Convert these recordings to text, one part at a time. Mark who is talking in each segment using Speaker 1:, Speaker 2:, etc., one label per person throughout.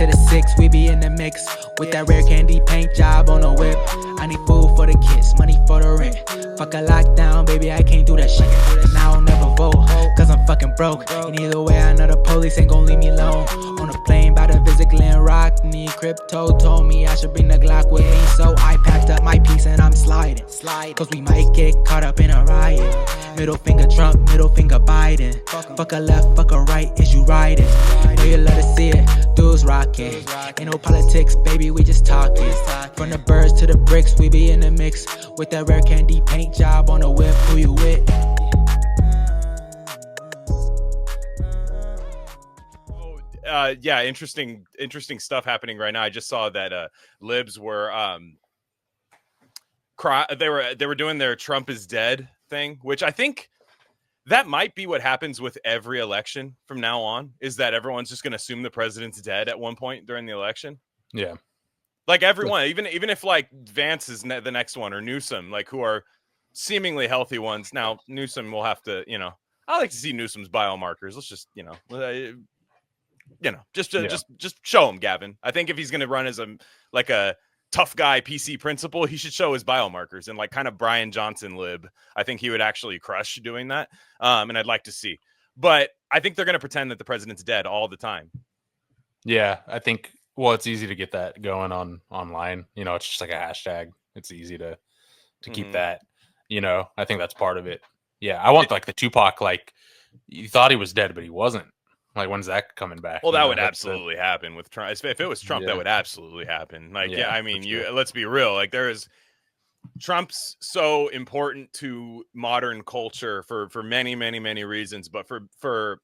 Speaker 1: to the 6, we be in the mix. With that rare candy paint job on the whip. I need food for the kids, money for the rent. Fuck a lockdown, baby, I can't do that shit. And I don't never vote, cause I'm fucking broke. And either way, I know the police ain't gon' leave me alone. On a plane, about to visit Glen Rock. Need crypto, told me I should bring the Glock with me. So I packed up my piece and I'm sliding. Cause we might get caught up in a riot. Middle finger Trump, middle finger Biden. Fuck a left, fuck a right, is you riding? Know you love to see it, dudes rocking. Ain't no politics, baby, we just talking. From the birds to the bricks, we be in the mix. With that rare candy paint job on the whip, who you with?
Speaker 2: Yeah, interesting stuff happening right now. I just saw that libs were they were doing their Trump is dead thing, which I think that might be what happens with every election from now on, is that everyone's just going to assume the president's dead at one point during the election.
Speaker 3: Yeah.
Speaker 2: Like everyone, even if like Vance is the next one, or Newsom, like, who are seemingly healthy ones. Now, Newsom will have to, I like to see Newsom's biomarkers. Let's just, just show him, Gavin. I think if he's going to run as a tough guy PC principal, he should show his biomarkers, and like kind of Brian Johnson lib. I think he would actually crush doing that. And I'd like to see, but I think they're going to pretend that the president's dead all the time.
Speaker 3: Yeah. I think, well, it's easy to get that going online. It's just like a hashtag. It's easy to keep that, I think that's part of it. Yeah. I want like the Tupac, like you thought he was dead, but he wasn't. Like, when's that coming back?
Speaker 2: Well, that would absolutely happen with Trump. If it was Trump, that would absolutely happen. Like, I mean, let's be real. Like, Trump's so important to modern culture for many, many, many reasons, but for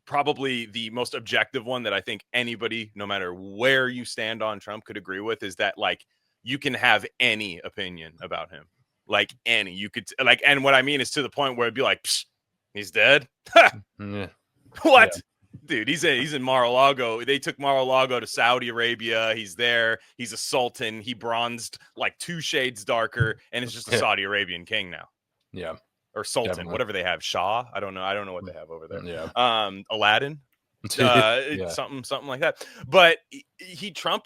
Speaker 2: probably the most objective one that I think anybody, no matter where you stand on Trump, could agree with, is that like you can have any opinion about him, like any. You could like, and what I mean is to the point where it'd be like, psh, he's dead.
Speaker 3: Yeah.
Speaker 2: What? Yeah. Dude, he's in Mar-a-Lago. They took Mar-a-Lago to Saudi Arabia. He's there. He's a sultan. He bronzed like 2 shades darker, and is just a Saudi Arabian king now.
Speaker 3: Yeah.
Speaker 2: Or sultan, whatever they have. Shah. I don't know what they have over there.
Speaker 3: Yeah.
Speaker 2: Aladdin. Something like that. But Trump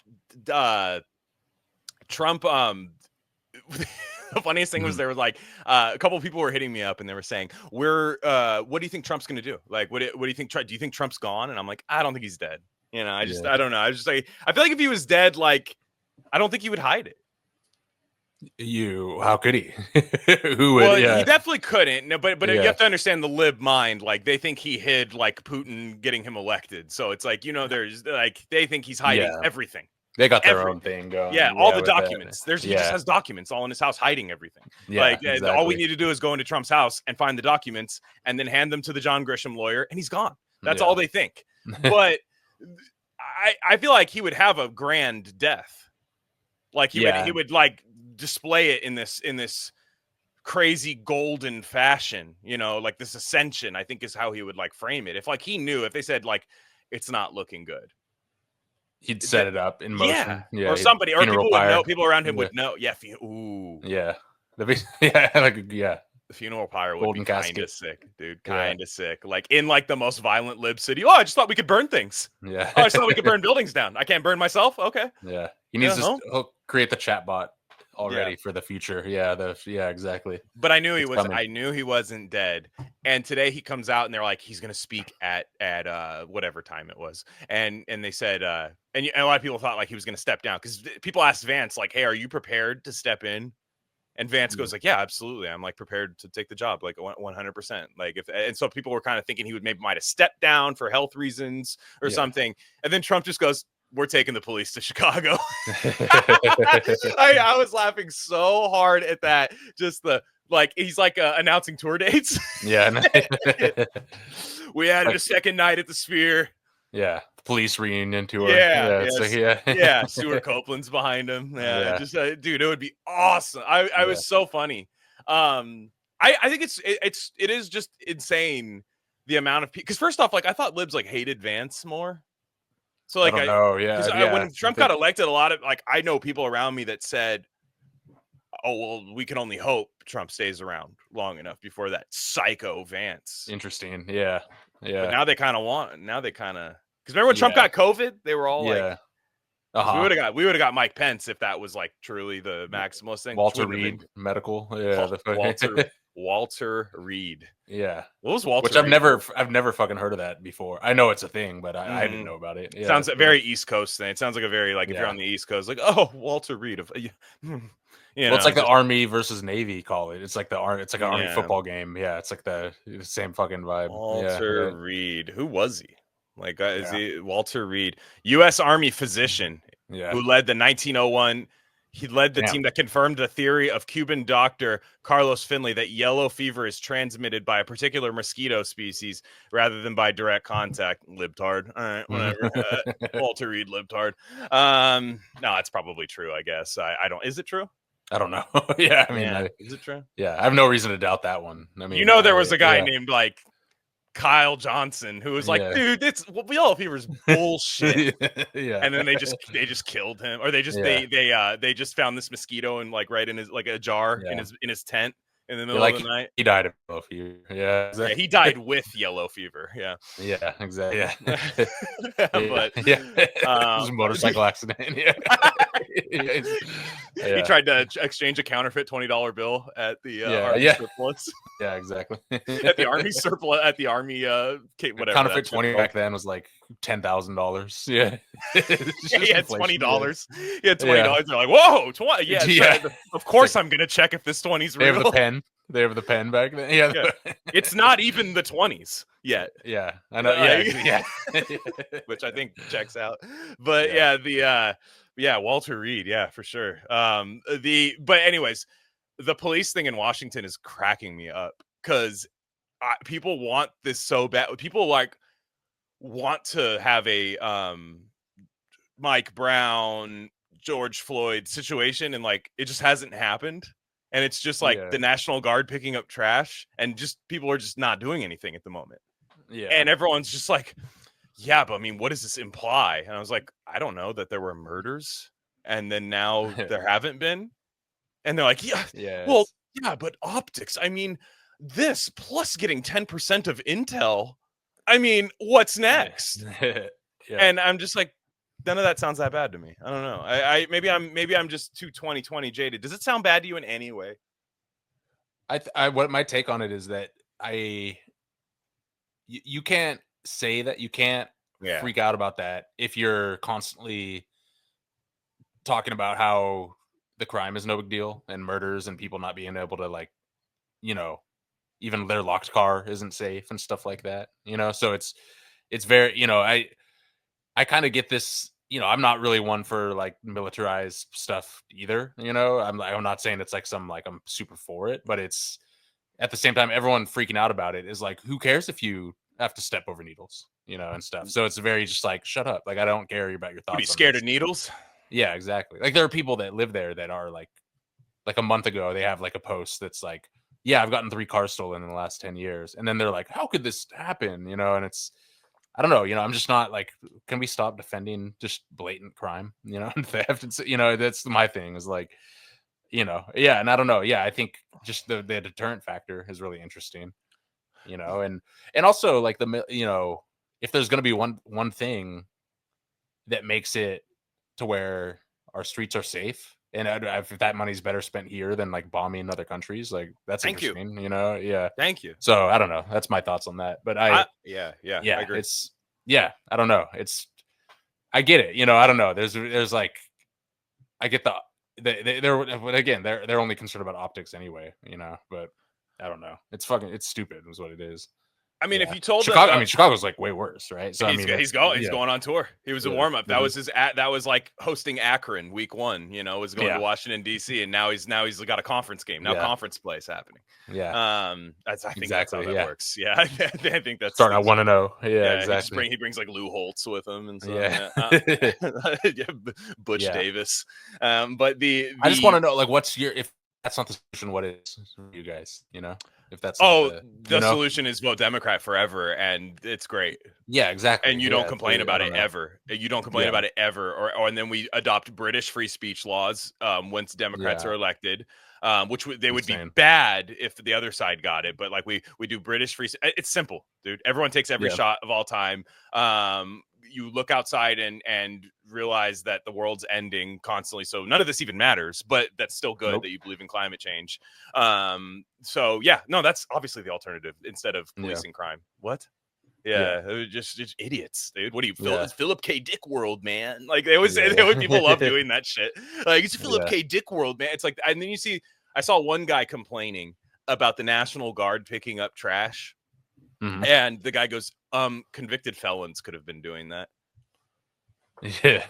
Speaker 2: the funniest thing was there was like a couple of people were hitting me up and they were saying, what do you think Trump's going to do? Like, what do you think? Do you think Trump's gone? And I'm like, I don't think he's dead. I don't know. I just like, I feel like if he was dead, like, I don't think he would hide it.
Speaker 3: How could he? Who would?
Speaker 2: Well, he definitely couldn't. No, but you have to understand the lib mind. Like, they think he hid like Putin getting him elected. So it's like, there's like, they think he's hiding everything.
Speaker 3: They got their own thing going.
Speaker 2: Yeah, all the documents. He just has documents all in his house hiding everything. Yeah, like, exactly. All we need to do is go into Trump's house and find the documents and then hand them to the John Grisham lawyer, and he's gone. That's all they think. But I feel like he would have a grand death. Like he would like display it in this crazy golden fashion, like this ascension, I think is how he would like frame it. If like he knew, if they said like it's not looking good,
Speaker 3: he'd set it up in motion.
Speaker 2: Or somebody, or people would know. People around him would know. Yeah. Ooh.
Speaker 3: Yeah. The
Speaker 2: funeral pyre would be kind of sick, dude. Kind of sick. Like in like the most violent lib city. Oh, I just thought we could burn things.
Speaker 3: Yeah.
Speaker 2: Oh, I just thought we could burn buildings down. I can't burn myself. Okay.
Speaker 3: Yeah. He needs to create the chat bot already for the future. Yeah, exactly.
Speaker 2: But I knew he was. Coming. I knew he wasn't dead. And today he comes out and they're like, he's gonna speak at whatever time it was. And they said, and a lot of people thought like he was gonna step down, because people asked Vance like, hey, are you prepared to step in? And Vance goes like, yeah, absolutely. I'm like prepared to take the job, like 100%. Like and so people were kind of thinking he might have stepped down for health reasons or something. And then Trump just goes, we're taking the police to Chicago. I was laughing so hard at that. Just he's like announcing tour dates.
Speaker 3: Yeah.
Speaker 2: We added a second night at the Sphere.
Speaker 3: Yeah. Police reunion tour.
Speaker 2: Yeah. Stuart Copeland's behind him. Yeah. Just dude, it would be awesome. I was so funny. I think it is just insane the amount of people. Because first off, like I thought libs like hated Vance more. So like when Trump got elected, a lot of like I know people around me that said, "Oh well, we can only hope Trump stays around long enough before that psycho Vance."
Speaker 3: Interesting, yeah.
Speaker 2: But now they kind of want. Now they kind of Because remember when Trump got COVID, they were all like, we would have got Mike Pence if that was like truly the maximalist thing.
Speaker 3: Walter Reed medical.
Speaker 2: Walter Reed.
Speaker 3: Yeah.
Speaker 2: What was Walter?
Speaker 3: Which I've never fucking heard of that before. I know it's a thing, but I didn't know about it. Yeah,
Speaker 2: sounds a very East Coast thing. It sounds like a very like if you're on the East Coast, like, oh, Walter Reed.
Speaker 3: It's like the Army versus Navy call it. It's like it's like an Army football game. Yeah, it's like the same fucking vibe.
Speaker 2: Walter Reed. Who was he? Like, is he Walter Reed, U.S. Army physician, who led the 1901. He led the team that confirmed the theory of Cuban doctor Carlos Finley that yellow fever is transmitted by a particular mosquito species rather than by direct contact. Libtard. All right, whatever. Walter Reed, libtard. No, it's probably true, I guess. I don't. Is it true?
Speaker 3: I don't know. Yeah, I mean,
Speaker 2: is it true?
Speaker 3: Yeah, I have no reason to doubt that one. I mean,
Speaker 2: there was a guy named like Kyle Johnson who was like, dude, it's yellow fever is bullshit. And then they just killed him, or they just found this mosquito and like right in his like a jar in his tent in the middle of the night.
Speaker 3: He died of yellow fever. Yeah, exactly.
Speaker 2: Yeah, he died with yellow fever. Yeah,
Speaker 3: exactly. Yeah,
Speaker 2: but
Speaker 3: it was a motorcycle accident.
Speaker 2: He tried to exchange a counterfeit $20 bill at the Army surplus.
Speaker 3: Yeah, exactly.
Speaker 2: At the Army surplus, at the Army whatever.
Speaker 3: Counterfeit 20 back then was like $10,000. Yeah,
Speaker 2: he had $20. He had $20. They're like, whoa, 20. Yeah. Of course, I'm gonna check if this 20's real.
Speaker 3: They have the pen. They have the pen back then. Yeah.
Speaker 2: It's not even the 20s yet.
Speaker 3: Yeah, I know. Yeah.
Speaker 2: Which I think checks out. But Walter Reed. Yeah, for sure. But anyways, the police thing in Washington is cracking me up because people want this so bad. People like want to have a Mike Brown, George Floyd situation, and like it just hasn't happened. And it's just like the National Guard picking up trash, and just people are just not doing anything at the moment. Yeah. And everyone's just like, yeah, but I mean, what does this imply? And I was like, I don't know, that there were murders and then now there haven't been. And they're like, but optics. I mean, this plus getting 10% of intel. I mean, what's next? And I'm just like, none of that sounds that bad to me. I don't know. Maybe I'm just too 2020 jaded. Does it sound bad to you in any way?
Speaker 3: What my take on it is that you can't say that, you can't freak out about that if you're constantly talking about how the crime is no big deal and murders and people not being able to, like, even their locked car isn't safe and stuff like that, so it's very, I kind of get this, I'm not really one for like militarized stuff either, I'm not saying it's like I'm super for it, but it's at the same time, everyone freaking out about it is like, who cares if you have to step over needles, and stuff. So it's very just like, shut up. Like, I don't care about your thoughts.
Speaker 2: Are you scared of needles?
Speaker 3: Yeah, exactly. Like, there are people that live there that are like a month ago, they have like a post that's like, yeah, I've gotten 3 cars stolen in the last 10 years. And then they're like, how could this happen? And it's, I don't know, I'm just not like, can we stop defending just blatant crime, and theft? That's my thing is like, and I don't know. Yeah, I think just the deterrent factor is really interesting, and also like if there's going to be one thing that makes it to where our streets are safe, and if that money's better spent here than like bombing other countries, like that's interesting, Yeah.
Speaker 2: Thank you.
Speaker 3: So I don't know. That's my thoughts on that. But I agree. It's I don't know. I get it. I don't know. There's like, I get they're only concerned about optics anyway, but I don't know. It's stupid is what it is.
Speaker 2: I mean, if you told
Speaker 3: Chicago, Chicago's like way worse, right? So
Speaker 2: he's going on tour. He was a warm up. That was that was like hosting Akron week 1. Was going to Washington D.C. and now he's got a conference game. Now conference play is happening. Yeah. I think that's how that works. Yeah, I think that's
Speaker 3: starting at 1-0. Yeah, exactly.
Speaker 2: He brings like Lou Holtz with him and stuff. Yeah. Butch Davis. But
Speaker 3: I just want to know, like, if that's not the solution, what is for you guys? If that's
Speaker 2: the solution is vote Democrat forever, and it's great.
Speaker 3: Yeah, exactly.
Speaker 2: And you don't complain about it ever. You don't complain about it ever, and then we adopt British free speech laws once Democrats are elected, which they would be bad if the other side got it. But like we do British free. It's simple, dude. Everyone takes every shot of all time. you look outside and realize that the world's ending constantly. So none of this even matters, but that's still good that you believe in climate change. So yeah, no, that's obviously the alternative instead of policing crime. What? Yeah, just idiots, dude. What are you, It's Philip K. Dick world, man? Like they always say, people love doing that shit. Like it's Philip K. Dick world, man. It's like, and then you see, I saw one guy complaining about the National Guard picking up trash, and the guy goes, convicted felons could have been doing that.
Speaker 3: Yeah.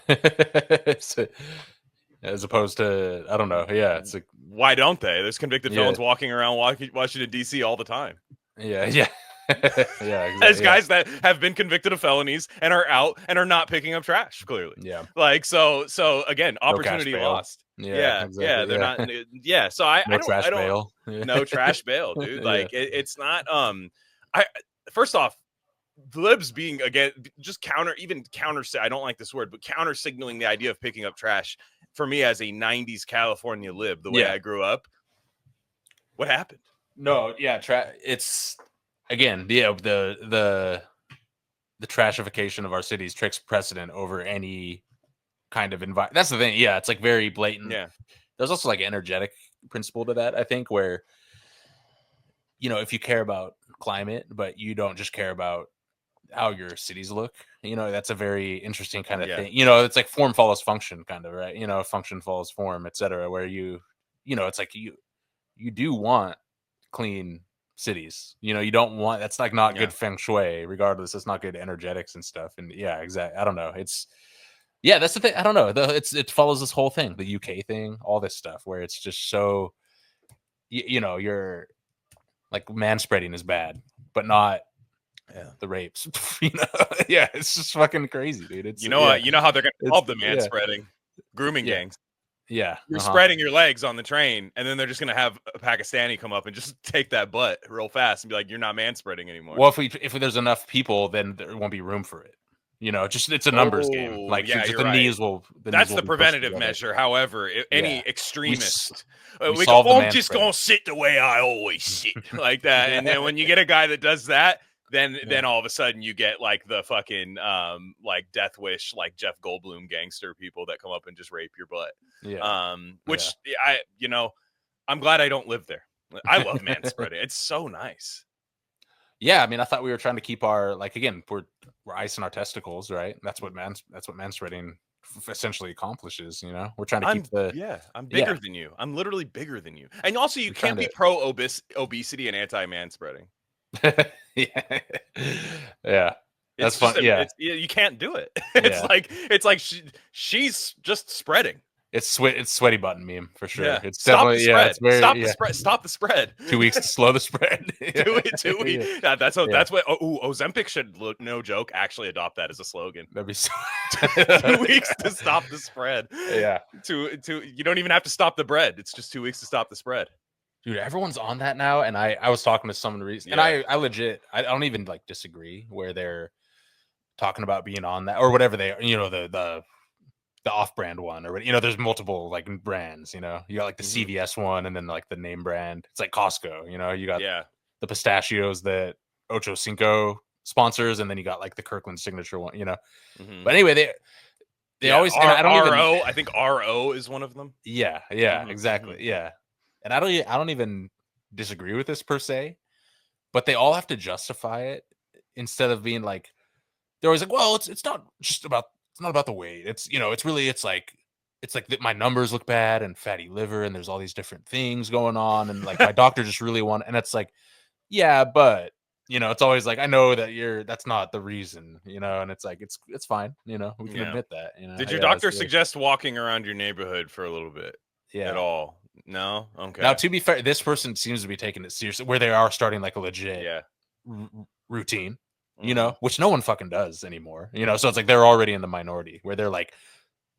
Speaker 3: As opposed to, I don't know. Yeah, it's like,
Speaker 2: why don't they? There's convicted felons walking around Washington D.C. all the time.
Speaker 3: Yeah. Yeah, exactly.
Speaker 2: As guys that have been convicted of felonies and are out and are not picking up trash, clearly.
Speaker 3: Yeah.
Speaker 2: Like, so again, opportunity lost.
Speaker 3: Yeah, exactly.
Speaker 2: Yeah, they're not. Yeah, so I don't.
Speaker 3: Trash
Speaker 2: I don't.
Speaker 3: Bail.
Speaker 2: No trash bail, dude. Like it's not. First off, the libs being again just counter. I don't like this word, but counter signaling the idea of picking up trash for me as a '90s California lib, the way I grew up. What happened?
Speaker 3: No, yeah, it's again, the trashification of our cities takes precedent over any kind of environment. That's the thing. Yeah, it's like very blatant.
Speaker 2: Yeah.
Speaker 3: There's also like energetic principle to that, I think, where if you care about climate, but you don't just care about how your cities look, that's a very interesting kind of thing. It's like form follows function, kind of, right? Function follows form, etc. Where it's like you do want clean cities. You don't want, that's like not good feng shui. Regardless, it's not good energetics and stuff. And exactly. I don't know. That's the thing. I don't know. It follows this whole thing, the UK thing, all this stuff, where it's just so, you're like manspreading is bad, but not the rapes. It's just fucking crazy, dude. It's
Speaker 2: you know how they're gonna solve the manspreading, grooming gangs.
Speaker 3: Yeah,
Speaker 2: you're spreading your legs on the train, and then they're just gonna have a Pakistani come up and just take that butt real fast and be like, "You're not manspreading anymore."
Speaker 3: Well, if there's enough people, then there won't be room for it. It's a numbers game. Like, just the knees will.
Speaker 2: That's the preventative measure. However, any extremist,
Speaker 3: I'm
Speaker 2: just gonna sit the way I always sit, like that. And then when you get a guy that does that, then all of a sudden you get like the fucking like Death Wish, like Jeff Goldblum gangster people that come up and just rape your butt. Which I'm glad I don't live there. I love manspreading. It's so nice.
Speaker 3: Yeah, I mean, I thought we were trying to keep our, like, again, we're icing our testicles, right? That's what manspreading essentially accomplishes. We're trying to keep
Speaker 2: I'm bigger than you. I'm literally bigger than you. And also, you can't be pro obesity and anti manspreading.
Speaker 3: Yeah. That's fun.
Speaker 2: You can't do it. It's like she's just spreading.
Speaker 3: It's sweaty button meme for sure.
Speaker 2: Yeah.
Speaker 3: It's
Speaker 2: Stop
Speaker 3: definitely
Speaker 2: the spread. Stop the spread.
Speaker 3: 2 weeks to slow the spread.
Speaker 2: 2 weeks. Yeah, that's what Ozempic should, no joke, actually adopt that as a slogan.
Speaker 3: That'd be so
Speaker 2: 2 weeks to stop the spread.
Speaker 3: Yeah.
Speaker 2: You don't even have to stop the bread. It's just 2 weeks to stop the spread.
Speaker 3: Dude, everyone's on that now, and I was talking to someone recently, and I legit, I don't even like disagree where they're talking about being on that or whatever they, the off-brand one, or there's multiple like brands. You got like the CVS one, and then like the name brand. It's like Costco. You got the pistachios that Ocho Cinco sponsors, and then you got like the Kirkland signature one. But anyway, they always. And
Speaker 2: I think RO is one of them.
Speaker 3: Yeah, exactly. Yeah, and I don't even disagree with this per se, but they all have to justify it instead of being like, they're always like, well, it's not just about. It's not about the weight. It's it's like my numbers look bad and fatty liver, and there's all these different things going on, and like my doctor just really and it's like, yeah, but it's always like, I know that that's not the reason, and it's like it's fine, we can admit that.
Speaker 2: Did your doctor suggest walking around your neighborhood for a little bit? At all? No. Okay.
Speaker 3: Now, to be fair, this person seems to be taking it seriously, where they are starting like a legit routine. Which no one fucking does anymore. So it's like they're already in the minority where they're like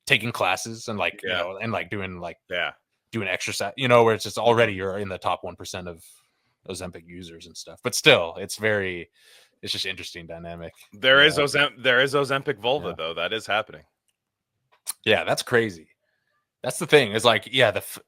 Speaker 3: taking classes and like and like doing like doing exercise. Where it's just already you're in the top 1% of Ozempic users and stuff. But still, it's just interesting dynamic.
Speaker 2: There is Ozempic vulva though. That is happening.
Speaker 3: Yeah, that's crazy. That's the thing. It's like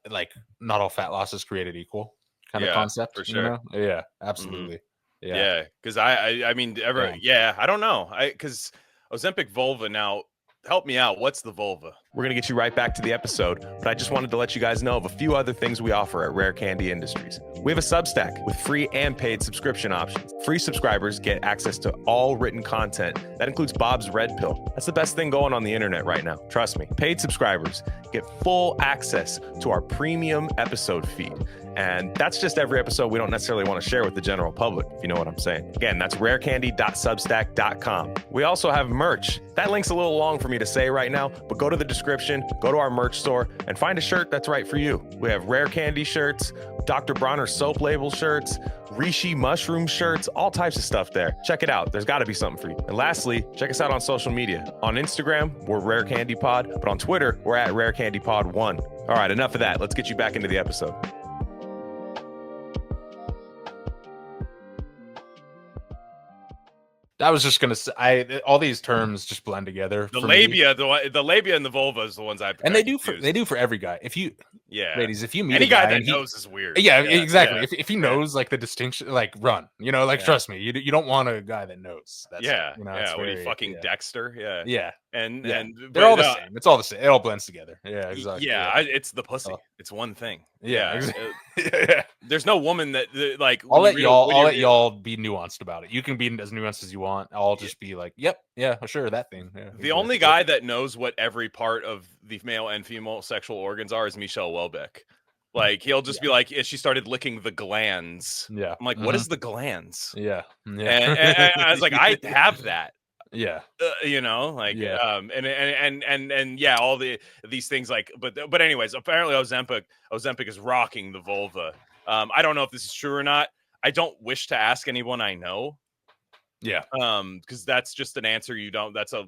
Speaker 3: like not all fat loss is created equal kind of concept.
Speaker 2: For sure.
Speaker 3: Yeah, absolutely.
Speaker 2: Yeah, because I mean, I don't know. Because Ozempic vulva. Now, help me out. What's the vulva? We're going to get you right back to the episode, but I just wanted to let you guys know of a few other things we offer at Rare Candy Industries. We have a Substack with free and paid subscription options. Free subscribers get access to all written content. That includes Bob's Red Pill. That's the best thing going on the internet right now. Trust me. Paid subscribers get full access to our premium episode feed. And that's just every episode we don't necessarily want to share with the general public, if you know what I'm saying. Again, that's rarecandy.substack.com. We also have merch. That link's a little long for me to say right now, but go to the description, go to our merch store, and find a shirt that's right for you. We have Rare Candy shirts, Dr. Bronner soap label shirts, Rishi mushroom shirts, all types of stuff there. Check it out. There's got to be something for you. And lastly, check us out on social media. On Instagram, we're Rare Candy Pod, but on Twitter, we're at Rare Candy Pod 1. All right, enough of that. Let's get you back into the episode.
Speaker 3: I was just gonna say, all these terms just blend together.
Speaker 2: The labia, the labia and the vulva is the ones
Speaker 3: and they do for every guy. If you, ladies, if you meet
Speaker 2: any
Speaker 3: a
Speaker 2: guy that knows is weird.
Speaker 3: Yeah, exactly. Yeah. If he knows like the distinction, like run, trust me, you don't want a guy that knows. That's
Speaker 2: what are you, fucking Dexter? And
Speaker 3: they're all the same. It's all the same. It all blends together. Yeah, exactly.
Speaker 2: It's the pussy. It's one thing.
Speaker 3: Exactly.
Speaker 2: There's no woman that like.
Speaker 3: I'll let y'all be nuanced about it. You can be as nuanced as you want. I'll just be like, yep, sure, that thing. Yeah,
Speaker 2: the only guy that knows what every part of the male and female sexual organs are is Michelle Welbeck. Like he'll just be like, she started licking the glands.
Speaker 3: Yeah,
Speaker 2: I'm like, what is the glands?
Speaker 3: Yeah.
Speaker 2: And I was like, I have that.
Speaker 3: Yeah,
Speaker 2: all these things like, but anyways, apparently Ozempic is rocking the vulva. I don't know if this is true or not. I don't wish to ask anyone I know.
Speaker 3: Yeah.
Speaker 2: Because that's just an answer you don't. That's a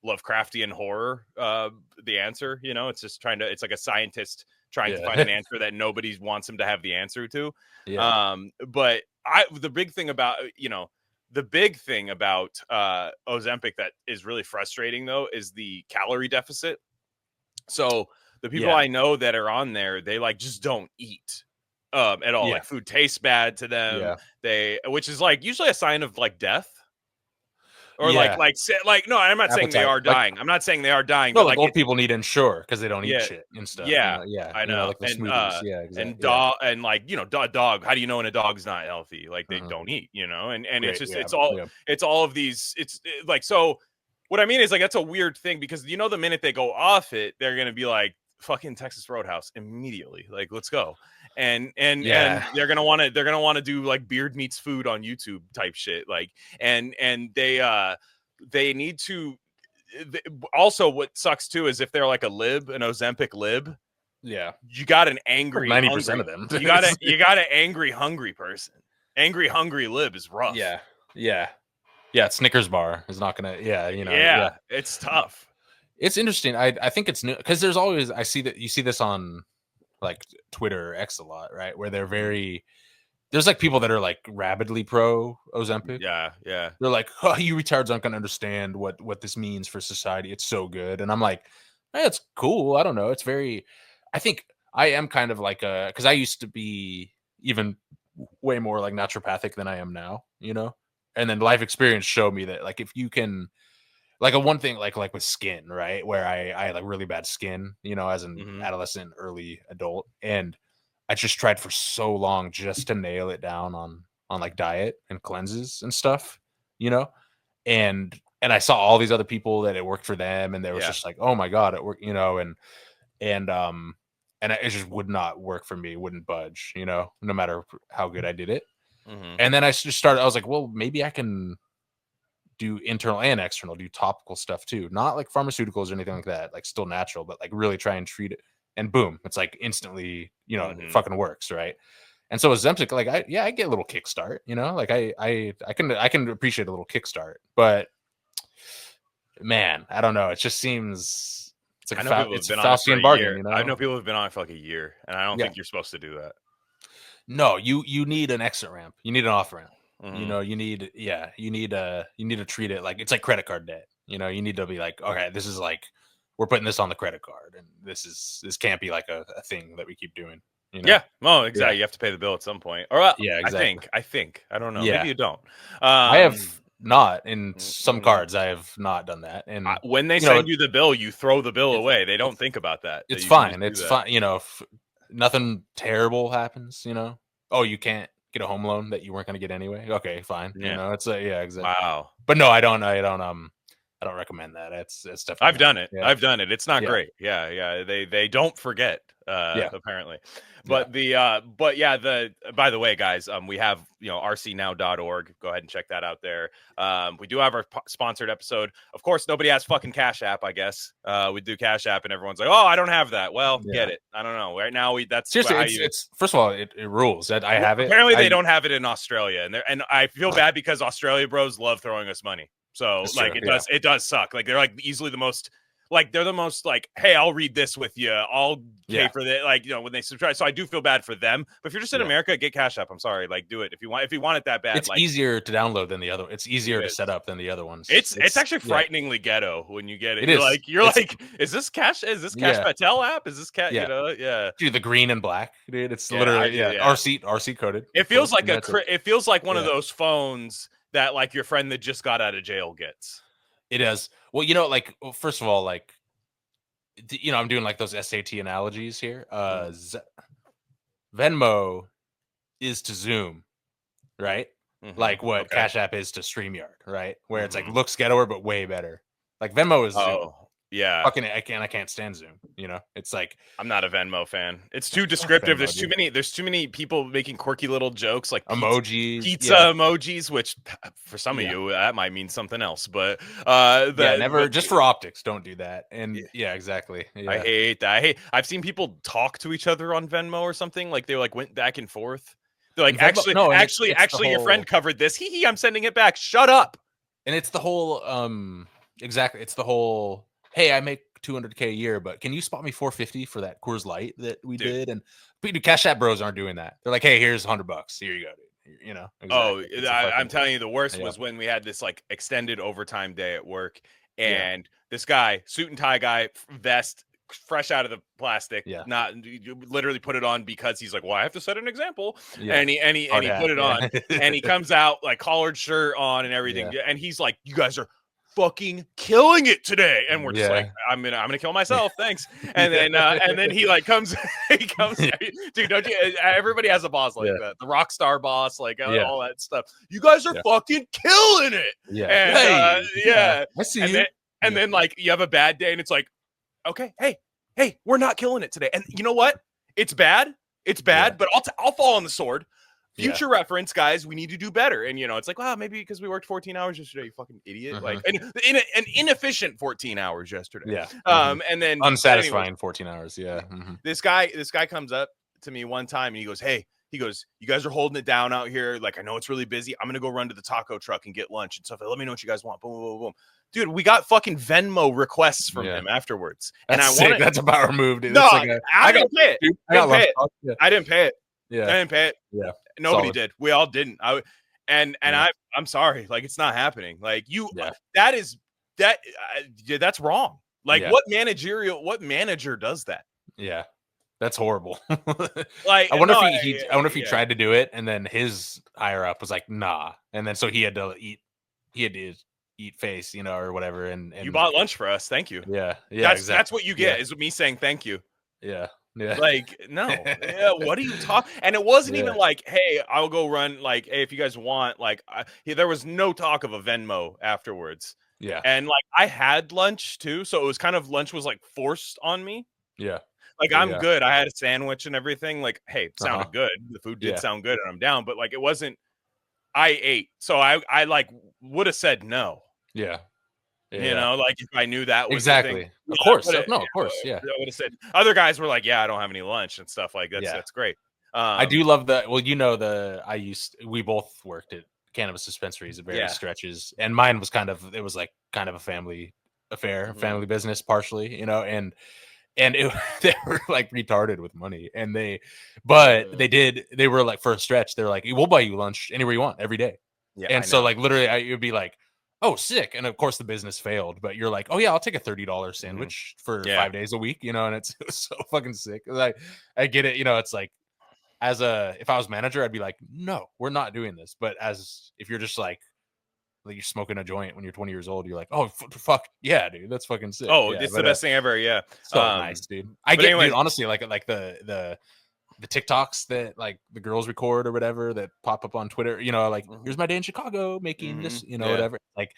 Speaker 2: Lovecraftian horror. The answer, it's just it's like a scientist trying to find an answer that nobody wants him to have the answer to.
Speaker 3: Yeah.
Speaker 2: But the big thing about Ozempic that is really frustrating though is the calorie deficit. So the people I know that are on there, they like just don't eat at all. Like food tastes bad to them. Which is like usually a sign of like death. Or no, I'm not saying they are dying. I'm not saying they are dying.
Speaker 3: No, but like old people need Ensure because they don't eat shit and stuff.
Speaker 2: I know.
Speaker 3: Like the smoothies. Exactly.
Speaker 2: And dog. How do you know when a dog's not healthy? Like they don't eat, and it's just it's all of these. So what I mean is like that's a weird thing because the minute they go off it, they're gonna be like fucking Texas Roadhouse immediately. Like let's go. And they're gonna want to do like Beard Meets Food on YouTube type shit, like and they need to. Also, what sucks too is if they're like an Ozempic lib, you got an angry
Speaker 3: 90% of them.
Speaker 2: you got an angry hungry person. Angry hungry lib is rough.
Speaker 3: Snickers bar is not gonna.
Speaker 2: It's tough.
Speaker 3: It's interesting. I think it's new because there's always I see that you see this on like Twitter or X a lot, right? Where they're there's like people that are like rabidly pro Ozempic.
Speaker 2: Yeah.
Speaker 3: They're like, oh, you retards aren't gonna understand what this means for society. It's so good. And I'm like, hey, it's cool. I don't know. It's very. I think I am kind of like because I used to be even way more like naturopathic than I am now, And then life experience showed me that like if you can. Like a one thing, like with skin, right? Where I had like really bad skin, as an adolescent, early adult, and I just tried for so long just to nail it down on like diet and cleanses and stuff, and I saw all these other people that it worked for them, and they was just like, oh my god, it worked, and it just would not work for me, wouldn't budge, no matter how good I did it, and then I just started. I was like, well, maybe I can. Do internal and external, do topical stuff too, not like pharmaceuticals or anything like that, like still natural, but like really try and treat it, and boom, it's like instantly, it fucking works, right? And so Ozempic, like I get a little kickstart, like I can appreciate a little kickstart, but man, I don't know, it just seems it's like it's a Faustian bargain,
Speaker 2: I know people have been on it for like a year, and I don't think you're supposed to do that.
Speaker 3: No, you need an exit ramp, you need an off ramp. You need to treat it like it's like credit card debt. You need to be like, okay, this is like we're putting this on the credit card, and this can't be like a thing that we keep doing.
Speaker 2: Yeah, well, exactly. You have to pay the bill at some point, or
Speaker 3: exactly.
Speaker 2: I think I don't know. Maybe you don't.
Speaker 3: I have not. In some cards, I have not done that. And
Speaker 2: when they send you the bill, you throw the bill away. They don't think about that.
Speaker 3: It's fine. It's fine. You know, if nothing terrible happens, you know, oh, you can't get a home loan that you weren't going to get anyway. Okay, fine. You know, it's exactly.
Speaker 2: Wow.
Speaker 3: But no, I don't recommend that. It's definitely.
Speaker 2: I've done it. Yeah. I've done it. It's not great. Yeah. They don't forget. Apparently. But by the way, guys, we have, rcnow.org. Go ahead and check that out there. We do have our sponsored episode. Of course, nobody has fucking Cash App, I guess. We do Cash App and everyone's like, oh, I don't have that. Well, get it. I don't know. Right now, that's
Speaker 3: seriously, it's first of all, it rules. I have it.
Speaker 2: Apparently, they don't have it in Australia. And I feel bad because Australia bros love throwing us money. So it does suck. Like they're like easily the most, like they're the most like, hey, I'll read this with you. I'll pay for that. Like, when they subscribe. So I do feel bad for them. But if you're just in America, get Cash App. I'm sorry. Like do it if you want it that bad.
Speaker 3: It's easier to download than the other. It's easier to set up than the other ones.
Speaker 2: It's actually frighteningly ghetto when you get it.
Speaker 3: You're
Speaker 2: like, is this Cash Patel app? Is this Cash?
Speaker 3: Dude, the green and black, dude. It's literally RC coded.
Speaker 2: It feels like it feels like one of those phones that like your friend that just got out of jail gets.
Speaker 3: It is. Well, first of all, I'm doing like those SAT analogies here. Venmo is to Zoom, right? Mm-hmm. Like what Cash App is to StreamYard, right? Where it's like looks ghettoer but way better. Like Venmo is Zoom.
Speaker 2: Yeah.
Speaker 3: Fucking I can't stand Zoom. It's like
Speaker 2: I'm not a Venmo fan. It's too descriptive. There's too many people making quirky little jokes like
Speaker 3: emojis,
Speaker 2: pizza emojis, which for some of you that might mean something else. But
Speaker 3: just for optics, don't do that. And exactly. Yeah.
Speaker 2: I hate that. I've seen people talk to each other on Venmo or something. Like they went back and forth. They're like, actually, your friend covered this. Hee, I'm sending it back. Shut up.
Speaker 3: And it's the whole exactly. It's the whole. Hey, I make $200K a year, but can you spot me $450 for that Coors Light that we did? And Cash App bros aren't doing that. They're like, hey, here's $100. Here you go, dude.
Speaker 2: Exactly. I'm telling you, the worst was when we had this like extended overtime day at work, and this guy, suit and tie guy, vest, fresh out of the plastic, not literally put it on because he's like, well, I have to set an example, and he put it on, and he comes out like collared shirt on and everything, and he's like, you guys are fucking killing it today, and we're just like, I'm gonna kill myself, thanks. And then he like comes dude, don't you, everybody has a boss like that, the rock star boss, like all that stuff. You guys are fucking killing it.
Speaker 3: I see you.
Speaker 2: And then like you have a bad day and it's like, okay, hey, we're not killing it today. And you know what, it's bad, but I'll fall on the sword. Future reference, guys, we need to do better. And it's like, wow, maybe because we worked 14 hours yesterday, you fucking idiot. Like an inefficient 14 hours yesterday. And then
Speaker 3: unsatisfying 14 hours.
Speaker 2: This guy comes up to me one time and he goes, you guys are holding it down out here. Like, I know it's really busy. I'm gonna go run to the taco truck and get lunch and stuff. Let me know what you guys want. Boom, boom, boom. Dude, we got fucking Venmo requests from him afterwards.
Speaker 3: That's a power move, dude.
Speaker 2: No, I didn't pay it. I didn't pay it.
Speaker 3: Yeah.
Speaker 2: I didn't pay it.
Speaker 3: Yeah.
Speaker 2: Nobody did. We all didn't. I'm sorry. Like, it's not happening. Like that's wrong. Like what manager does that?
Speaker 3: Yeah. That's horrible.
Speaker 2: Like,
Speaker 3: I wonder if he tried to do it and then his higher up was like, nah. And then so he had to eat face, or whatever. And
Speaker 2: you bought lunch for us. Thank you.
Speaker 3: Yeah.
Speaker 2: That's what you get is me saying thank you.
Speaker 3: Yeah.
Speaker 2: Like, no. What are you talking? And it wasn't even like, hey, I'll go run. Like, hey, if you guys want, like, there was no talk of a Venmo afterwards.
Speaker 3: Yeah.
Speaker 2: And like, I had lunch too, so it was kind of lunch was like forced on me.
Speaker 3: Yeah.
Speaker 2: Like, I'm good. I had a sandwich and everything. Like, hey, it sounded good. The food did sound good, and I'm down. But like, it wasn't. I ate, so I like would have said no.
Speaker 3: Yeah.
Speaker 2: Like if I knew that was
Speaker 3: exactly, of course, of course,
Speaker 2: I would have said. Other guys were like, "Yeah, I don't have any lunch and stuff like that." That's great.
Speaker 3: I do love that. Well, we both worked at cannabis dispensaries at various stretches, and mine was kind of a family affair, family business, partially, and they were like retarded with money, and they were like, for a stretch, they're like, we'll buy you lunch anywhere you want every day. And so like literally, it would be like, oh, sick. And of course the business failed, but you're like, oh yeah, I'll take a $30 sandwich for 5 days a week, and it was so fucking sick. Like, I get it. It's like, if I was manager, I'd be like, no, we're not doing this. But if you're just like, like you're smoking a joint when you're 20 years old. You're like, oh fuck yeah, dude, that's fucking sick.
Speaker 2: Oh,
Speaker 3: yeah,
Speaker 2: it's the best thing ever. Yeah.
Speaker 3: So nice, dude. I get, dude, honestly, like the TikToks that like the girls record or whatever that pop up on Twitter, you know, like here's my day in Chicago making this, you know, whatever. Like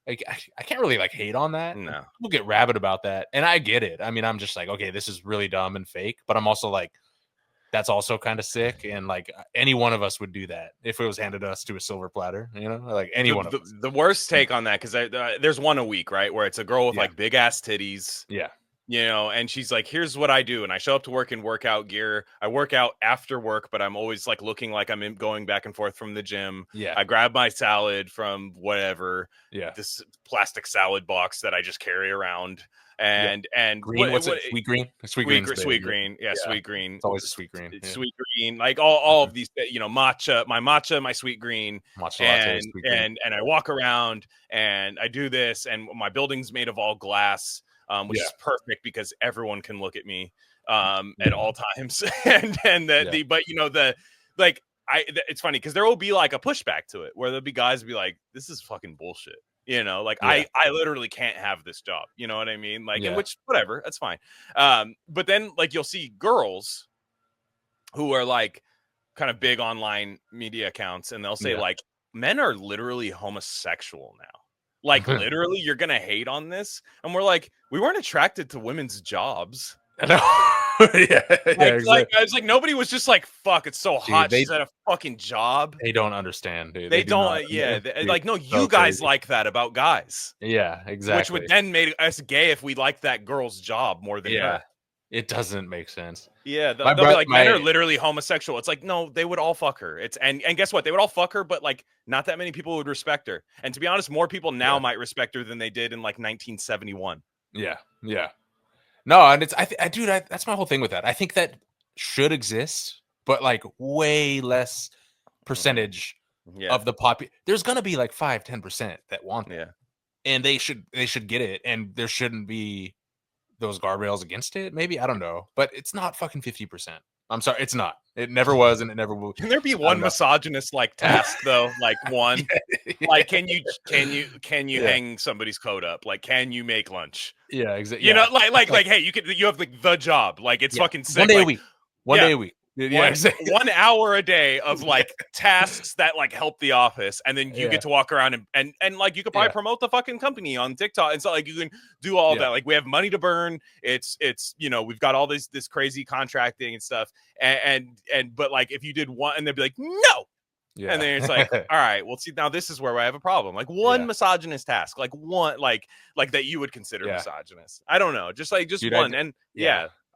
Speaker 3: I can't really like hate on that.
Speaker 2: No.
Speaker 3: People get rabid about that, and I get it. I mean, I'm just like, okay, this is really dumb and fake, but I'm also like, that's also kind of sick, and like any one of us would do that if it was handed us to a silver platter, you know, like any one of us.
Speaker 2: The worst take on that, because there's one a week, right, where it's a girl with like big ass titties.
Speaker 3: Yeah.
Speaker 2: You know, and she's like, here's what I do. And I show up to work in workout gear. I work out after work, but I'm always like looking like I'm going back and forth from the gym.
Speaker 3: Yeah.
Speaker 2: I grab my salad from whatever.
Speaker 3: Yeah.
Speaker 2: This plastic salad box that I just carry around. And
Speaker 3: green, what's it? Sweet green? Sweet green.
Speaker 2: Sweet green. Yeah, sweet green.
Speaker 3: It's always a sweet green.
Speaker 2: Yeah. Sweet green. Like all of these, you know, matcha, my sweet green.
Speaker 3: Matcha
Speaker 2: and,
Speaker 3: latte, sweet green.
Speaker 2: And I walk around and I do this, and my building's made of all glass. Which is perfect because everyone can look at me at all times. But you know, it's funny because there will be like a pushback to it where there'll be guys be like, this is fucking bullshit. You know, like I literally can't have this job. You know what I mean? Like, which whatever, that's fine. But then like you'll see girls who are like kind of big online media accounts, and they'll say like, men are literally homosexual now. Like literally, you're gonna hate on this, and we're like, we weren't attracted to women's jobs.
Speaker 3: Exactly.
Speaker 2: Like I was like, nobody was just like, fuck, it's so hot. She's at a fucking job.
Speaker 3: They don't understand, dude.
Speaker 2: They don't. Like, no, you guys like that about guys.
Speaker 3: Yeah, exactly.
Speaker 2: Which would then make us gay if we liked that girl's job more than her.
Speaker 3: It doesn't make sense.
Speaker 2: Yeah, they'll be like, men are literally homosexual. It's like, no, they would all fuck her. And guess what? They would all fuck her, but like not that many people would respect her. And to be honest, more people now might respect her than they did in like 1971.
Speaker 3: Yeah. No, and it's dude, that's my whole thing with that. I think that should exist, but like way less percentage of the there's gonna be like 5-10% that want it. And they should get it, and there shouldn't be those guardrails against it. Maybe, I don't know, but it's not fucking 50%. I'm sorry, it's not. It never was, and it never will.
Speaker 2: Can there be one misogynist like task though? Like one, like can you hang somebody's coat up? Like, can you make lunch?
Speaker 3: Yeah, exactly.
Speaker 2: You know, like hey, you have like the job. Like it's fucking sick.
Speaker 3: 1 day a week. 1 day a week. Yeah, exactly.
Speaker 2: 1 hour a day of like tasks that like help the office, and then you get to walk around and like you could probably promote the fucking company on TikTok, and so like you can do all that. Like we have money to burn. It's you know, we've got all this crazy contracting and stuff, and but like if you did one, and they'd be like no. Yeah. And then it's like, all right, well, see, now this is where I have a problem. Like one misogynist task, like one, like that you would consider misogynist. I don't know, just dude, one, and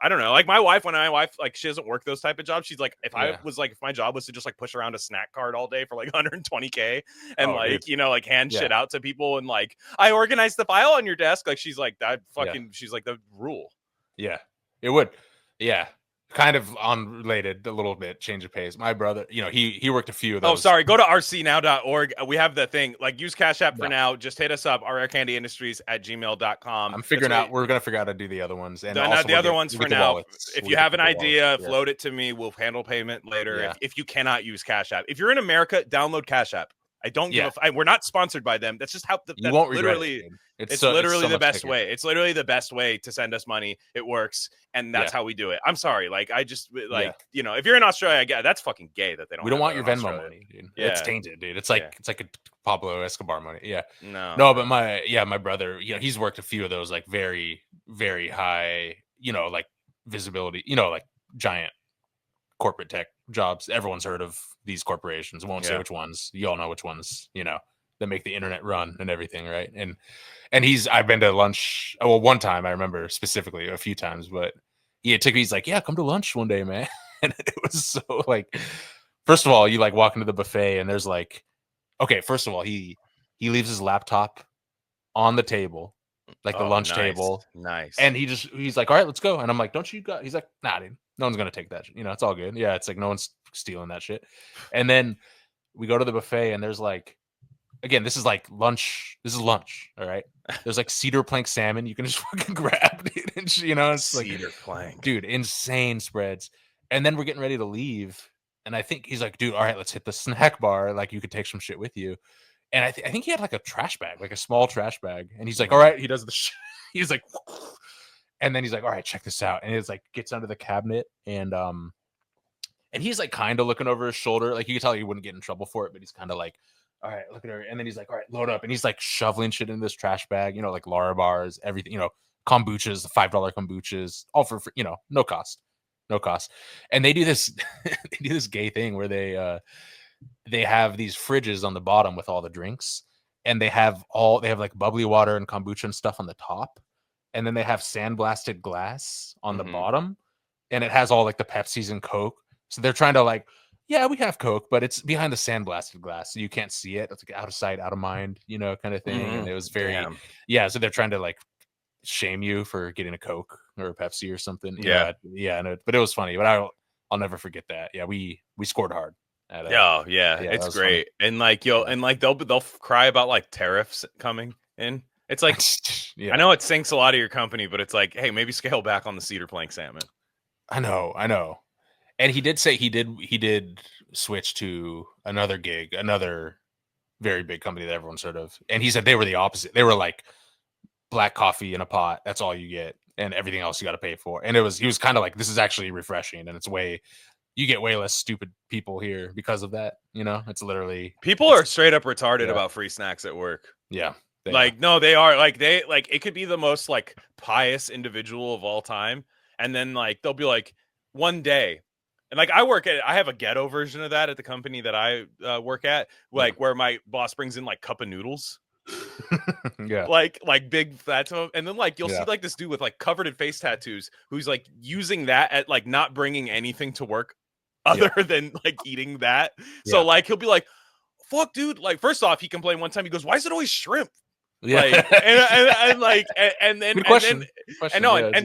Speaker 2: I don't know. Like my wife, when like she doesn't work those type of jobs, she's like, if my job was to just like push around a snack cart all day for like 120K and you know, like hand shit out to people, and like I organize the file on your desk, like she's like that fucking she's like the rule.
Speaker 3: Yeah, it would. Yeah. Kind of unrelated a little bit, change of pace. My brother, you know, he worked a few of those.
Speaker 2: Oh, sorry. Go to rcnow.org. We have the thing, like use Cash App for now. Just hit us up, rarecandyindustries@gmail.com.
Speaker 3: I'm figuring out, we're going to figure out how to do the other ones. And
Speaker 2: the other ones for now. If you have an idea, float it to me. We'll handle payment later. If you cannot use Cash App. If you're in America, download Cash App. I don't give we're not sponsored by them. That's just how
Speaker 3: you won't
Speaker 2: literally
Speaker 3: regret it,
Speaker 2: it's literally the best way. It's literally the best way to send us money. It works, and that's how we do it. I'm sorry, like I just like you know, if you're in Australia, that's fucking gay that they don't.
Speaker 3: We don't want your Venmo money, dude. It's tainted, dude. It's like a Pablo Escobar money. No, but my brother, you know, he's worked a few of those like very, very high, you know, like visibility, you know, like giant corporate tech jobs. Everyone's heard of these corporations. Won't say which ones. You all know which ones, you know, that make the internet run and everything, right? And I've been to lunch. Well, one time I remember specifically, a few times, but he's like, yeah, come to lunch one day, man. And it was so like, first of all, you like walk into the buffet and there's like, okay, first of all, he leaves his laptop on the table, like the lunch table.
Speaker 2: Nice.
Speaker 3: And he's like, all right, let's go. And I'm like, don't you got, he's like, nah, dude, no one's going to take that. You know, it's all good. Yeah. It's like, no one's stealing that shit. And then we go to the buffet and there's like, again, this is like lunch. This is lunch. All right. There's like cedar plank salmon. You can just fucking grab, dude. And, you know, it's
Speaker 2: cedar
Speaker 3: like,
Speaker 2: plank,
Speaker 3: dude, insane spreads. And then we're getting ready to leave. And I think he's like, dude, all right, let's hit the snack bar. Like you could take some shit with you. And I think he had like a trash bag, like a small trash bag. And he's like, all right, he does he's like, and then he's like, all right, check this out. And it's like gets under the cabinet and he's like kind of looking over his shoulder. Like you can tell he wouldn't get in trouble for it, but he's kind of like, all right, look at her. And then he's like, all right, load up. And he's like shoveling shit in this trash bag, you know, like Lara bars, everything, you know, kombuchas, the $5 kombuchas, all for, you know, no cost. And they do this, they do this gay thing where they have these fridges on the bottom with all the drinks, and they have like bubbly water and kombucha and stuff on the top. And then they have sandblasted glass on the bottom, and it has all like the Pepsis and Coke. So they're trying to like, yeah, we have Coke, but it's behind the sandblasted glass, so you can't see it. It's like out of sight, out of mind, you know, kind of thing. And it was very, so they're trying to like shame you for getting a Coke or a Pepsi or something. But it was funny. But I'll never forget that. Yeah, we scored hard.
Speaker 2: It's great. Funny. And like and like they'll cry about like tariffs coming in. It's like I know it sinks a lot of your company, but it's like, hey, maybe scale back on the cedar plank salmon.
Speaker 3: I know. And he did say he did switch to another gig, another very big company that everyone's heard of. And he said they were the opposite. They were like black coffee in a pot. That's all you get. And everything else you got to pay for. And he was kind of like, this is actually refreshing. And you get way less stupid people here because of that. You know, it's literally.
Speaker 2: People are straight up retarded about free snacks at work.
Speaker 3: Yeah.
Speaker 2: No, they are like, it could be the most like pious individual of all time. And then like, they'll be like one day. And like I have a ghetto version of that at the company that I work at, like where my boss brings in like cup of noodles. like big fat, and then like you'll see like this dude with like covered in face tattoos who's like using that at like not bringing anything to work other than like eating that. So like he'll be like, fuck dude, like first off he complained one time, he goes, why is it always shrimp? Like and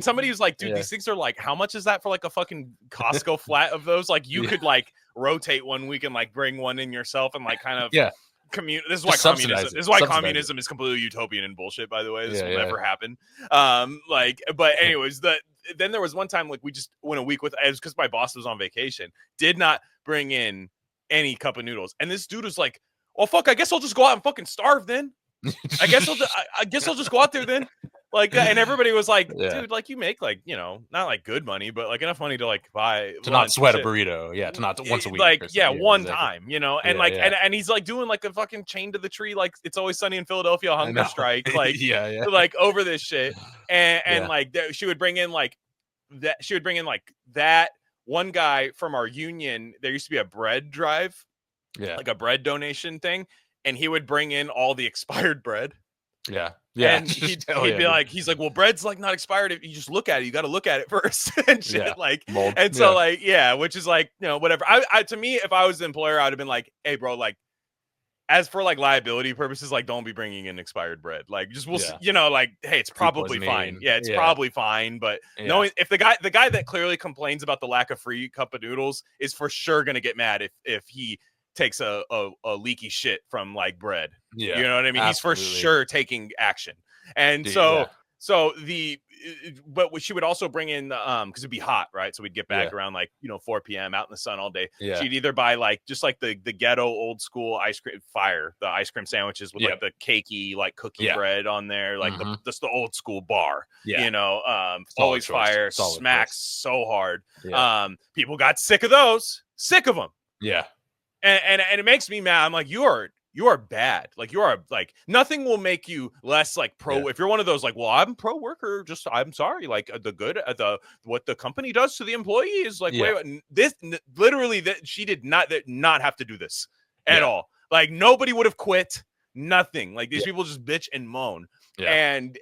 Speaker 2: somebody was like, dude, these things are like, how much is that for like a fucking Costco flat of those? Like you could like rotate one week and like bring one in yourself and like kind of This is why communism is completely utopian and bullshit, by the way. This will never happen. But anyways, then there was one time like we just went a week with, it was because my boss was on vacation, did not bring in any cup of noodles, and this dude was like, well fuck, I guess I'll just go out and fucking starve then. I guess I'll just go out there then. Like that. And everybody was like, dude, like you make like, you know, not like good money, but like enough money to like buy
Speaker 3: to not sweat a burrito. Yeah, to not once a week.
Speaker 2: Like one time, you know, and and he's like doing like a fucking chain to the tree, like It's Always Sunny in Philadelphia hunger strike, like like over this shit. And like she would bring in like that one guy from our union. There used to be a bread drive, like a bread donation thing. And he would bring in all the expired bread. And he'd be like, he's like, well, bread's like not expired. If you just look at it, you got to look at it first and shit. Like, mold. And so like, which is like, you know, whatever. I to me, if I was the employer, I'd have been like, hey bro, like as for like liability purposes, like don't be bringing in expired bread. Like just, you know, like, hey, it's probably fine. Yeah, it's probably fine. But knowing if the guy that clearly complains about the lack of free cup of noodles is for sure going to get mad if he takes a leaky shit from like bread. You know what I mean? Absolutely. He's for sure taking action. And but she would also bring in because it'd be hot, right? So we'd get back around like, you know, 4 p.m. out in the sun all day. She'd either buy like just like the ghetto old school ice cream sandwiches with like the cakey like cookie bread on there, like just the old school bar. You know, always fire, smacks so hard. People got sick of those, sick of them. And it makes me mad. I'm like, you are bad. Like you are like, nothing will make you less like pro. If you're one of those like, well, I'm pro worker, just I'm sorry. Like what the company does to the employee is like, wait, this literally that she did not have to do this at all. Like nobody would have quit. Nothing. Like these people just bitch and moan. And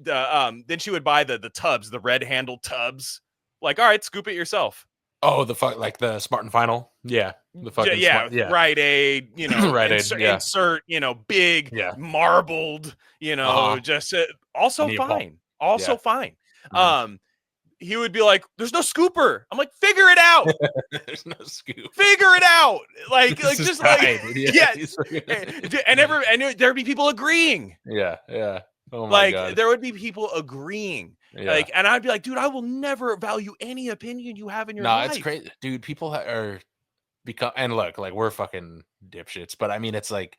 Speaker 2: then she would buy the tubs, the red handled tubs. Like, all right, scoop it yourself.
Speaker 3: Oh, like the Spartan Final, the fucking
Speaker 2: Rite Aid, you know, insert, you know, big marbled, you know, just also fine, fine. He would be like, "There's no scooper." I'm like, "Figure it out."
Speaker 3: There's no scoop.
Speaker 2: Figure it out. Like just like and there'd be people agreeing. Oh my God. There would be people agreeing. Like, and I'd be like, dude, I will never value any opinion you have in your life.
Speaker 3: It's crazy, dude. People are and look, like we're fucking dipshits, but I mean, it's like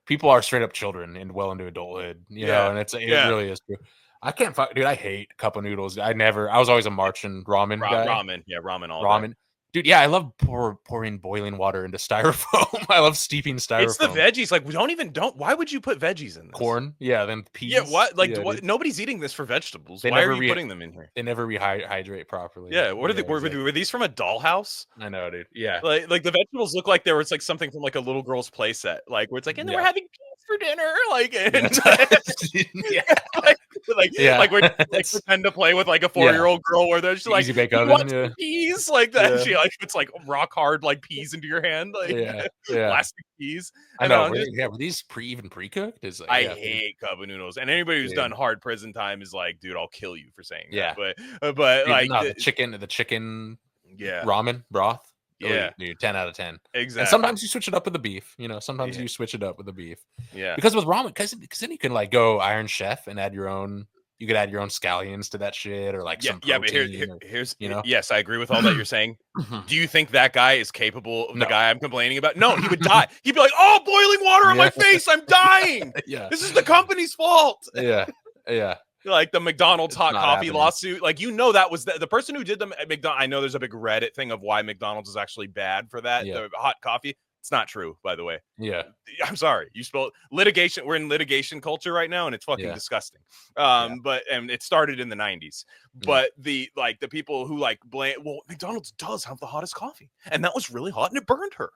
Speaker 3: people are straight up children and well into adulthood, you know, and it really is true. I can't fuck, dude. I hate cup of noodles. I was always a Martian ramen guy.
Speaker 2: Ramen all
Speaker 3: Ramen.
Speaker 2: day.
Speaker 3: Dude, yeah, I love pouring boiling water into styrofoam. I love steeping styrofoam.
Speaker 2: It's the veggies. Like, why would you put veggies in this?
Speaker 3: Corn, yeah, then peas.
Speaker 2: Yeah, what? Like, what? Nobody's eating this for vegetables. Why are you putting them in here?
Speaker 3: They never rehydrate properly.
Speaker 2: Yeah, what are they? Were these from a dollhouse?
Speaker 3: I know, dude. Yeah,
Speaker 2: like the vegetables look like there was like something from like a little girl's playset, like where it's like, and then we're having peas for dinner, like, like we pretend to play with like a 4-year-old girl where they're just like,
Speaker 3: easy bake
Speaker 2: you
Speaker 3: oven,
Speaker 2: want some peas, like that. And she like puts like rock hard like peas into your hand, like plastic peas.
Speaker 3: I know. Were these even pre-cooked?
Speaker 2: I hate cup of noodles, and anybody who's done hard prison time is like, dude, I'll kill you for saying that. But like
Speaker 3: the chicken ramen broth.
Speaker 2: Yeah,
Speaker 3: dude, 10 out of 10.
Speaker 2: Exactly.
Speaker 3: And sometimes you switch it up with the beef. You know, sometimes you switch it up with the beef.
Speaker 2: Yeah,
Speaker 3: because with ramen, because then you can like go Iron Chef and add your own. You could add your own scallions to that shit, or like some protein.
Speaker 2: Yeah, but here's
Speaker 3: you know.
Speaker 2: Yes, I agree with all that you're saying. Do you think that guy is capable of the guy I'm complaining about? No, he would die. He'd be like, "Oh, boiling water on my face! I'm dying. This is the company's fault."
Speaker 3: Yeah.
Speaker 2: Like the McDonald's hot coffee lawsuit. Like, you know, that was the person who did them at McDonald's. I know there's a big Reddit thing of why McDonald's is actually bad for that. The hot coffee. It's not true, by the way.
Speaker 3: Yeah.
Speaker 2: I'm sorry. You spelled litigation. We're in litigation culture right now, and it's fucking disgusting. But it started in the 90s. But the people who like blame, well, McDonald's does have the hottest coffee, and that was really hot and it burned her.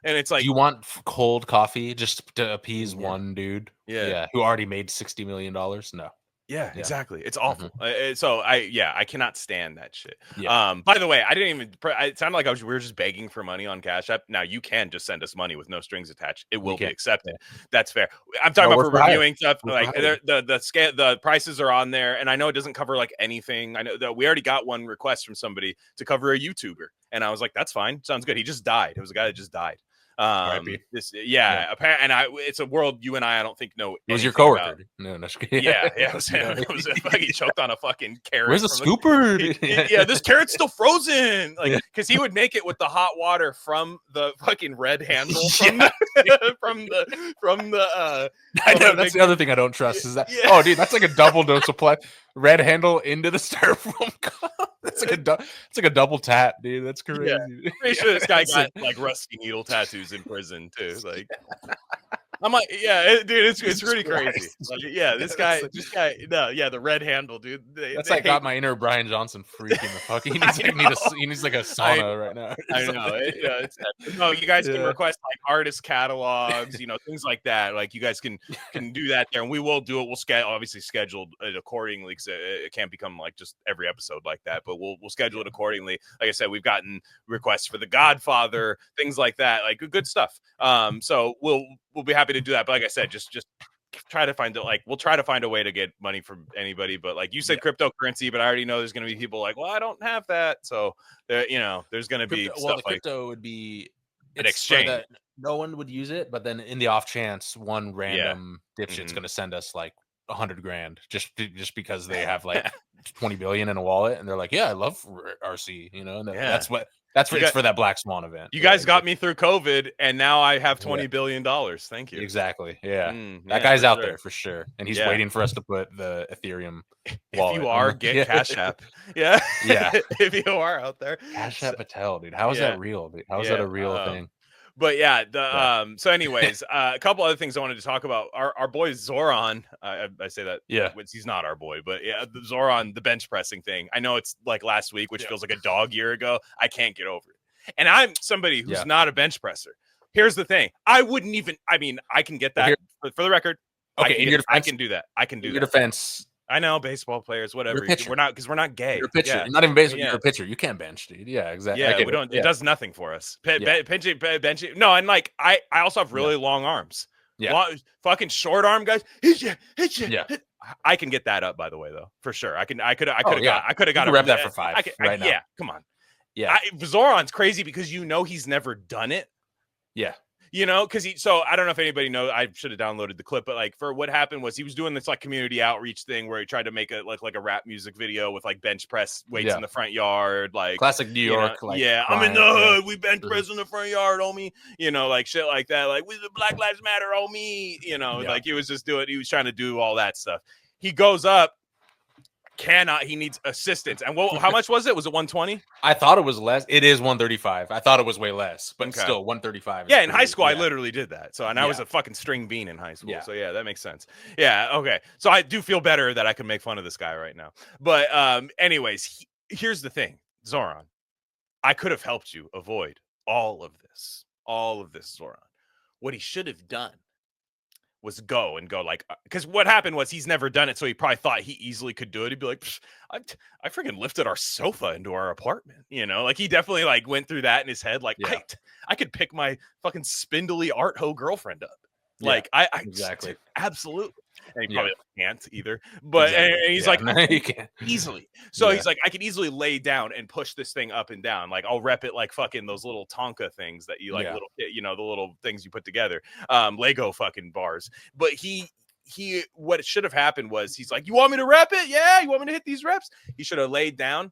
Speaker 2: And it's like,
Speaker 3: do you want cold coffee just to appease one dude? Yeah. Who already made $60 million? No.
Speaker 2: Yeah, exactly. It's awful. So I cannot stand that shit. By the way, I didn't even. It sounded like we were just begging for money on Cash App. Now you can just send us money with no strings attached. It will be accepted. That's fair. I'm talking about for reviewing stuff. Like the prices are on there, and I know it doesn't cover like anything. I know that we already got one request from somebody to cover a YouTuber, and I was like, that's fine, sounds good. He just died. It was a guy that just died. It's a world you and I don't think know.
Speaker 3: It was your coworker. About. No,
Speaker 2: it was him. It was he choked on a fucking carrot.
Speaker 3: Where's the scooper?
Speaker 2: This carrot's still frozen. Like, because he would make it with the hot water from the fucking red handle from the.
Speaker 3: I know that's the other thing I don't trust is that. Oh, dude, that's like a double dose supply. Red handle into the styrofoam cup. It's like a double tap, dude. That's crazy.
Speaker 2: Yeah. Pretty sure this guy got like rusty needle tattoos in prison too. Like, I'm like, dude, it's pretty crazy. Like, this guy, the red handle, dude.
Speaker 3: That's like got my inner Brian Johnson freaking the fuck. He needs like a sauna right now.
Speaker 2: I know. You guys can request like artist catalogs, things like that. Like, you guys can do that there, and we will do it. We'll obviously schedule it accordingly, because it can't become like just every episode like that. But we'll schedule it accordingly. Like I said, we've gotten requests for The Godfather, things like that, like good stuff. So we'll be happy to do that. But like I said, just try to find it. Like, we'll try to find a way to get money from anybody. But like you said, cryptocurrency, but I already know there's going to be people like, well, I don't have that. So there's going to be stuff like
Speaker 3: crypto would be
Speaker 2: an exchange.
Speaker 3: That no one would use it, but then in the off chance, one random dipshit's going to send us like $100,000 just because they have like 20 billion in a wallet, and they're like, I love RC, and that's for that Black Swan event.
Speaker 2: You guys got me through COVID, and now I have $20 billion. Thank you.
Speaker 3: Exactly. That guy's out there for sure, and he's waiting for us to put the Ethereum wallet.
Speaker 2: If you are, get Cash App. Yeah. If you are out there,
Speaker 3: Cash App Patel, dude. How is that real? Dude? How is that a real thing?
Speaker 2: But so anyways, a couple other things I wanted to talk about. Our boy Zohran, I say that, he's not our boy, but Zohran, the bench pressing thing. I know it's like last week, which feels like a dog year ago. I can't get over it. And I'm somebody who's not a bench presser. Here's the thing. I wouldn't even, I can get that for the record.
Speaker 3: Okay,
Speaker 2: I can do that. I can do that.
Speaker 3: Your defense.
Speaker 2: I know, baseball players, whatever. We're not gay.
Speaker 3: You're a pitcher. You're not even baseball. You're a pitcher. You can't bench, dude. Yeah, exactly.
Speaker 2: Yeah, we don't. It does nothing for us. Benching. No, and like I also have really long arms. Yeah, fucking short arm guys. Hit you. Yeah. I can get that up, by the way, though, for sure. I could have got.
Speaker 3: Rep that for 5 right now.
Speaker 2: Yeah, come on. Yeah, Zoran's crazy because he's never done it.
Speaker 3: Yeah.
Speaker 2: You know, because so I don't know if anybody knows. I should have downloaded the clip, but like for what happened was he was doing this like community outreach thing where he tried to make a like a rap music video with like bench press weights in the front yard, like
Speaker 3: classic New York.
Speaker 2: Like, I'm in the hood, we bench press in the front yard, homie. You know, like shit like that. Like we the Black Lives Matter, homie. You know, like he was just doing. He was trying to do all that stuff. He goes up. He needs assistance. And how much was it? Was it 120?
Speaker 3: I thought it was less. It is 135. I thought it was way less, but still 135.
Speaker 2: Yeah, in high school, I literally did that. So, and I was a fucking string bean in high school. So yeah, that makes sense. Yeah, okay. So I do feel better that I can make fun of this guy right now. But anyways, here's the thing, Zohran. I could have helped you avoid all of this, Zohran. What he should have done was go like, because what happened was he's never done it, so he probably thought he easily could do it. He'd be like, I freaking lifted our sofa into our apartment, you know, like he definitely like went through that in his head, like I could pick my fucking spindly art hoe girlfriend up, like I exactly, absolutely. And he probably can't either, but and he's like, no, you can't easily. So he's like, I could easily lay down and push this thing up and down. Like I'll rep it like fucking those little Tonka things that you like, little, you know, the little things you put together, Lego fucking bars. But what should have happened was he's like, you want me to rep it? Yeah, you want me to hit these reps? He should have laid down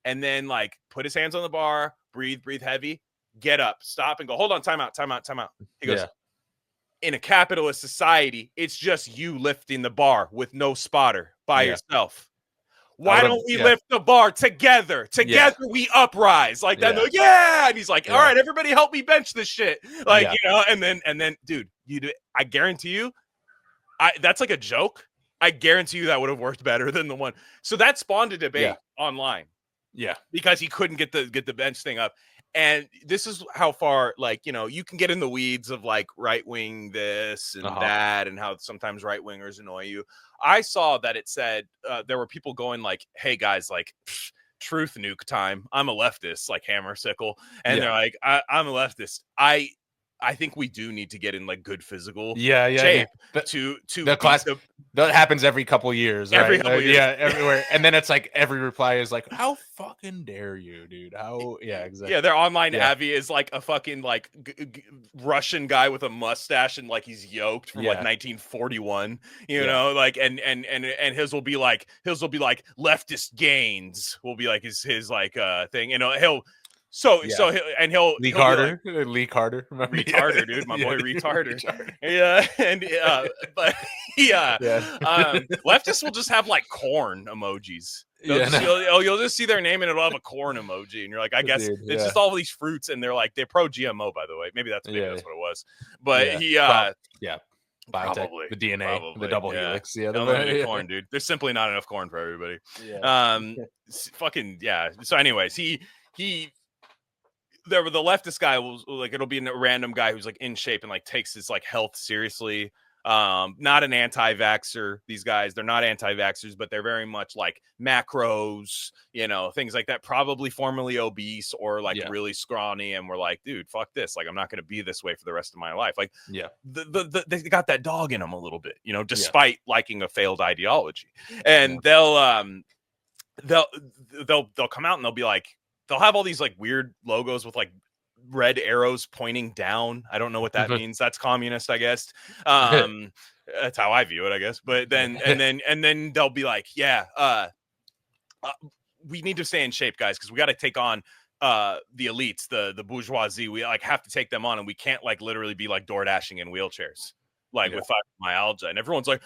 Speaker 2: and then like put his hands on the bar, breathe heavy, get up, stop, and go. Hold on, time out. He goes. In a capitalist society, it's just you lifting the bar with no spotter by yourself. Why don't we lift the bar together? Together we uprise. Like that. Like, and he's like, all right, everybody help me bench this shit. Like, you know, and then, dude, I guarantee you, that's like a joke. I guarantee you that would have worked better than the one. So that spawned a debate online. Yeah. Because he couldn't get the bench thing up. And this is how far, like, you know, you can get in the weeds of like right wing this and that, and how sometimes right wingers annoy you. I saw that it said there were people going like, hey guys, like truth nuke time. I'm a leftist, like hammer sickle. And they're like, I'm a leftist. I think we do need to get in like good physical shape to the class.
Speaker 3: That happens every couple years, right?
Speaker 2: Every couple years.
Speaker 3: Yeah, everywhere. And then it's like every reply is like, "How fucking dare you, dude? How?" Yeah, exactly.
Speaker 2: Yeah, their online Avi is like a fucking like Russian guy with a mustache and like he's yoked from like 1941. You know, like and his will be like leftist gains will be like his like thing. You know, he'll. So he'll
Speaker 3: Lee Carter,
Speaker 2: like,
Speaker 3: Lee Carter,
Speaker 2: retarder, dude, my boy retarder. Yeah, and but leftists will just have like corn emojis. You'll just see their name and it'll have a corn emoji, and you're like, I guess it's just all these fruits, and they're pro GMO, by the way. Maybe that's what it was. But biotech,
Speaker 3: probably, the DNA, the double helix.
Speaker 2: Corn, dude. There's simply not enough corn for everybody. So anyways, the leftist guy will like, it'll be a random guy who's like in shape and like takes his like health seriously. Not an anti-vaxxer. These guys, they're not anti-vaxxers, but they're very much like macros, you know, things like that. Probably formerly obese or like really scrawny, and we're like, dude, fuck this. Like, I'm not going to be this way for the rest of my life. Like, they got that dog in them a little bit, you know, despite liking a failed ideology. And they'll come out and they'll be like, they'll have all these like weird logos with like red arrows pointing down. I don't know what that means. That's communist, I guess. That's how I view it, I guess. But then and then they'll be like, we need to stay in shape, guys, because we got to take on the elites, the bourgeoisie. We like have to take them on, and we can't like literally be like door dashing in wheelchairs, like with fibromyalgia. And everyone's like,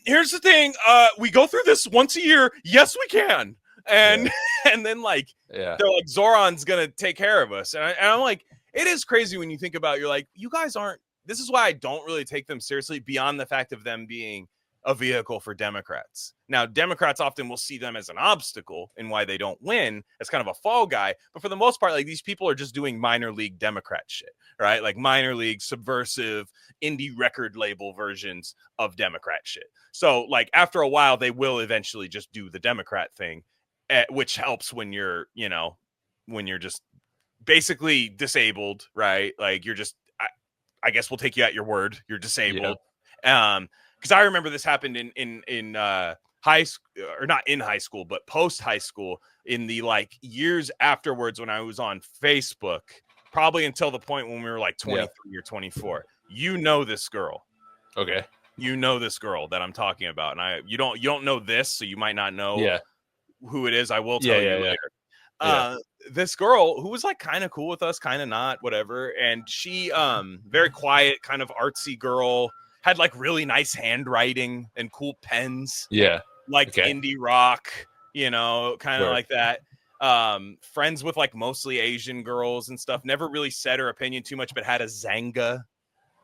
Speaker 2: here's the thing. We go through this once a year. Yes, we can. And then like they're like, Zoran's gonna take care of us. And I'm like, it is crazy when you think about, you're like, you guys aren't. This is why I don't really take them seriously, beyond the fact of them being a vehicle for Democrats. Now, Democrats often will see them as an obstacle in why they don't win, as kind of a fall guy. But for the most part, like, these people are just doing minor league Democrat shit, right? Like minor league, subversive, indie record label versions of Democrat shit. So like after a while, they will eventually just do the Democrat thing, which helps when you're, you know, when you're just basically disabled, right? Like you're just, I guess we'll take you at your word. You're disabled. Because I remember this happened in high school, or not in high school, but post high school, in the like years afterwards when I was on Facebook, probably until the point when we were like 23 or 24. You know this girl.
Speaker 3: Okay.
Speaker 2: You know this girl that I'm talking about, and you don't know this, so you might not know who it is. I will tell you later. This girl who was like kind of cool with us, kind of not, whatever. And she, very quiet, kind of artsy girl, had like really nice handwriting and cool pens.
Speaker 3: Yeah.
Speaker 2: Like indie rock, you know, kind of like that. Friends with like mostly Asian girls and stuff. Never really said her opinion too much, but had a Zanga.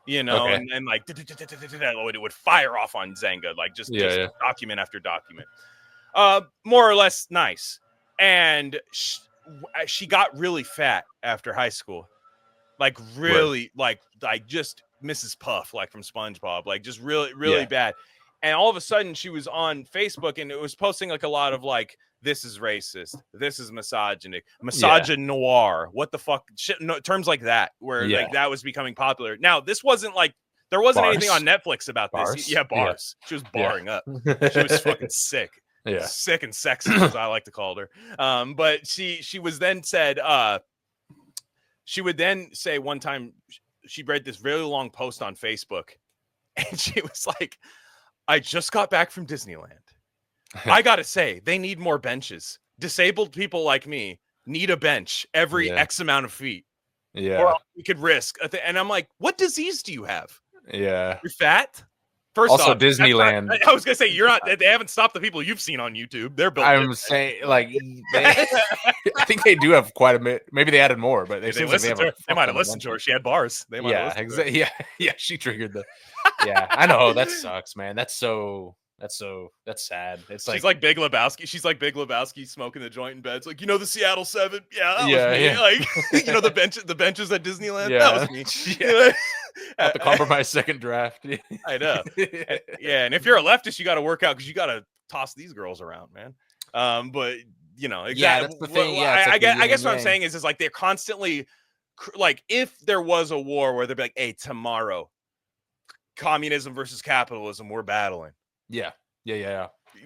Speaker 2: You know, and then like it would fire off on Zanga, like just document after document. More or less nice. And she got really fat after high school, like really like just Mrs. Puff, like from SpongeBob, like just really bad. And all of a sudden she was on Facebook and it was posting like a lot of like, this is racist, this is misogynic, noir, what the fuck, shit, no, terms like that, where like that was becoming popular. Now this wasn't like, there wasn't anything on Netflix about this. Bars. She was barring up. She was fucking sick. Sick and sexy, as I like to call her. But she was then said, she would then say one time, she read this really long post on Facebook, and she was like, I just got back from Disneyland. I gotta say, they need more benches. Disabled people like me need a bench every X amount of feet. Or we could risk. And I'm like, what disease do you have?
Speaker 3: Yeah.
Speaker 2: You're fat? First
Speaker 3: also,
Speaker 2: off,
Speaker 3: Disneyland.
Speaker 2: I was gonna say, you're not. They haven't stopped the people you've seen on YouTube. They're built.
Speaker 3: I'm saying, like, I think they do have quite a bit. Maybe they added more, but they
Speaker 2: might have listened to her. She had bars. They might have
Speaker 3: exactly. Yeah. She triggered the. Yeah, I know that sucks, man. That's sad. It's like,
Speaker 2: she's like Big Lebowski. She's like Big Lebowski smoking the joint in bed. It's like, you know, the Seattle 7. Yeah, that was me. Like, you know, the benches at Disneyland. Yeah, that was me.
Speaker 3: At the compromise second draft.
Speaker 2: I know. And if you're a leftist, you got to work out because you got to toss these girls around, man. But you know, exactly. Yeah, that's the thing. I guess what I'm saying is like they're constantly like, if there was a war where they'd be like, hey, tomorrow, communism versus capitalism, we're battling.
Speaker 3: Yeah.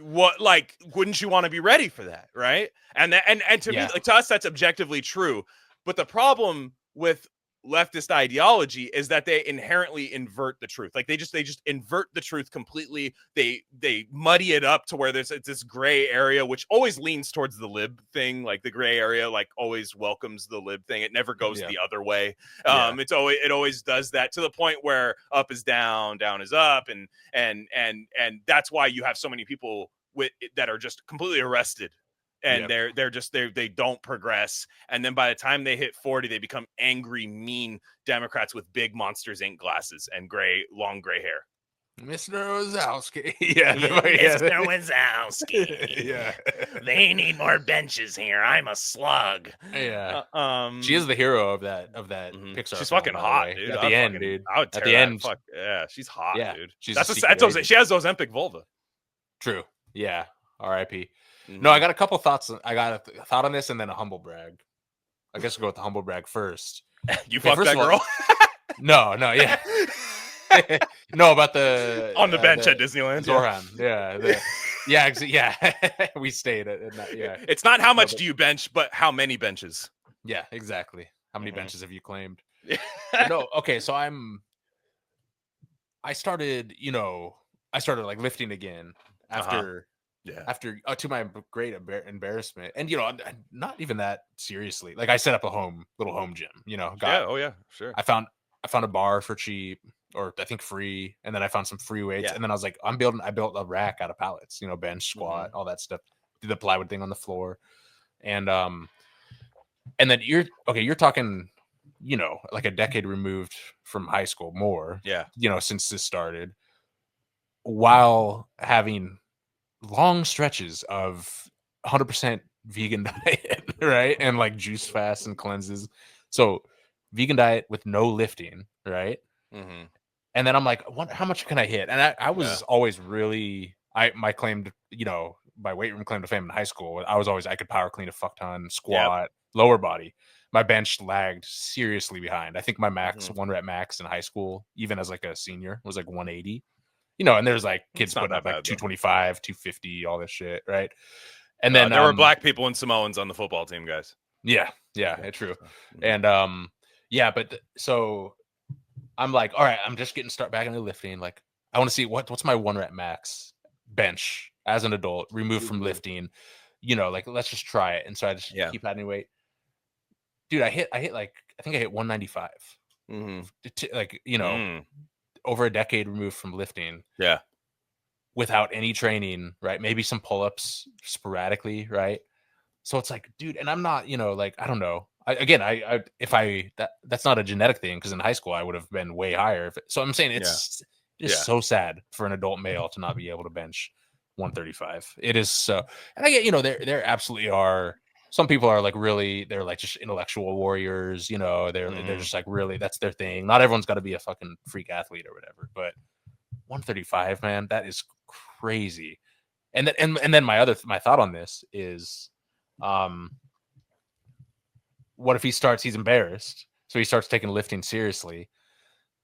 Speaker 2: What, like, wouldn't you want to be ready for that, right? And to me, like, to us, that's objectively true. But the problem with leftist ideology is that they inherently invert the truth. Like they just invert the truth completely. They muddy it up to where it's this gray area, which always leans towards the lib thing. Like the gray area, like, always welcomes the lib thing. It never goes the other way. It always does that, to the point where up is down, down is up, and that's why you have so many people that are just completely arrested. And they don't progress. And then by the time they hit 40, they become angry, mean Democrats with big Monsters Inc. glasses and long gray hair.
Speaker 3: Mr. Wazowski.
Speaker 2: Mr. Wazowski. They need more benches here. I'm a slug.
Speaker 3: She is the hero of that Pixar.
Speaker 2: She's fucking hot, dude.
Speaker 3: At the end, dude.
Speaker 2: At the end, she's hot, dude. She has Ozempic vulva.
Speaker 3: True. Yeah. R.I.P. No, I got a couple thoughts. I got a thought on this and then a humble brag. I guess we'll go with the humble brag first.
Speaker 2: You fucked that girl?
Speaker 3: No, yeah. No, about the
Speaker 2: on the bench at Disneyland.
Speaker 3: Zohran, yeah. We stayed at that. Yeah,
Speaker 2: it's not how much do you bench, but how many benches.
Speaker 3: Yeah, exactly. How many benches have you claimed? No, okay. So I started like lifting again after. After to my great embarrassment, and not even that seriously. Like I set up a little home gym.
Speaker 2: Sure.
Speaker 3: I found a bar for cheap, or I think free, and then I found some free weights, and then I was like, I built a rack out of pallets, bench, squat, all that stuff. Did the plywood thing on the floor, and then you're talking, like a decade removed from high school, more, since this started, while having long stretches of 100% vegan diet, right? And like juice fasts and cleanses. So vegan diet with no lifting, right? Mm-hmm. And then I'm like, how much can I hit? And I was always really, my weight room claim to fame in high school, I could power clean a fuck ton, squat, lower body. My bench lagged seriously behind. I think my max, one rep max in high school, even as like a senior, was like 180. and there's like kids
Speaker 2: It's not
Speaker 3: putting up
Speaker 2: that
Speaker 3: like
Speaker 2: bad,
Speaker 3: 225, 250, all this shit, right? And then
Speaker 2: there were black people and Samoans on the football team, guys.
Speaker 3: Yeah, it's true. And but so I'm like, all right, I'm just getting started back into lifting. Like, I want to see what's my 1 rep max bench as an adult, removed from lifting. Like, let's just try it. And so I just keep adding weight. Dude, I hit like, I think I hit 195. Like, over a decade removed from lifting.
Speaker 2: Yeah.
Speaker 3: Without any training, right? Maybe some pull-ups sporadically, right? So it's like, dude, and I'm not, like, I don't know. That's not a genetic thing, because in high school I would have been way higher. So I'm saying it's just so sad for an adult male to not be able to bench 135. It is so, and I get, there absolutely are some people are like really, they're like just intellectual warriors, they're just like really, that's their thing. Not everyone's got to be a fucking freak athlete or whatever, but 135, man, that is crazy. And then my thought on this is, what if he's embarrassed, so he starts taking lifting seriously,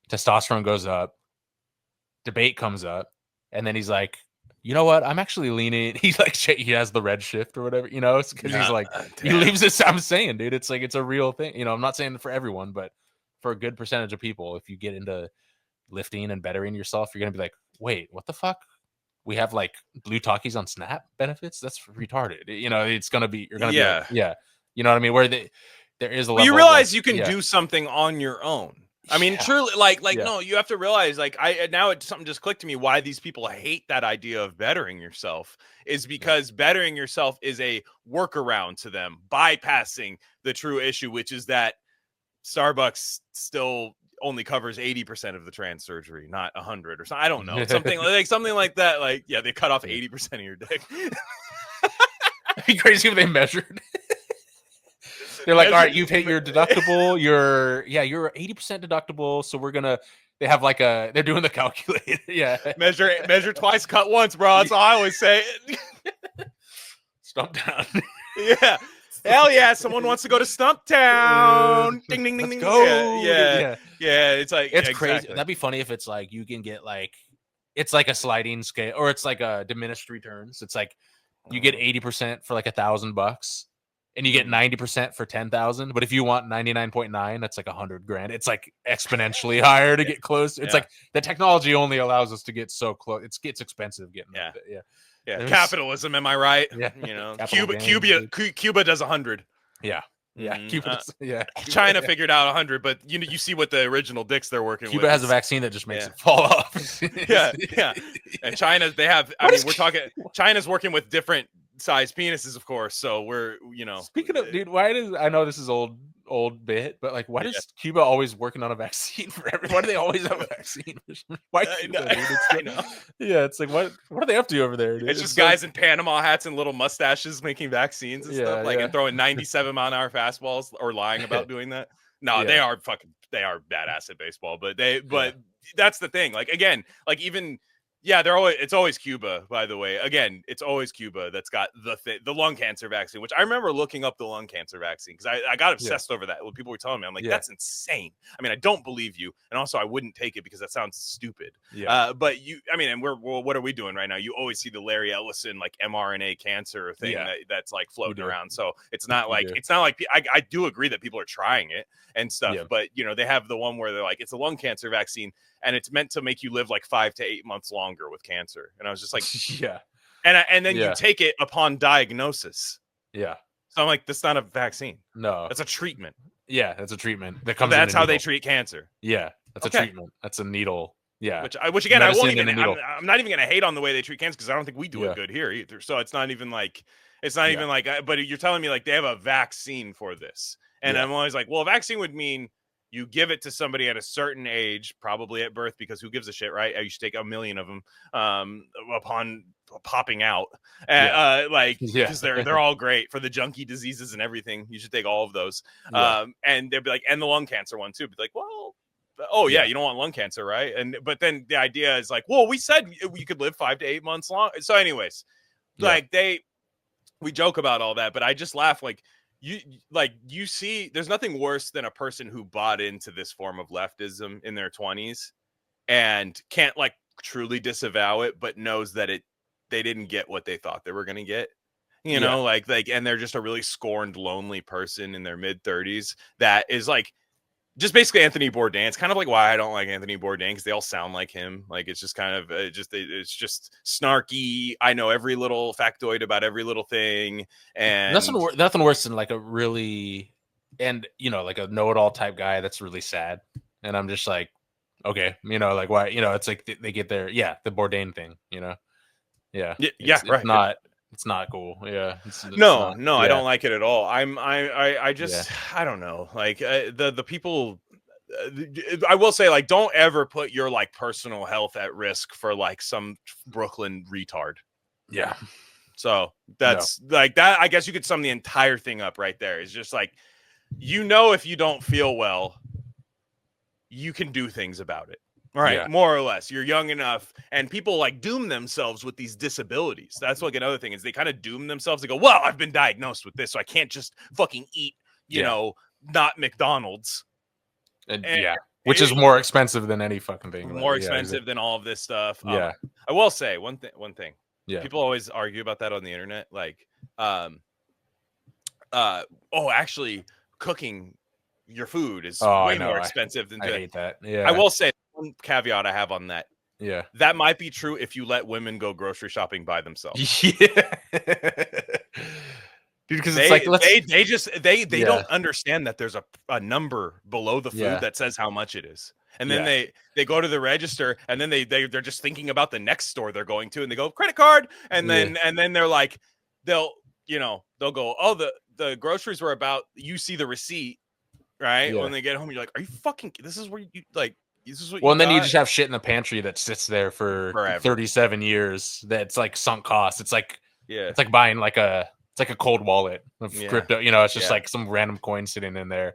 Speaker 3: testosterone goes up, debate comes up, and then he's like, you know what, I'm actually leaning, he's like, he has the red shift or whatever, because he's like, he leaves this. I'm saying, dude, it's like, it's a real thing. I'm not saying for everyone, but for a good percentage of people, if you get into lifting and bettering yourself, you're gonna be like, wait, what the fuck? We have like blue talkies on Snap benefits? That's retarded. It's gonna be, you're gonna be like, you know what I mean? Where there is a level,
Speaker 2: you realize you can do something on your own. I mean, truly, no, you have to realize, like, something just clicked to me why these people hate that idea of bettering yourself is because bettering yourself is a workaround to them, bypassing the true issue, which is that Starbucks still only covers 80% of the trans surgery, not 100 or something. I don't know. Something like that. Like, yeah, they cut off 80% of your dick.
Speaker 3: It'd be crazy if they measured. They're like, all right, you've hit your deductible. You're 80% deductible. So they have like they're doing the calculator. Yeah.
Speaker 2: Measure twice, cut once, bro. That's all I always say.
Speaker 3: Stump down.
Speaker 2: Yeah. Hell yeah. Someone wants to go to Stumptown. Ding, ding, ding, ding.
Speaker 3: Go.
Speaker 2: Yeah. It's like,
Speaker 3: it's crazy. Exactly. That'd be funny if it's like, you can get like, it's like a sliding scale, or it's like a diminished returns. It's like you get 80% for like $1,000. And you get 90% for 10,000, but if you want 99.9, that's like $100,000. It's like exponentially higher to get close. It's like the technology only allows us to get so close. It gets expensive getting there.
Speaker 2: Yeah. Capitalism, am I right?
Speaker 3: Yeah.
Speaker 2: Cuba does 100.
Speaker 3: Yeah. Cuba does,
Speaker 2: China figured out 100, but you see what the original dicks they're working with.
Speaker 3: Cuba has a vaccine that just makes it fall off.
Speaker 2: yeah. And China's China's working with different size penises, of course. So we're,
Speaker 3: speaking of, dude, I know this is old bit, but like, why is Cuba always working on a vaccine for everyone? Why do they always have a vaccine? Why Cuba, dude?
Speaker 2: I know.
Speaker 3: Yeah, it's like, what are they up to over there, dude?
Speaker 2: It's just guys in Panama hats and little mustaches making vaccines and stuff, and throwing 97-mile-an-hour fastballs, or lying about doing that. No, they are badass at baseball, but that's the thing. Like, again, like, even it's always Cuba, by the way. Again, it's always Cuba that's got the lung cancer vaccine, which I remember looking up the lung cancer vaccine because I got obsessed over that. When people were telling me, I'm like, that's insane. I mean, I don't believe you. And also I wouldn't take it because that sounds stupid. But what are we doing right now? You always see the Larry Ellison, like, mRNA cancer thing that's like floating around. So it's not like, I do agree that people are trying it and stuff, but they have the one where they're like, it's a lung cancer vaccine and it's meant to make you live like 5 to 8 months longer with cancer. And I was just like, and then you take it upon diagnosis. So I'm like, that's not a vaccine.
Speaker 3: No,
Speaker 2: that's a treatment.
Speaker 3: Yeah, that's a treatment that comes.
Speaker 2: That's how they treat cancer.
Speaker 3: Yeah, that's a treatment. That's a needle. Yeah,
Speaker 2: which again, I'm not even gonna hate on the way they treat cancer because I don't think we do it good here either. So it's not even like but you're telling me like they have a vaccine for this, and I'm always like, well, a vaccine would mean you give it to somebody at a certain age, probably at birth, because who gives a shit, right? You should take 1 million of them upon popping out, because they're all great for the junkie diseases and everything. You should take all of those, and they'd be like, and the lung cancer one too. Be like, well, you don't want lung cancer, right? But then the idea is like, well, we said we could live 5 to 8 months long. So, anyways, we joke about all that, but I just laugh like. You see, there's nothing worse than a person who bought into this form of leftism in their 20s and can't like truly disavow it, but knows that they didn't get what they thought they were going to get. You know, like, and they're just a really scorned, lonely person in their mid-30s that is like, just basically Anthony Bourdain. It's kind of like why I don't like Anthony Bourdain, because they all sound like him. Like, it's just kind of it's just snarky. I know every little factoid about every little thing, and
Speaker 3: nothing worse than like a really, and you know, like a know-it-all type guy that's really sad. And I'm just like, okay, you know, like why, you know, it's like they get their the Bourdain thing, you know,
Speaker 2: right.
Speaker 3: It's not cool. Yeah.
Speaker 2: No, I don't like it at all. I just, I don't know. Like the people, I will say, like, don't ever put your like personal health at risk for like some Brooklyn retard.
Speaker 3: Yeah.
Speaker 2: So that's like that. I guess you could sum the entire thing up right there. It's just like, you know, if you don't feel well, you can do things about it. Right, more or less. You're young enough, and people like doom themselves with these disabilities. That's like another thing, is they kind of doom themselves. They go, well, I've been diagnosed with this, so I can't just fucking eat, you know, not McDonald's.
Speaker 3: And which is more expensive than any fucking thing.
Speaker 2: More expensive than all of this stuff.
Speaker 3: Yeah.
Speaker 2: I will say one thing.
Speaker 3: Yeah.
Speaker 2: People always argue about that on the internet. Like, actually, cooking your food is way more expensive than
Speaker 3: I hate that. Yeah.
Speaker 2: I will say one caveat I have on that.
Speaker 3: Yeah.
Speaker 2: That might be true if you let women go grocery shopping by themselves.
Speaker 3: Yeah. Dude, because it's like
Speaker 2: they don't understand that there's a number below the food that says how much it is. And then they go to the register, and then they're just thinking about the next store they're going to, and they go credit card, and then they're like, they'll go, oh, the groceries were about, you see the receipt, right? When they get home, you're like, are you fucking, this is where you like, this is what
Speaker 3: and then you just have shit in the pantry that sits there for
Speaker 2: forever.
Speaker 3: 37 years. That's like sunk cost. It's like,
Speaker 2: it's
Speaker 3: like buying like a cold wallet of crypto. You know, it's just like some random coin sitting in there.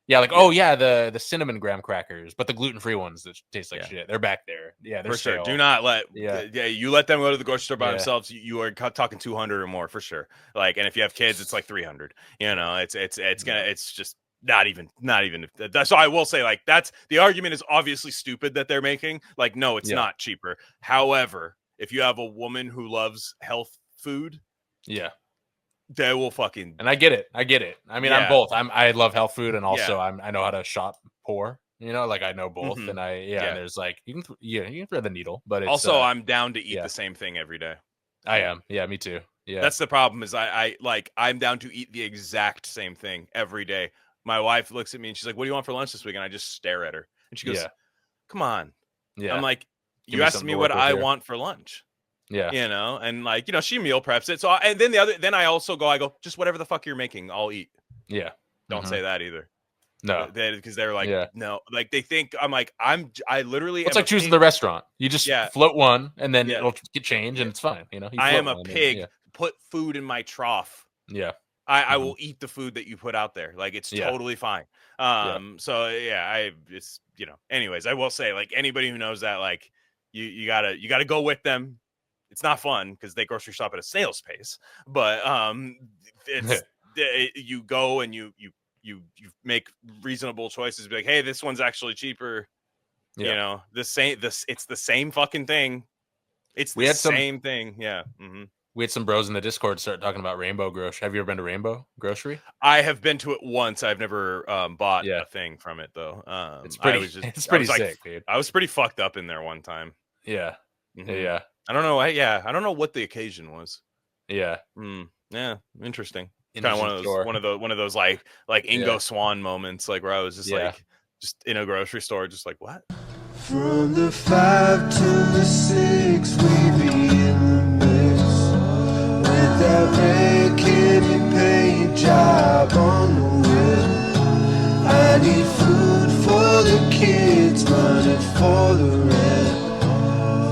Speaker 3: Yeah, like the cinnamon graham crackers, but the gluten-free ones that taste like shit. They're back there. Yeah, they're
Speaker 2: for sure.
Speaker 3: stale.
Speaker 2: Do not let you let them go to the grocery store by themselves. You are talking 200 or more for sure. Like, and if you have kids, it's like 300. You know, it's just not even. So I will say, like, that's the argument is obviously stupid that they're making. Like, no, it's not cheaper. However, if you have a woman who loves health food, they will fucking.
Speaker 3: And I get it. I mean, I'm both. I love health food, and also I know how to shop poor. You know, like I know both, and there's like you can thread the needle, but it's,
Speaker 2: also I'm down to eat the same thing every day.
Speaker 3: I am. Yeah, me too. Yeah,
Speaker 2: that's the problem. Is I'm down to eat the exact same thing every day. My wife looks at me and she's like, "What do you want for lunch this week?" And I just stare at her, and she goes, "Come on." Yeah, I'm like, "You asked me what I want for lunch."
Speaker 3: Yeah,
Speaker 2: you know, and like, you know, she meal preps it. So, and then then I also go, just whatever the fuck you're making, I'll eat.
Speaker 3: Yeah,
Speaker 2: don't say that either.
Speaker 3: No,
Speaker 2: because they're like, no, like they think I'm like, I literally.
Speaker 3: It's like choosing the restaurant. You just float one, and then it'll get changed, and it's fine. You know,
Speaker 2: I am a pig. Put food in my trough.
Speaker 3: Yeah.
Speaker 2: I will eat the food that you put out there. Like, it's totally fine. So it's, you know, anyways, I will say, like, anybody who knows that, like, you gotta go with them. It's not fun because they grocery shop at a snail's pace, but it's you go and you make reasonable choices. Be like, hey, this one's actually cheaper. You know, it's the same fucking thing. It's the same thing. Yeah. Mm-hmm.
Speaker 3: We had some bros in the Discord start talking about Rainbow Grocery. Have you ever been to Rainbow Grocery?
Speaker 2: I have been to it once. I've never bought a thing from it though.
Speaker 3: It's pretty sick, dude.
Speaker 2: I was pretty fucked up in there one time.
Speaker 3: Yeah. Mm-hmm. Yeah.
Speaker 2: I don't know. I don't know what the occasion was.
Speaker 3: Yeah.
Speaker 2: Yeah. Interesting. Kind of one of those like Ingo Swan moments, like where I was just like just in a grocery store, just like, what?
Speaker 4: From the 5 to the 6, we be in the mix. With that red candy paint job on the whip. I need food for the kids, running for the rent.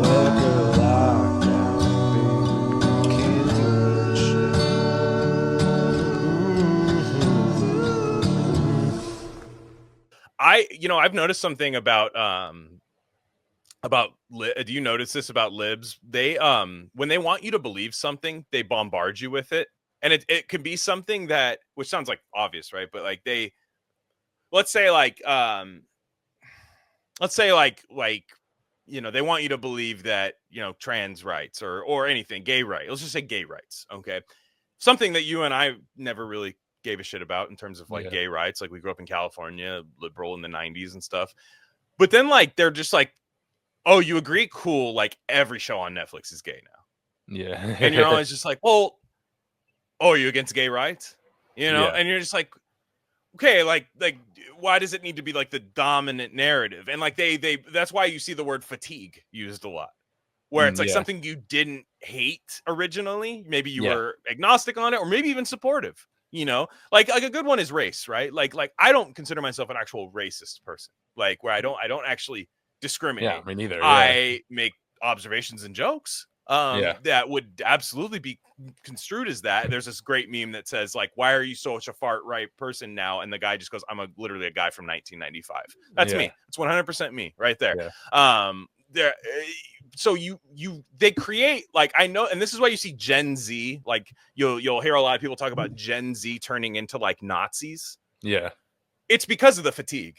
Speaker 4: Fuck a lockdown, baby, can't do shit.
Speaker 2: I've noticed something about do you notice this about libs? They when they want you to believe something, they bombard you with it, and it can be something that, which sounds like obvious, right? But like let's say you know, they want you to believe that, you know, trans rights or anything, gay rights. Let's just say gay rights. Okay. Something that you and I never really gave a shit about in terms of like gay rights. Like we grew up in California, liberal in the 90s and stuff. But then like, they're just like, oh, you agree? Cool. Like every show on Netflix is gay now.
Speaker 3: Yeah.
Speaker 2: And you're always just like, well, oh, are you against gay rights? You know? And you're just like, okay, like why does it need to be like the dominant narrative? And like they that's why you see the word fatigue used a lot, where it's like something you didn't hate originally. Maybe you were agnostic on it, or maybe even supportive, you know, like a good one is race, right? Like I don't consider myself an actual racist person, like where I don't actually discriminate.
Speaker 3: Yeah, me neither.
Speaker 2: I make observations and jokes that would absolutely be construed as that. There's this great meme that says like, why are you such a far right person now? And the guy just goes, I'm literally a guy from 1995. That's me. It's 100% me right there. So they create, like, I know, and this is why you see Gen Z, like you'll hear a lot of people talk about Gen Z turning into like Nazis.
Speaker 3: Yeah.
Speaker 2: It's because of the fatigue.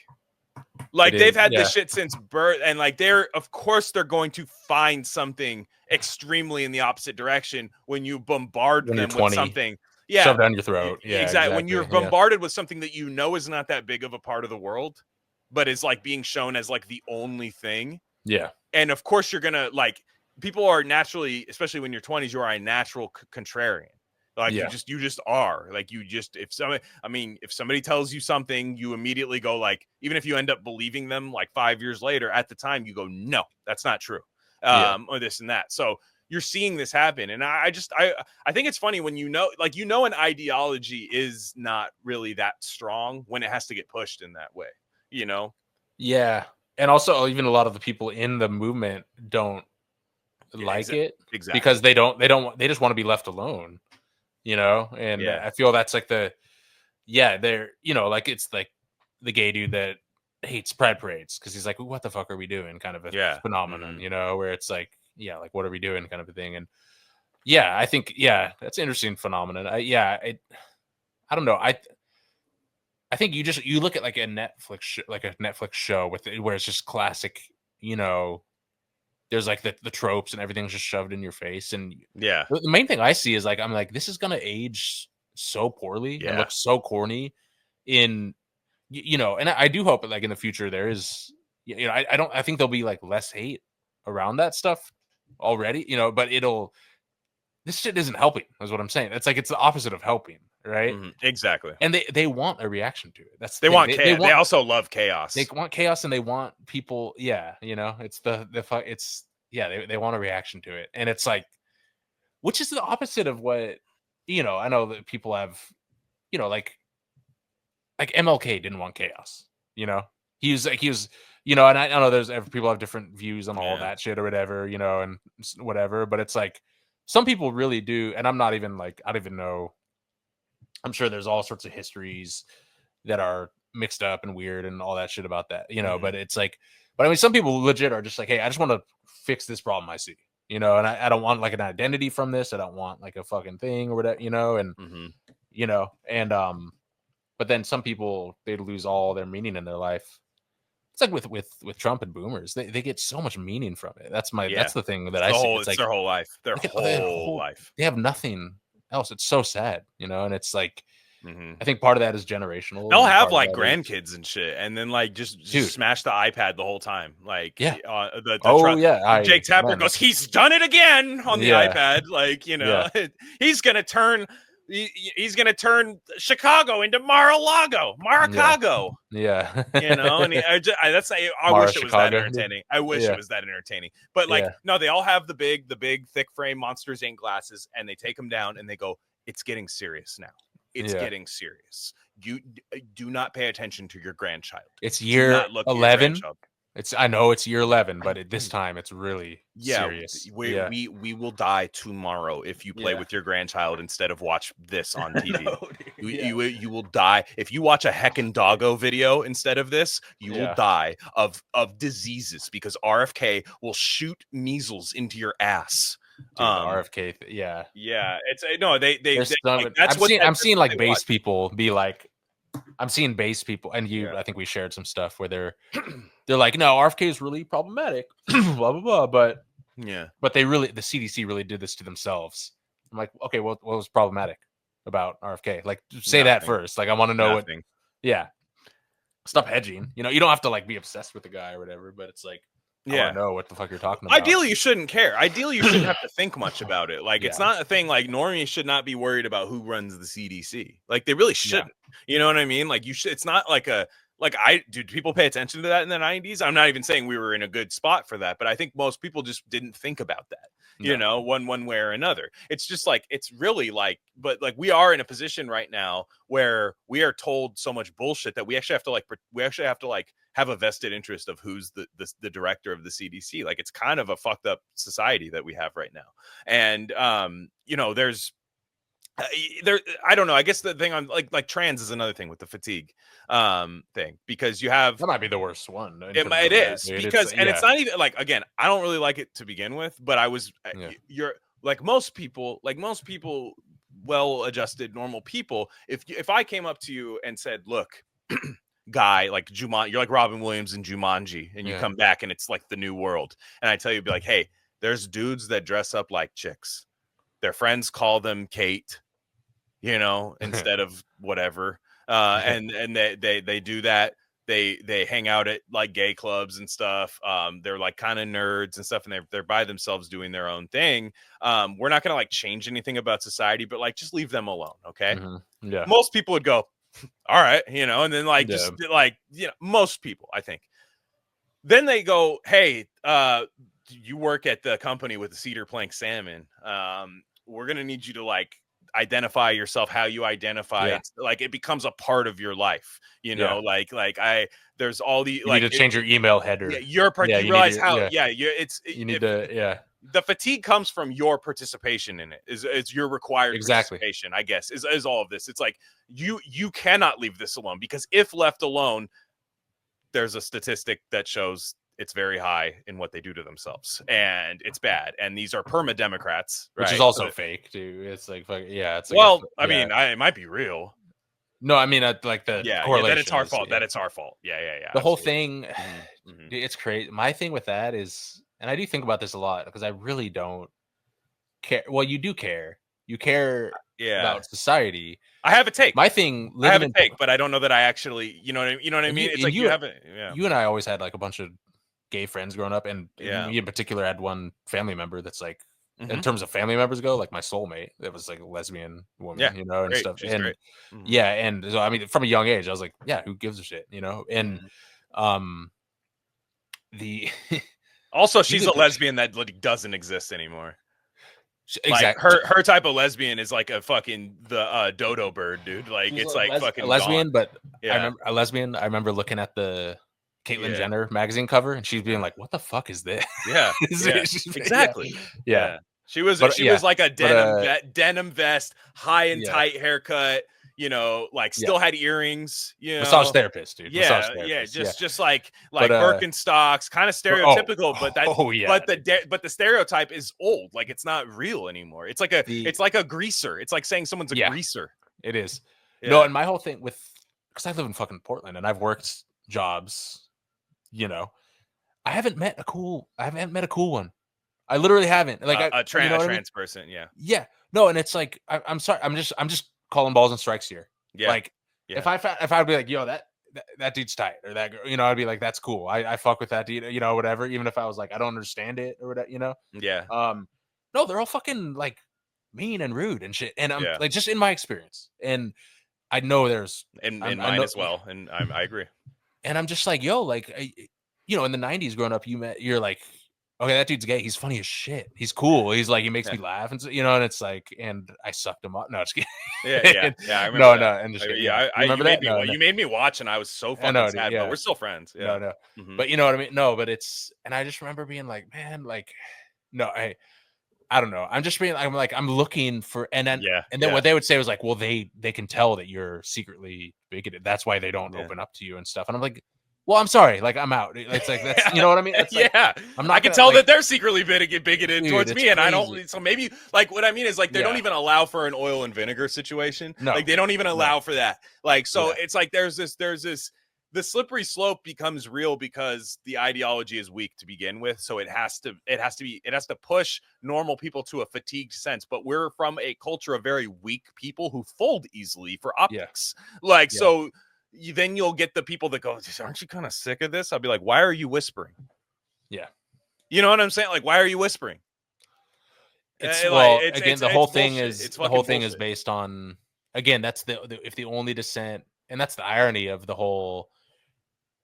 Speaker 2: Like they've had this shit since birth, and like of course they're going to find something extremely in the opposite direction when you bombard them with something. Yeah,
Speaker 3: shove down your throat. Yeah,
Speaker 2: exactly. When you're bombarded with something that you know is not that big of a part of the world, but is like being shown as like the only thing.
Speaker 3: Yeah,
Speaker 2: and of course you're gonna like, people are naturally, especially when you're 20s, you are a natural contrarian. Like you just are like, if somebody tells you something, you immediately go like, even if you end up believing them like 5 years later, at the time you go, no, that's not true. Or this and that. So you're seeing this happen. And I think it's funny when an ideology is not really that strong when it has to get pushed in that way, you know?
Speaker 3: Yeah. And also even a lot of the people in the movement don't like it because they just want to be left alone. You know, and I feel that's like they're, you know, like it's like the gay dude that hates pride parades because he's like, what the fuck are we doing? Kind of a phenomenon, you know, where it's like, like what are we doing? Kind of a thing. And I think that's an interesting phenomenon. I don't know. I think you look at like a Netflix show with where it's just classic, you know. There's like the tropes and everything's just shoved in your face. And the main thing I see is like, I'm like, this is going to age so poorly and look so corny in, you know, and I do hope that like in the future there is, you know, I think there'll be like less hate around that stuff already, you know, but this shit isn't helping is what I'm saying. It's like, it's the opposite of helping. Right.
Speaker 2: Mm-hmm. Exactly.
Speaker 3: And they want a reaction to it. That's
Speaker 2: they want chaos. They also love chaos.
Speaker 3: They want chaos and they want people. Yeah. You know, it's they want a reaction to it. And it's like, which is the opposite of what, you know, I know that people have, you know, like MLK didn't want chaos, you know, he was, you know, and I know people have different views on all that shit or whatever, you know, and whatever, but it's like, some people really do. And I'm not even like, I don't even know. I'm sure there's all sorts of histories that are mixed up and weird and all that shit about that, you know, but it's like, but I mean, some people legit are just like, hey, I just want to fix this problem I see, you know, and I don't want like an identity from this. I don't want like a fucking thing or whatever, you know, and, you know, and, but then some people, they lose all their meaning in their life. It's like with Trump and boomers, they get so much meaning from it. That's the thing that I see.
Speaker 2: It's like their whole life, their whole life.
Speaker 3: They have nothing else. It's so sad, you know, and it's like, I think part of that is generational.
Speaker 2: They'll have like grandkids and shit, and then like just smash the iPad the whole time. Like, Jake Tapper goes, he's done it again on the iPad. Like, you know, he's gonna turn Chicago into Mar-a-Lago.
Speaker 3: Yeah,
Speaker 2: you know, and I wish it was that entertaining. I wish it was that entertaining. But like, no, they all have the big thick frame Monsters Inc. glasses, and they take them down and they go, it's getting serious now. It's getting serious. You do not pay attention to your grandchild.
Speaker 3: It's year 11. I know it's year 11, but at this time it's really serious.
Speaker 2: We will die tomorrow if you play with your grandchild instead of watch this on TV. You will die if you watch a heckin' doggo video instead of this. You will die of diseases because RFK will shoot measles into your ass.
Speaker 3: Dude, RFK,
Speaker 2: it's no, they
Speaker 3: I'm seeing like base people be like, I'm seeing base people, and I think we shared some stuff where they're like, no, RFK is really problematic, blah blah blah, but the CDC really did this to themselves. I'm like, okay, what was problematic about RFK? Like, say that first. Like, I want to know what. Yeah, stop hedging. You don't have to like be obsessed with the guy or whatever, but it's like, I want to know what the fuck you're talking about.
Speaker 2: Ideally, you shouldn't care. Ideally, you shouldn't have to think much about it. Like, it's not a thing. Like, normies should not be worried about who runs the CDC. Like, they really shouldn't. You know what I mean? Like, you should. It's not like did people pay attention to that in the 90s? I'm not even saying we were in a good spot for that, but I think most people just didn't think about that. One way or another. It's just like, it's really like, but like, we are in a position right now where we are told so much bullshit that we actually have to have a vested interest of who's the director of the CDC. Like, it's kind of a fucked up society that we have right now. And there's I don't know. I guess the thing on like trans is another thing with the fatigue thing, because you have,
Speaker 3: that might be the worst one.
Speaker 2: It is because it's not even like, again, I don't really like it to begin with, but you're like most people, well-adjusted, normal people. If I came up to you and said, look, guy, like Jumanji, you're like Robin Williams in Jumanji, and you come back and it's like the new world, and I tell you, be like, hey, there's dudes that dress up like chicks. Their friends call them Kate, instead of whatever. And they do that. They hang out at like gay clubs and stuff. They're like kind of nerds and stuff, and they're by themselves doing their own thing. We're not gonna like change anything about society, but like, just leave them alone, okay?
Speaker 3: Mm-hmm. Yeah.
Speaker 2: Most people would go, all right, and then like just like most people, I think. Then they go, hey, you work at the company with the cedar plank salmon. We're gonna need you to like identify yourself how you identify. It's like, it becomes a part of your life, there's all the,
Speaker 3: you need to change your email header.
Speaker 2: You realize how the fatigue comes from your participation in it. It's your required participation, I guess, is all of this. It's like, you cannot leave this alone, because if left alone, there's a statistic that shows it's very high in what they do to themselves, and it's bad. And these are perma Democrats,
Speaker 3: which is also fake too. It's like, it's like,
Speaker 2: well, I mean, it might be real.
Speaker 3: No, I mean, like the correlation.
Speaker 2: That it's our fault. That it's our fault. Yeah.
Speaker 3: The
Speaker 2: absolutely.
Speaker 3: whole thing, it's crazy. My thing with that is, and I do think about this a lot, because I really don't care. Well, you do care. You care about society.
Speaker 2: I have a take.
Speaker 3: My thing,
Speaker 2: I have a take, but I don't know that I actually, you know what I mean? It's like, you and
Speaker 3: I always had like a bunch of gay friends growing up, and me in particular had one family member that's like, in terms of family members go, like my soulmate, that was like a lesbian woman, and
Speaker 2: great.
Speaker 3: stuff.
Speaker 2: She's
Speaker 3: and
Speaker 2: great.
Speaker 3: And so I mean, from a young age, I was like, who gives a shit, And the
Speaker 2: also, she's a lesbian that doesn't exist anymore.
Speaker 3: Exactly.
Speaker 2: Like, her type of lesbian is like a fucking the dodo bird, dude. Like, she's like fucking
Speaker 3: a lesbian,
Speaker 2: gone.
Speaker 3: But I remember looking at the Caitlyn Jenner magazine cover, and she's being like, "What the fuck is this?"
Speaker 2: Yeah, exactly.
Speaker 3: Yeah.
Speaker 2: She was like a denim vest, high and tight haircut. Still had earrings.
Speaker 3: Massage therapist, dude.
Speaker 2: Just like Birkenstocks, kind of stereotypical. But the stereotype is old. Like, it's not real anymore. It's like a greaser. It's like saying someone's a greaser.
Speaker 3: It is. Yeah. No, and my whole thing because I live in fucking Portland, and I've worked jobs. I haven't met a cool one. I literally haven't. Like
Speaker 2: a trans person.
Speaker 3: Yeah. No, and it's like, I'm sorry. I'm just calling balls and strikes here. Yeah. Like, if I'd be like, yo, that dude's tight, or that girl, I'd be like, that's cool. I fuck with that dude, whatever. Even if I was like, I don't understand it or whatever,
Speaker 2: Yeah.
Speaker 3: No, they're all fucking like mean and rude and shit. And I'm like, just in my experience, and I know there's
Speaker 2: in mine as well, and I agree.
Speaker 3: And I'm just like, yo, like, in the 90s growing up, you're like, okay, that dude's gay. He's funny as shit. He's cool. He's like, he makes me laugh. And and it's like, and I sucked him up. No, just kidding.
Speaker 2: Yeah. I remember
Speaker 3: that. And just
Speaker 2: you made me watch, and I was so fucking sad, but we're still friends. Yeah.
Speaker 3: No. But you know what I mean? No, but and I just remember being like, man, like, no, I don't know. I'm looking for, and then what they would say was like, well, they can tell that you're secretly bigoted. That's why they don't open up to you and stuff. And I'm like, well, I'm sorry, like I'm out. It's like that's you know what I mean? It's like,
Speaker 2: yeah,
Speaker 3: I'm not
Speaker 2: I can
Speaker 3: gonna,
Speaker 2: tell
Speaker 3: like,
Speaker 2: that they're secretly bigoted
Speaker 3: dude,
Speaker 2: towards
Speaker 3: it's
Speaker 2: me, and I
Speaker 3: crazy.
Speaker 2: don't. So maybe like what I mean is like they don't
Speaker 3: Yeah.
Speaker 2: even allow for an oil and vinegar situation.
Speaker 3: No.
Speaker 2: Like they don't even allow for that. Like so,
Speaker 3: Yeah.
Speaker 2: it's like there's this the slippery slope becomes real because the ideology is weak to begin with. So it has to push normal people to a fatigued sense. But we're from a culture of very weak people who fold easily for optics. Like so. Then you'll get the people that go, aren't you kind of sick of this? I'll be like, why are you whispering?
Speaker 3: Yeah.
Speaker 2: You know what I'm saying? Like, why are you whispering?
Speaker 3: It's
Speaker 2: It's
Speaker 3: the whole
Speaker 2: bullshit.
Speaker 3: thing is
Speaker 2: It's
Speaker 3: the whole
Speaker 2: fucking
Speaker 3: thing is
Speaker 2: bullshit.
Speaker 3: based on, again, that's if the only dissent, and that's the irony of the whole,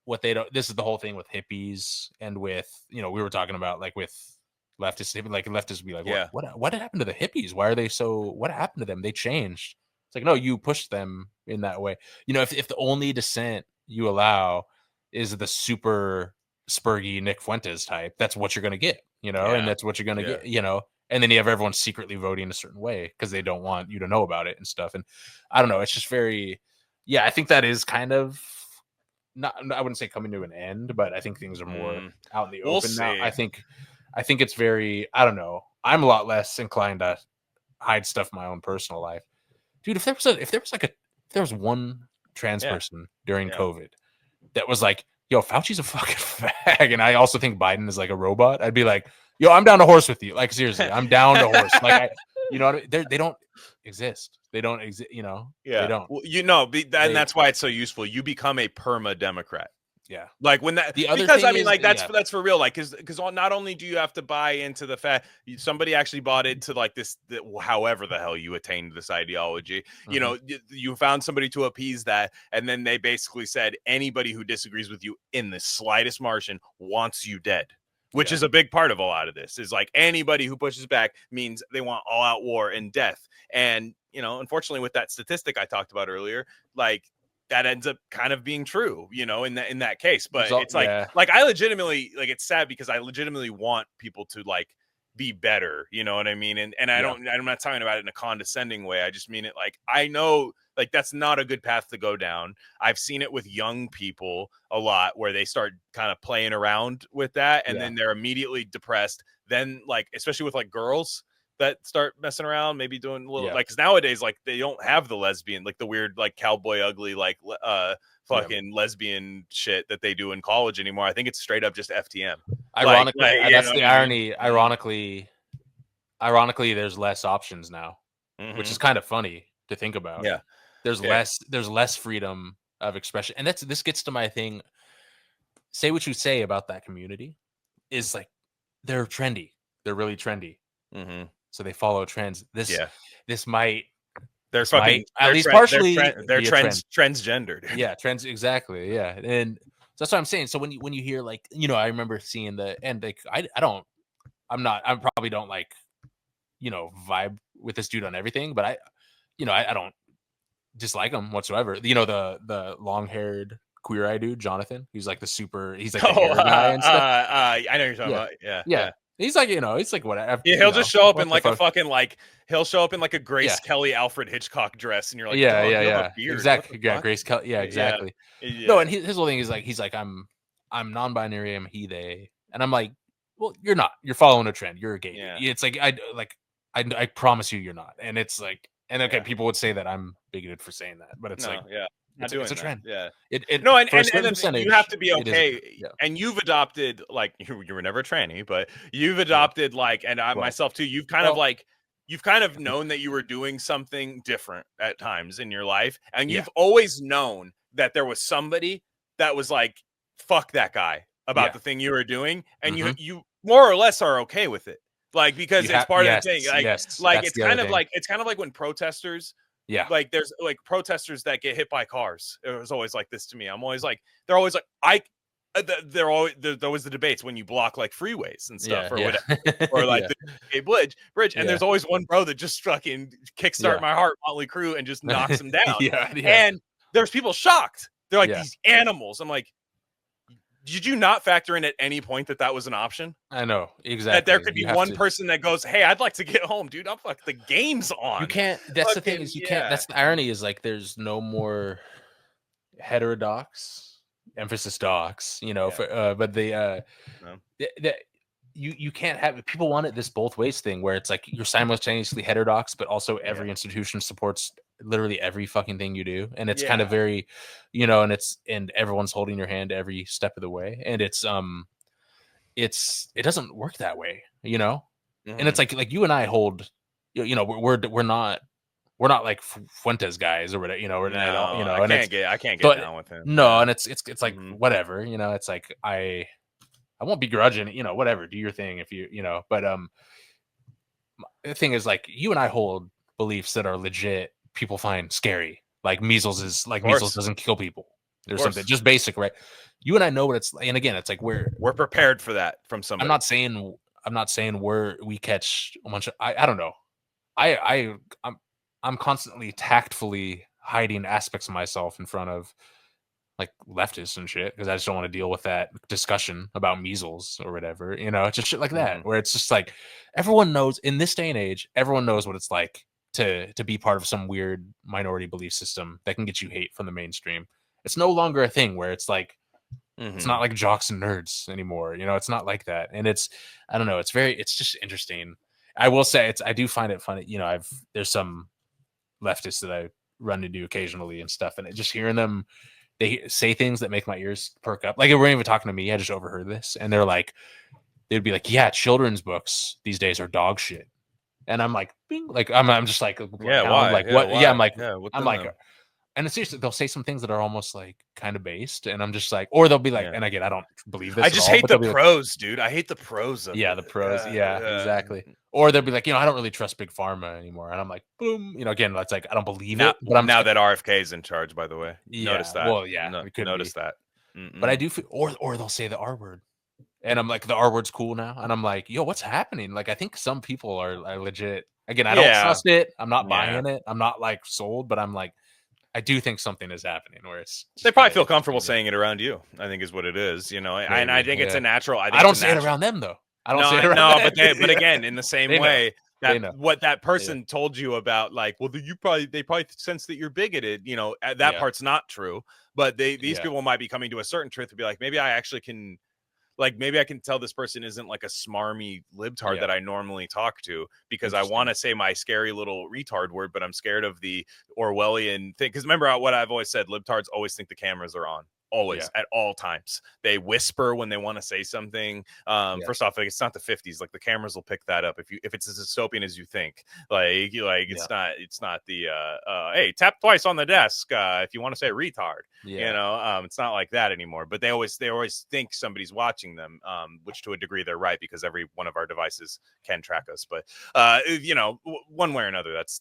Speaker 3: what they don't, this is the whole thing with hippies and with, we were talking about like with leftists, like leftists be like, what happened to the hippies? Why are they what happened to them? They changed. It's like, no, you pushed them in that way. If the only dissent you allow is the super spurgy Nick Fuentes type, that's what you're going to get, and that's what you're going to get, and then you have everyone secretly voting a certain way because they don't want you to know about it and stuff. And I don't know, it's just very, I think that is kind of not, I wouldn't say coming to an end, but I think things are more out in the open now. I think it's very, I don't know. I'm a lot less inclined to hide stuff in my own personal life. Dude, if there was one trans person during COVID that was like, yo, Fauci's a fucking fag, and I also think Biden is like a robot, I'd be like, yo, I'm down to horse with you. Like, seriously, I'm down to horse. Like, what I mean? They don't exist. They don't exist. They don't.
Speaker 2: Well, and that's why it's so useful. You become a perma Democrat.
Speaker 3: Yeah.
Speaker 2: Like when that, because I mean, like that's for real. Like, because not only do you have to buy into the fact somebody actually bought into like this, however the hell you attained this ideology, you found somebody to appease that. And then they basically said anybody who disagrees with you in the slightest margin wants you dead, which is a big part of a lot of this is like anybody who pushes back means they want all out war and death. And, unfortunately with that statistic I talked about earlier, like, that ends up kind of being true, in that case. But it's like I legitimately, like, it's sad because I legitimately want people to like be better, you know what I mean? And I'm not talking about it in a condescending way. I just mean it like, I know like that's not a good path to go down. I've seen it with young people a lot where they start kind of playing around with that and then they're immediately depressed. Then like, especially with like girls that start messing around, maybe doing a little like, because nowadays like they don't have the lesbian, like the weird like cowboy ugly like fucking lesbian shit that they do in college anymore. I think it's straight up just FTM.
Speaker 3: Ironically, that's the irony. Ironically, there's less options now, which is kind of funny to think about.
Speaker 2: Yeah,
Speaker 3: there's less freedom of expression, and this gets to my thing. Say what you say about that community, is like they're trendy. They're really trendy. So they follow trends. This might
Speaker 2: they're fucking
Speaker 3: at least partially
Speaker 2: they're transgendered.
Speaker 3: Yeah, trends exactly. Yeah, and so that's what I'm saying. So when you hear like I remember seeing like I probably don't like vibe with this dude on everything, but I don't dislike him whatsoever. The long haired queer eye dude, Jonathan. He's like he's like the hair guy and stuff.
Speaker 2: I know you're talking about. Yeah.
Speaker 3: He's like, he's like whatever.
Speaker 2: Yeah, he'll just show up in like a fucking he'll show up in like a Grace Kelly, Alfred Hitchcock dress, and you're like,
Speaker 3: yeah, exactly, Grace Kelly, exactly. Yeah. No, and his whole thing is like, I'm non-binary, I'm he, they, and I'm like, well, you're not. You're following a trend. You're a gay. Yeah. It's like I promise you're not. And it's like, and okay, people would say that I'm bigoted for saying that, but it's it's a trend.
Speaker 2: Yeah.
Speaker 3: And
Speaker 2: you have to be okay. And you've adopted, like, you were never a tranny, but you've adopted like, and I myself too, you've kind of known that you were doing something different at times in your life. And you've always known that there was somebody that was like, fuck that guy about the thing you were doing. And you more or less are okay with it. Like, because it's part of the thing. Like, it's kind of like when protesters, like there's like protesters that get hit by cars. It was always like this to me. I'm always like, they're always like, there was the debates when you block like freeways and stuff or whatever, or like the bridge, and there's always one bro that just fucking kickstart my heart, Motley Crue, and just knocks him down. And there's people shocked. They're like, these animals. I'm like, did you not factor in at any point that was an option?
Speaker 3: I know, exactly.
Speaker 2: That there could be one person that goes, hey, I'd like to get home, dude. I'm like, the game's on.
Speaker 3: You can't. That's the thing is you can't. That's the irony is like there's no more heterodox emphasis docs, you know,
Speaker 2: Yeah.
Speaker 3: but
Speaker 2: No.
Speaker 3: you can't have, people want it this both ways thing where it's like you're simultaneously heterodox, but also every institution supports literally every fucking thing you do, and it's kind of very, you know, and everyone's holding your hand every step of the way, and it doesn't work that way, you know. And it's like you and I hold, you know, we're not like Fuentes guys or whatever, you know, we're not at all, you know.
Speaker 2: I
Speaker 3: and
Speaker 2: can't get down with him.
Speaker 3: No, and it's like whatever, you know. It's like I won't begrudge it, you know, whatever, do your thing if you know. But the thing is, like, you and I hold beliefs that are legit people find scary. Like measles doesn't kill people. There's something just basic, right? You and I know what it's like, and again, it's like we're
Speaker 2: prepared for that from somebody.
Speaker 3: I'm not saying we catch a bunch of, I don't know. I'm constantly tactfully hiding aspects of myself in front of like leftists and shit because I just don't want to deal with that discussion about measles or whatever, you know. It's just shit like that where it's just like everyone knows in this day and age, everyone knows what it's like to be part of some weird minority belief system that can get you hate from the mainstream. It's no longer a thing where it's like it's not like jocks and nerds anymore, you know. It's not like that, and it's, I don't know, it's just interesting. I will say I do find it funny, you know. There's some leftists that I run into occasionally and stuff, and just hearing them, they say things that make my ears perk up. Like, they weren't even talking to me. I just overheard this, and they'd be like, "Yeah, children's books these days are dog shit," and I'm like, "Bing!" Like, I'm just like,
Speaker 2: yeah,
Speaker 3: why? I'm like, what?
Speaker 2: Why?
Speaker 3: Yeah, I'm like,
Speaker 2: them?
Speaker 3: and it's seriously, they'll say some things that are almost like kind of based, and I'm just like, or they'll be like, and again, I don't believe this.
Speaker 2: I just hate the pros, dude. I hate the pros of
Speaker 3: the pros. Exactly. Or they'll be like, you know, I don't really trust big pharma anymore, and I'm like, boom, you know. Again, that's like, I don't believe it. But
Speaker 2: now that RFK is in charge, by the way, notice that.
Speaker 3: Well, yeah,
Speaker 2: notice that.
Speaker 3: But I do feel, or they'll say the R word, and I'm like, the R word's cool now, and I'm like, yo, what's happening? Like, I think some people are legit. Again, I don't trust it. I'm not buying it. I'm not like sold, but I'm like, I do think something is happening where it's,
Speaker 2: they probably feel comfortable saying it around you, I think is what it is, you know. And I think it's a natural.
Speaker 3: I don't say it around them though. I don't say it around them.
Speaker 2: But again, in the same way, that what that person told you about, like, well, they probably sense that you're bigoted, you know, that part's not true. But these people might be coming to a certain truth to be like, maybe I actually can, like, maybe I can tell this person isn't like a smarmy libtard that I normally talk to, because I want to say my scary little retard word, but I'm scared of the Orwellian thing. Because remember what I've always said, libtards always think the cameras are on. Always, at all times. They whisper when they want to say something. First off, like, it's not the 50s. Like, the cameras will pick that up if it's as dystopian as you think. Like it's not the hey, tap twice on the desk if you want to say retard. You know, it's not like that anymore. But they always think somebody's watching them, which to a degree they're right, because every one of our devices can track us. But you know, one way or another, that's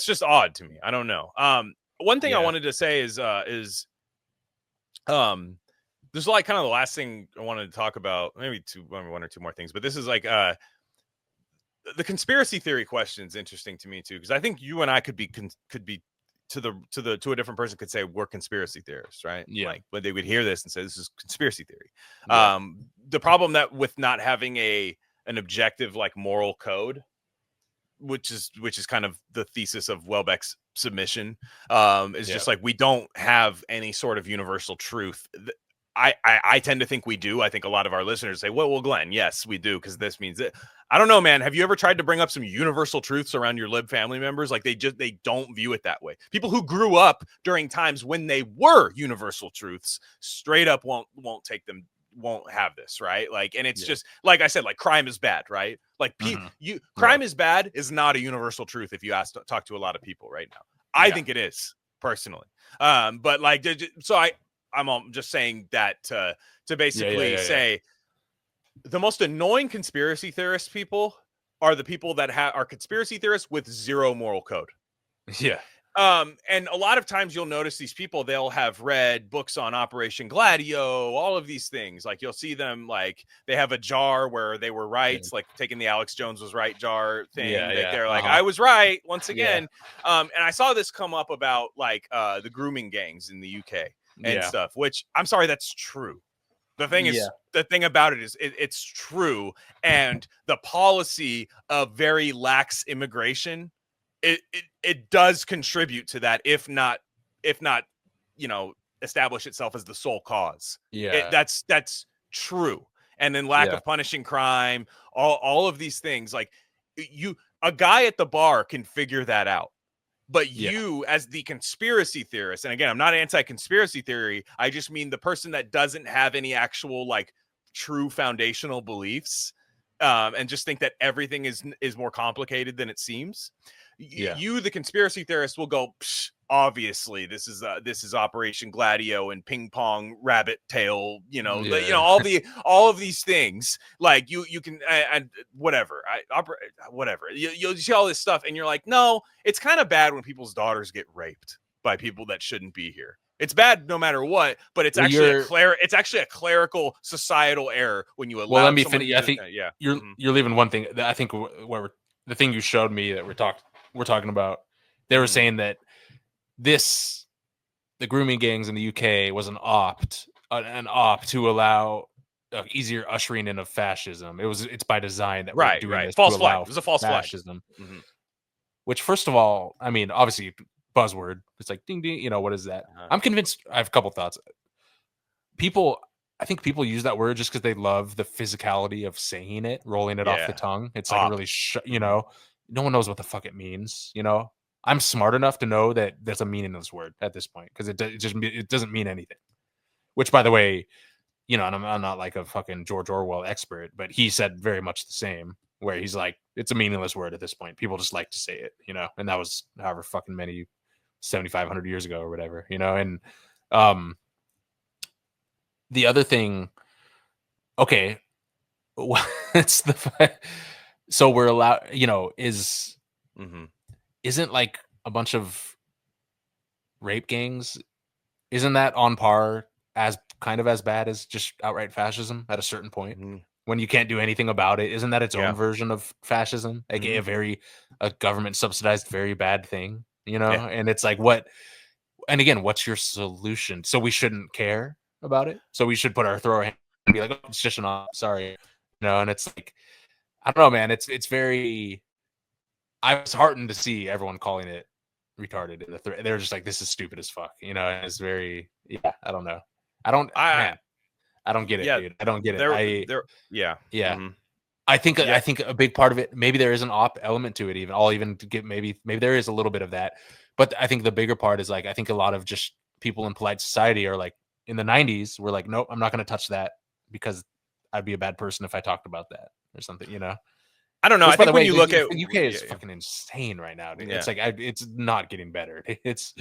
Speaker 2: just odd to me. I don't know. One thing I wanted to say is there's like kind of the last thing I wanted to talk about, maybe one or two more things, but this is like the conspiracy theory question is interesting to me too, because I think you and I could be to a different person could say we're conspiracy theorists, right? Like, but they would hear this and say this is conspiracy theory. The problem that with not having an objective, like, moral code, which is kind of the thesis of Welbeck's submission, is just like, we don't have any sort of universal truth. I tend to think we do. I think a lot of our listeners say, well, Glenn, yes, we do, because this means it. I don't know, man. Have you ever tried to bring up some universal truths around your lib family members? Like, they don't view it that way. People who grew up during times when they were universal truths straight up won't have this, right? Like, and it's just like I said, like, crime is bad, right? Like, crime is bad is not a universal truth if you talk to a lot of people right now. I think it is, personally. But like, so I'm just saying that to basically say the most annoying conspiracy theorist people are the people that are conspiracy theorists with zero moral code. And a lot of times you'll notice these people, they'll have read books on Operation Gladio, all of these things. Like, you'll see them, like, they have a jar where they were right, like taking the Alex Jones was right jar thing. They're like, I was right once again. And I saw this come up about, like, the grooming gangs in the UK and stuff, which, I'm sorry, that's true. The thing is, the thing about it is it's true. And the policy of very lax immigration, it does contribute to that, if not, you know, establish itself as the sole cause.
Speaker 3: Yeah.
Speaker 2: That's true. And then lack of punishing crime, all of these things, like a guy at the bar can figure that out. But you, as the conspiracy theorist, and again, I'm not anti-conspiracy theory, I just mean the person that doesn't have any actual like true foundational beliefs, and just think that everything is more complicated than it seems. You, the conspiracy theorist, will go, obviously this is Operation Gladio and ping pong rabbit tail, all of these things. Like you can and whatever, you'll see all this stuff, and you're like, no, it's kind of bad when people's daughters get raped by people that shouldn't be here. It's bad no matter what, but it's actually a clerical societal error when you allow.
Speaker 3: Well, let me finish. I think you're leaving one thing. I think the thing you showed me that we're talking about. They were saying that the grooming gangs in the UK was an opt to allow easier ushering in of fascism. It's by design that we're doing this.
Speaker 2: False flag. It was a false
Speaker 3: fascism.
Speaker 2: Flag. Mm-hmm.
Speaker 3: Which, first of all, I mean, obviously, buzzword. It's like ding ding. What is that? I'm convinced. I have a couple thoughts. I think people use that word just because they love the physicality of saying it, rolling it off the tongue. It's like really, no one knows what the fuck it means. I'm smart enough to know that there's a meaningless word at this point because it doesn't mean anything. Which, by the way, and I'm not like a fucking George Orwell expert, but he said very much the same, where he's like, it's a meaningless word at this point. People just like to say it, and that was however fucking many 7,500 years ago or whatever, and the other thing, okay, what's so we're allowed, isn't like a bunch of rape gangs, isn't that on par as kind of as bad as just outright fascism at a certain point when you can't do anything about it? Isn't that its own version of fascism, aka a government subsidized very bad thing, and it's like, and again, what's your solution? So we shouldn't care about it, so we should throw our hand and be like, oh, it's just an op, sorry, and it's like, I don't know, man, it's very, I was heartened to see everyone calling it retarded. They're just like, this is stupid as fuck, and it's very, I don't know. I don't get it, dude. I don't get it. I think a big part of it, maybe there is an op element to it. Even I'll even get maybe there is a little bit of that, but I think the bigger part is like, I think a lot of just people in polite society are like, in the 90s, we're like, nope, I'm not going to touch that because I'd be a bad person if I talked about that or something,
Speaker 2: I don't know. I think when you look at
Speaker 3: the UK is fucking insane right now, dude. It's like it's not getting better. It's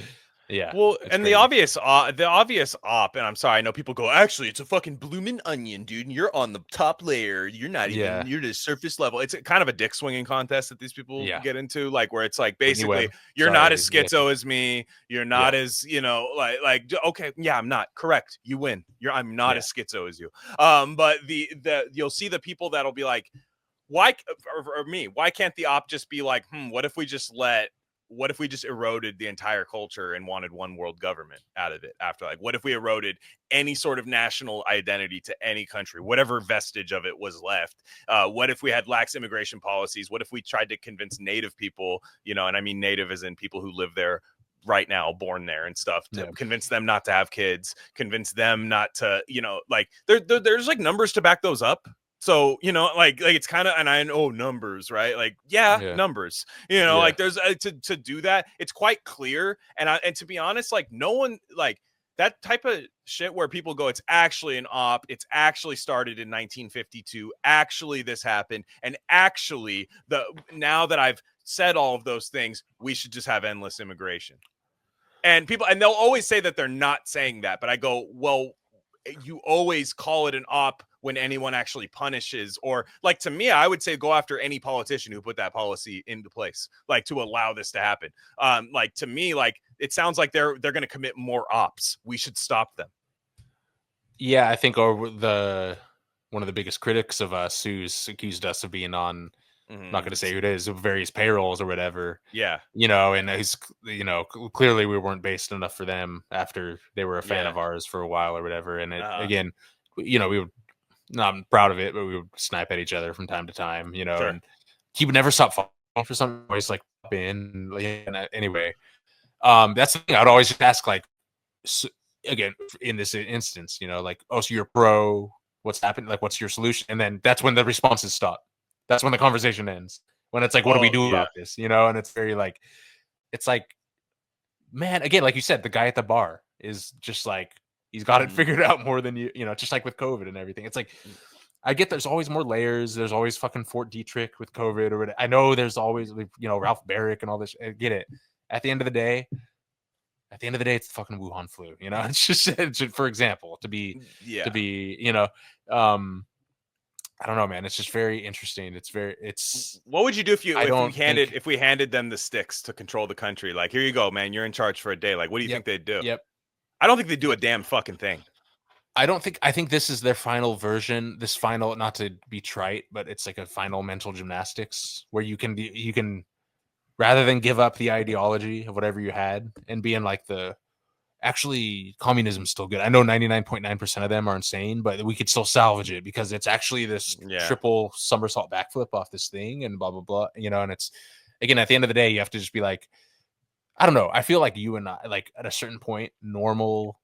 Speaker 2: well, and crazy. the obvious op, and I'm sorry, I know people go, actually, it's a fucking bloomin' onion, dude, and you're on the top layer. You're not even you're the surface level. It's kind of a dick swinging contest that these people get into, like where it's like basically you're not as schizo as me. You're not as like okay, I'm not correct. You win. I'm not as schizo as you. But the you'll see the people that'll be like, why can't the op just be like, what if we just eroded the entire culture and wanted one world government out of it after? Like, what if we eroded any sort of national identity to any country, whatever vestige of it was left? What if we had lax immigration policies? What if we tried to convince native people, and I mean native as in people who live there right now, born there and stuff, to convince them not to have kids, convince them not to, like there's like numbers to back those up. So, like it's kind of, and I know numbers, right? Like, numbers, like there's to do that. It's quite clear. And to be honest, like no one, like that type of shit where people go, it's actually an op. It's actually started in 1952. Actually, this happened. And actually now that I've said all of those things, we should just have endless immigration. And they'll always say that they're not saying that, but I go, well, you always call it an op when anyone actually punishes, or like, to me, I would say go after any politician who put that policy into place, like to allow this to happen. Like to me, like it sounds like they're going to commit more ops. We should stop them.
Speaker 3: Yeah, I think one of the biggest critics of us who's accused us of being on, I'm not going to say who it is, various payrolls or whatever.
Speaker 2: Yeah.
Speaker 3: And he's, clearly we weren't based enough for them after they were a fan of ours for a while or whatever. And again, we would, I'm proud of it, but we would snipe at each other from time to time, and he would never stop falling for something. Always like in, and anyway, that's the thing. I'd always just ask, like, so again, in this instance, you know, like, oh, so you're pro, what's happened? Like, what's your solution? And then that's when the responses stop. That's when the conversation ends. When it's like, what do we do about this? You know, and it's very like, it's like, man, again, like you said, the guy at the bar is just like, he's got it figured out more than you know, just like with COVID and everything. It's like, I get there's always more layers. There's always fucking Fort Detrick with COVID or whatever. I know there's always, you know, Ralph Barrick and all this. I get it. At the end of the day, it's the fucking Wuhan flu. You know, it's just for example, to be, you know, I don't know, man. It's just very interesting. It's.
Speaker 2: What would you do if we handed them the sticks to control the country? Like, here you go, man. You're in charge for a day. Like, what do you think they'd do?
Speaker 3: Yep.
Speaker 2: I don't think they'd do a damn fucking thing.
Speaker 3: I think this is their final version. This final, not to be trite, but it's like a final mental gymnastics where you can rather than give up the ideology of whatever you had and being like actually communism's still good. I know 99.9% of them are insane, but we could still salvage it because it's actually this triple somersault backflip off this thing and blah, blah, blah, you know, and it's, again, at the end of the day, you have to just be like, I don't know. I feel like you and I, like at a certain point, normal,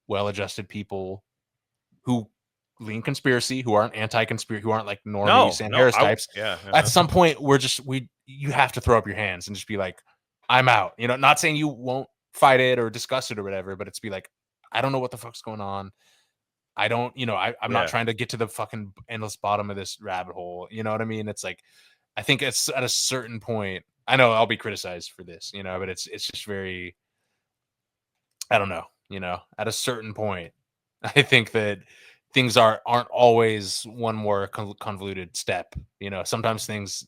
Speaker 3: well-adjusted people who lean conspiracy, who aren't anti-conspiracy, who aren't like normies and Harris types. At some point, you have to throw up your hands and just be like, I'm out. You know, not saying you won't fight it or discuss it or whatever, but it's be like, I don't know what the fuck's going on. I don't, you know, I'm not trying to get to the fucking endless bottom of this rabbit hole. You know what I mean? It's like, I think it's at a certain point, I know I'll be criticized for this, you know, but it's just very, I don't know, you know, at a certain point, I think that things aren't always one more convoluted step. You know, sometimes things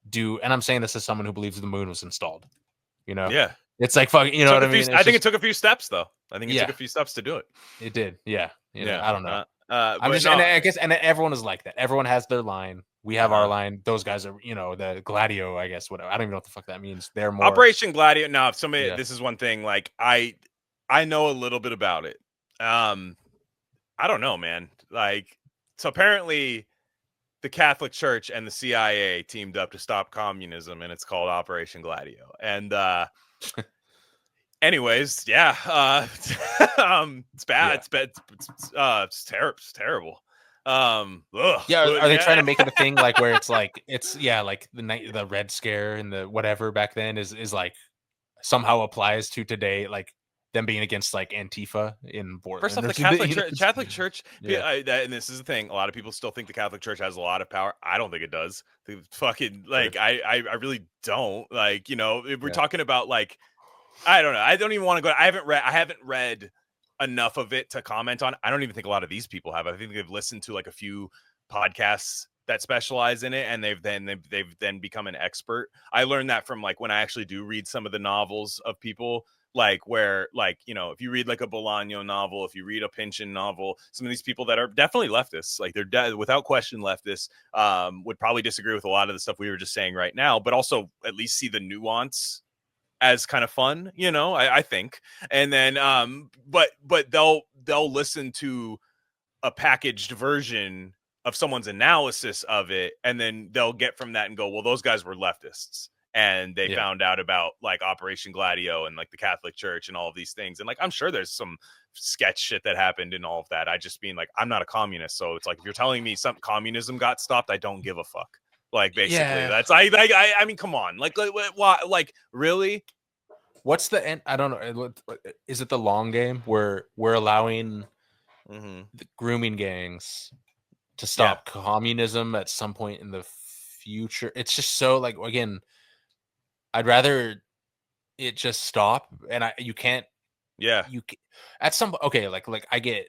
Speaker 3: do, and I'm saying this as someone who believes the moon was installed. You know, it's like fucking. You know what I mean?
Speaker 2: I think it took a few steps, though. I think it took a few steps to do it.
Speaker 3: It did, yeah. You know, I don't know. And I guess, and everyone is like that. Everyone has their line. We have our line. Those guys are, you know, the Gladio, I guess. Whatever. I don't even know what the fuck that means. They're more
Speaker 2: Operation Gladio. Now, if somebody, this is one thing. Like I know a little bit about it. I don't know, man. Like, so apparently the Catholic Church and the CIA teamed up to stop communism, and it's called Operation Gladio. And anyways, it's bad. It's terrible. Are
Speaker 3: they trying to make it a thing like where it's like like the Red Scare and the whatever back then is like somehow applies to today, like them being against like Antifa in Portland.
Speaker 2: First off, the Catholic Church, and this is the thing. A lot of people still think the Catholic Church has a lot of power. I don't think it does. The fucking I really don't. Like, you know, if we're talking about like, I don't know. I don't even want to go. I haven't read enough of it to comment on. I don't even think a lot of these people have. I think they've listened to like a few podcasts that specialize in it, and they've then become an expert. I learned that from like when I actually do read some of the novels of people. Like where, like, you know, if you read like a Bolaño novel, if you read a Pynchon novel, some of these people that are definitely leftists, like they're without question leftists, would probably disagree with a lot of the stuff we were just saying right now, but also at least see the nuance as kind of fun, you know, I think. And then, but they'll listen to a packaged version of someone's analysis of it, and then they'll get from that and go, well, those guys were leftists. And they found out about like Operation Gladio and like the Catholic Church and all of these things. And like, I'm sure there's some sketch shit that happened in all of that. I just mean like, I'm not a communist. So it's like, if you're telling me some communism got stopped, I don't give a fuck. Like, basically that's, I mean, come on. Like, really?
Speaker 3: What's the end? I don't know. Is it the long game where we're allowing the grooming gangs to stop communism at some point in the future? It's just so like, again, I'd rather it just stop, and you can't. Yeah, you can, at some like I get,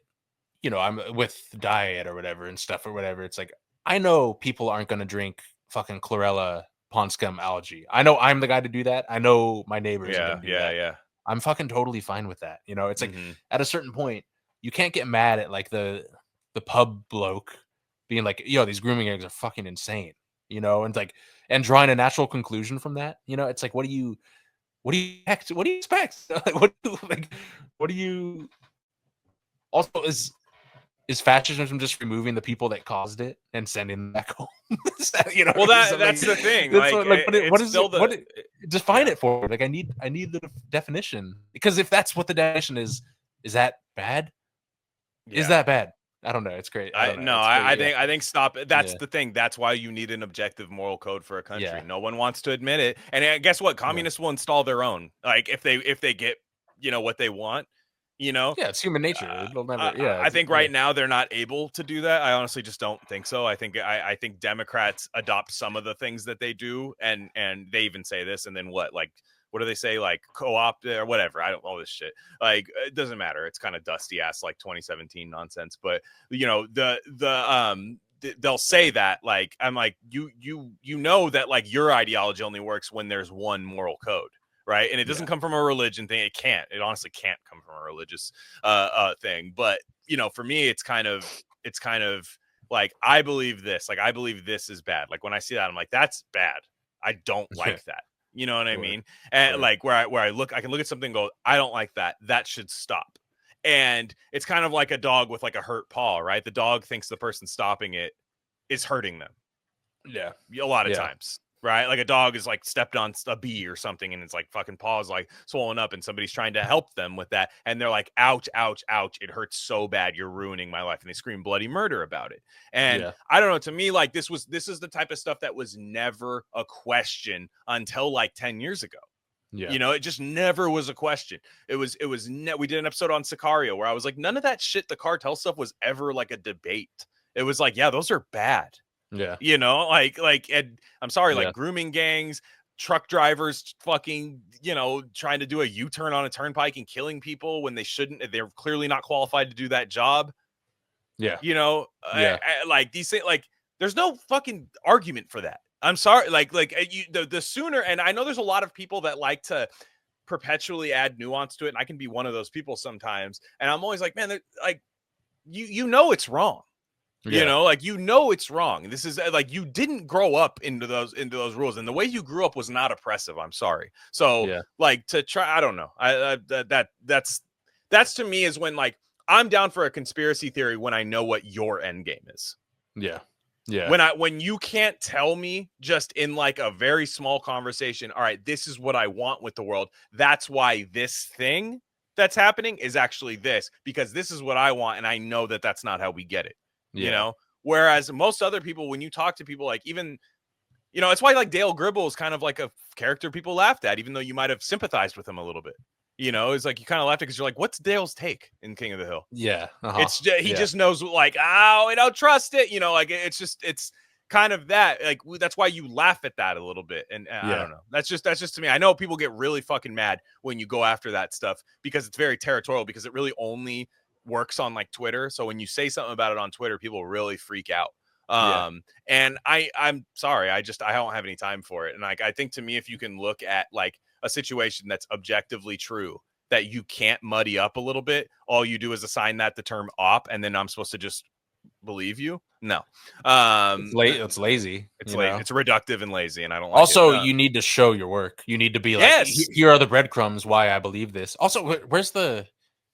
Speaker 3: you know, I'm with diet or whatever and stuff or whatever. It's like I know people aren't going to drink fucking chlorella pond scum algae. I know I'm the guy to do that. I know my neighbors. Yeah. I'm fucking totally fine with that. You know, it's like at a certain point, you can't get mad at like the pub bloke being like, yo, these grooming eggs are fucking insane. You know, and like, and drawing a natural conclusion from that, you know, it's like, what do you expect? What do you also is fascism just removing the people that caused it and sending them back home? You know,
Speaker 2: well, that's the thing.
Speaker 3: Define it for me. Like, I need the definition, because if that's what the definition is, Is that bad?
Speaker 2: Yeah.
Speaker 3: Is that bad? I don't know. It's great. I don't know.
Speaker 2: I think stop. That's the thing. That's why you need an objective moral code for a country.
Speaker 3: Yeah.
Speaker 2: No one wants to admit it. And guess what? Communists will install their own. Like if they get, what they want,
Speaker 3: Yeah, it's human nature. It'll never.
Speaker 2: I think right now they're not able to do that. I honestly just don't think so. I think Democrats adopt some of the things that they do, and they even say this. And then what do they say? Like co-op or whatever. I don't all this shit. Like it doesn't matter. It's kind of dusty ass like 2017 nonsense. But they'll say that like I'm like you know that like your ideology only works when there's one moral code. Right. And it doesn't come from a religion thing. It can't. It honestly can't come from a religious thing. But, for me, it's kind of like I believe this. Like I believe this is bad. Like when I see that, I'm like, that's bad. I don't like that. You know what I mean? And like where I can look at something and go, I don't like that. That should stop. And it's kind of like a dog with like a hurt paw, right? The dog thinks the person stopping it is hurting them.
Speaker 3: Yeah.
Speaker 2: A lot of times. Right, like a dog is like stepped on a bee or something, and it's like fucking paws like swollen up, and somebody's trying to help them with that, and they're like, "Ouch, ouch, ouch! It hurts so bad. You're ruining my life," and they scream bloody murder about it. And I don't know. To me, like this is the type of stuff that was never a question until like 10 years ago. Yeah, it just never was a question. We did an episode on Sicario where I was like, none of that shit, the cartel stuff, was ever like a debate. It was like, yeah, those are bad.
Speaker 3: Yeah.
Speaker 2: And I'm sorry, like grooming gangs, truck drivers fucking, trying to do a U-turn on a turnpike and killing people when they shouldn't. They're clearly not qualified to do that job.
Speaker 3: Yeah.
Speaker 2: Like these things, like there's no fucking argument for that. I'm sorry. The sooner, and I know there's a lot of people that like to perpetually add nuance to it. And I can be one of those people sometimes. And I'm always like, man, like, it's wrong. It's wrong. This is like you didn't grow up into those rules, and the way you grew up was not oppressive. I'm sorry. So like to try, I don't know. That's to me is when like I'm down for a conspiracy theory when I know what your end game is.
Speaker 3: Yeah. Yeah.
Speaker 2: When you can't tell me just in like a very small conversation, all right, this is what I want with the world. That's why this thing that's happening is actually this, because this is what I want, and I know that that's not how we get it. Whereas most other people, when you talk to people, like even, it's why like Dale Gribble is kind of like a character people laughed at, even though you might have sympathized with him a little bit. It's like you kind of laughed at because you're like, what's Dale's take in King of the Hill?
Speaker 3: Yeah.
Speaker 2: It's just, he just knows like, I don't trust it. It's kind of that. Like that's why you laugh at that a little bit. And I don't know. That's just to me. I know people get really fucking mad when you go after that stuff because it's very territorial, because it really only works on like Twitter. So when you say something about it on Twitter, people really freak out. And I'm sorry, I don't have any time for it. And like I think to me, if you can look at like a situation that's objectively true that you can't muddy up a little bit, all you do is assign that the term op, and then I'm supposed to just believe you. No.
Speaker 3: It's lazy.
Speaker 2: It's lazy. It's reductive and lazy, and I don't like
Speaker 3: also
Speaker 2: it.
Speaker 3: You need to show your work. You need to be like, here are the breadcrumbs why I believe this. Also, where's the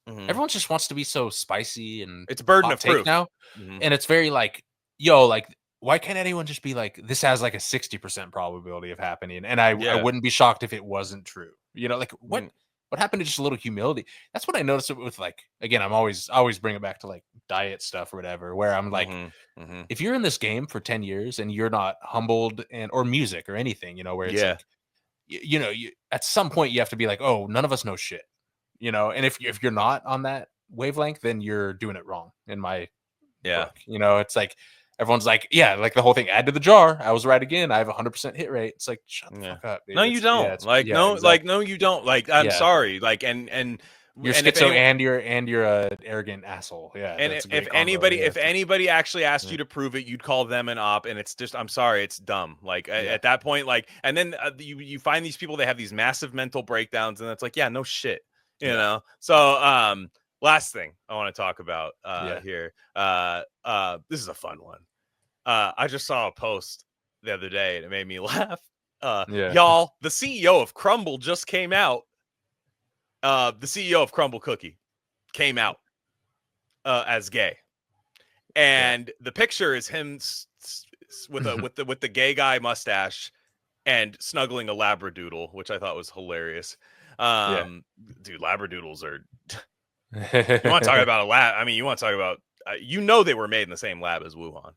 Speaker 3: everyone just wants to be so spicy, and
Speaker 2: it's a burden of proof
Speaker 3: now. And it's very like, like, why can't anyone just be like, this has like a 60% probability of happening, and I wouldn't be shocked if it wasn't true. Like what happened to just a little humility? That's what I noticed with like, again, I always bring it back to like diet stuff or whatever, where I'm like, if you're in this game for 10 years and you're not humbled or music or anything, where it's like, you at some point you have to be like, oh, none of us know shit. And if you're not on that wavelength, then you're doing it wrong in my book. It's like everyone's like, like the whole thing, add to the jar. I was right again. I have 100% hit rate. It's like, shut the fuck up, dude.
Speaker 2: No, you don't. No, you don't. Like, I'm sorry. Like, and
Speaker 3: you're schizo and you're an arrogant asshole. Yeah.
Speaker 2: And if anybody actually asked you to prove it, you'd call them an op, and it's just, I'm sorry, it's dumb. Like at that point, like, and then you find these people, they have these massive mental breakdowns, and it's like, no shit. So last thing I want to talk about here, this is a fun one. I just saw a post the other day and it made me laugh. Y'all, the CEO of Crumbl just came out. The CEO of Crumbl Cookie came out as gay, and the picture is him with the gay guy mustache and snuggling a labradoodle, which I thought was hilarious. Dude, labradoodles are You want to talk about a lab? I mean, you want to talk about they were made in the same lab as Wuhan.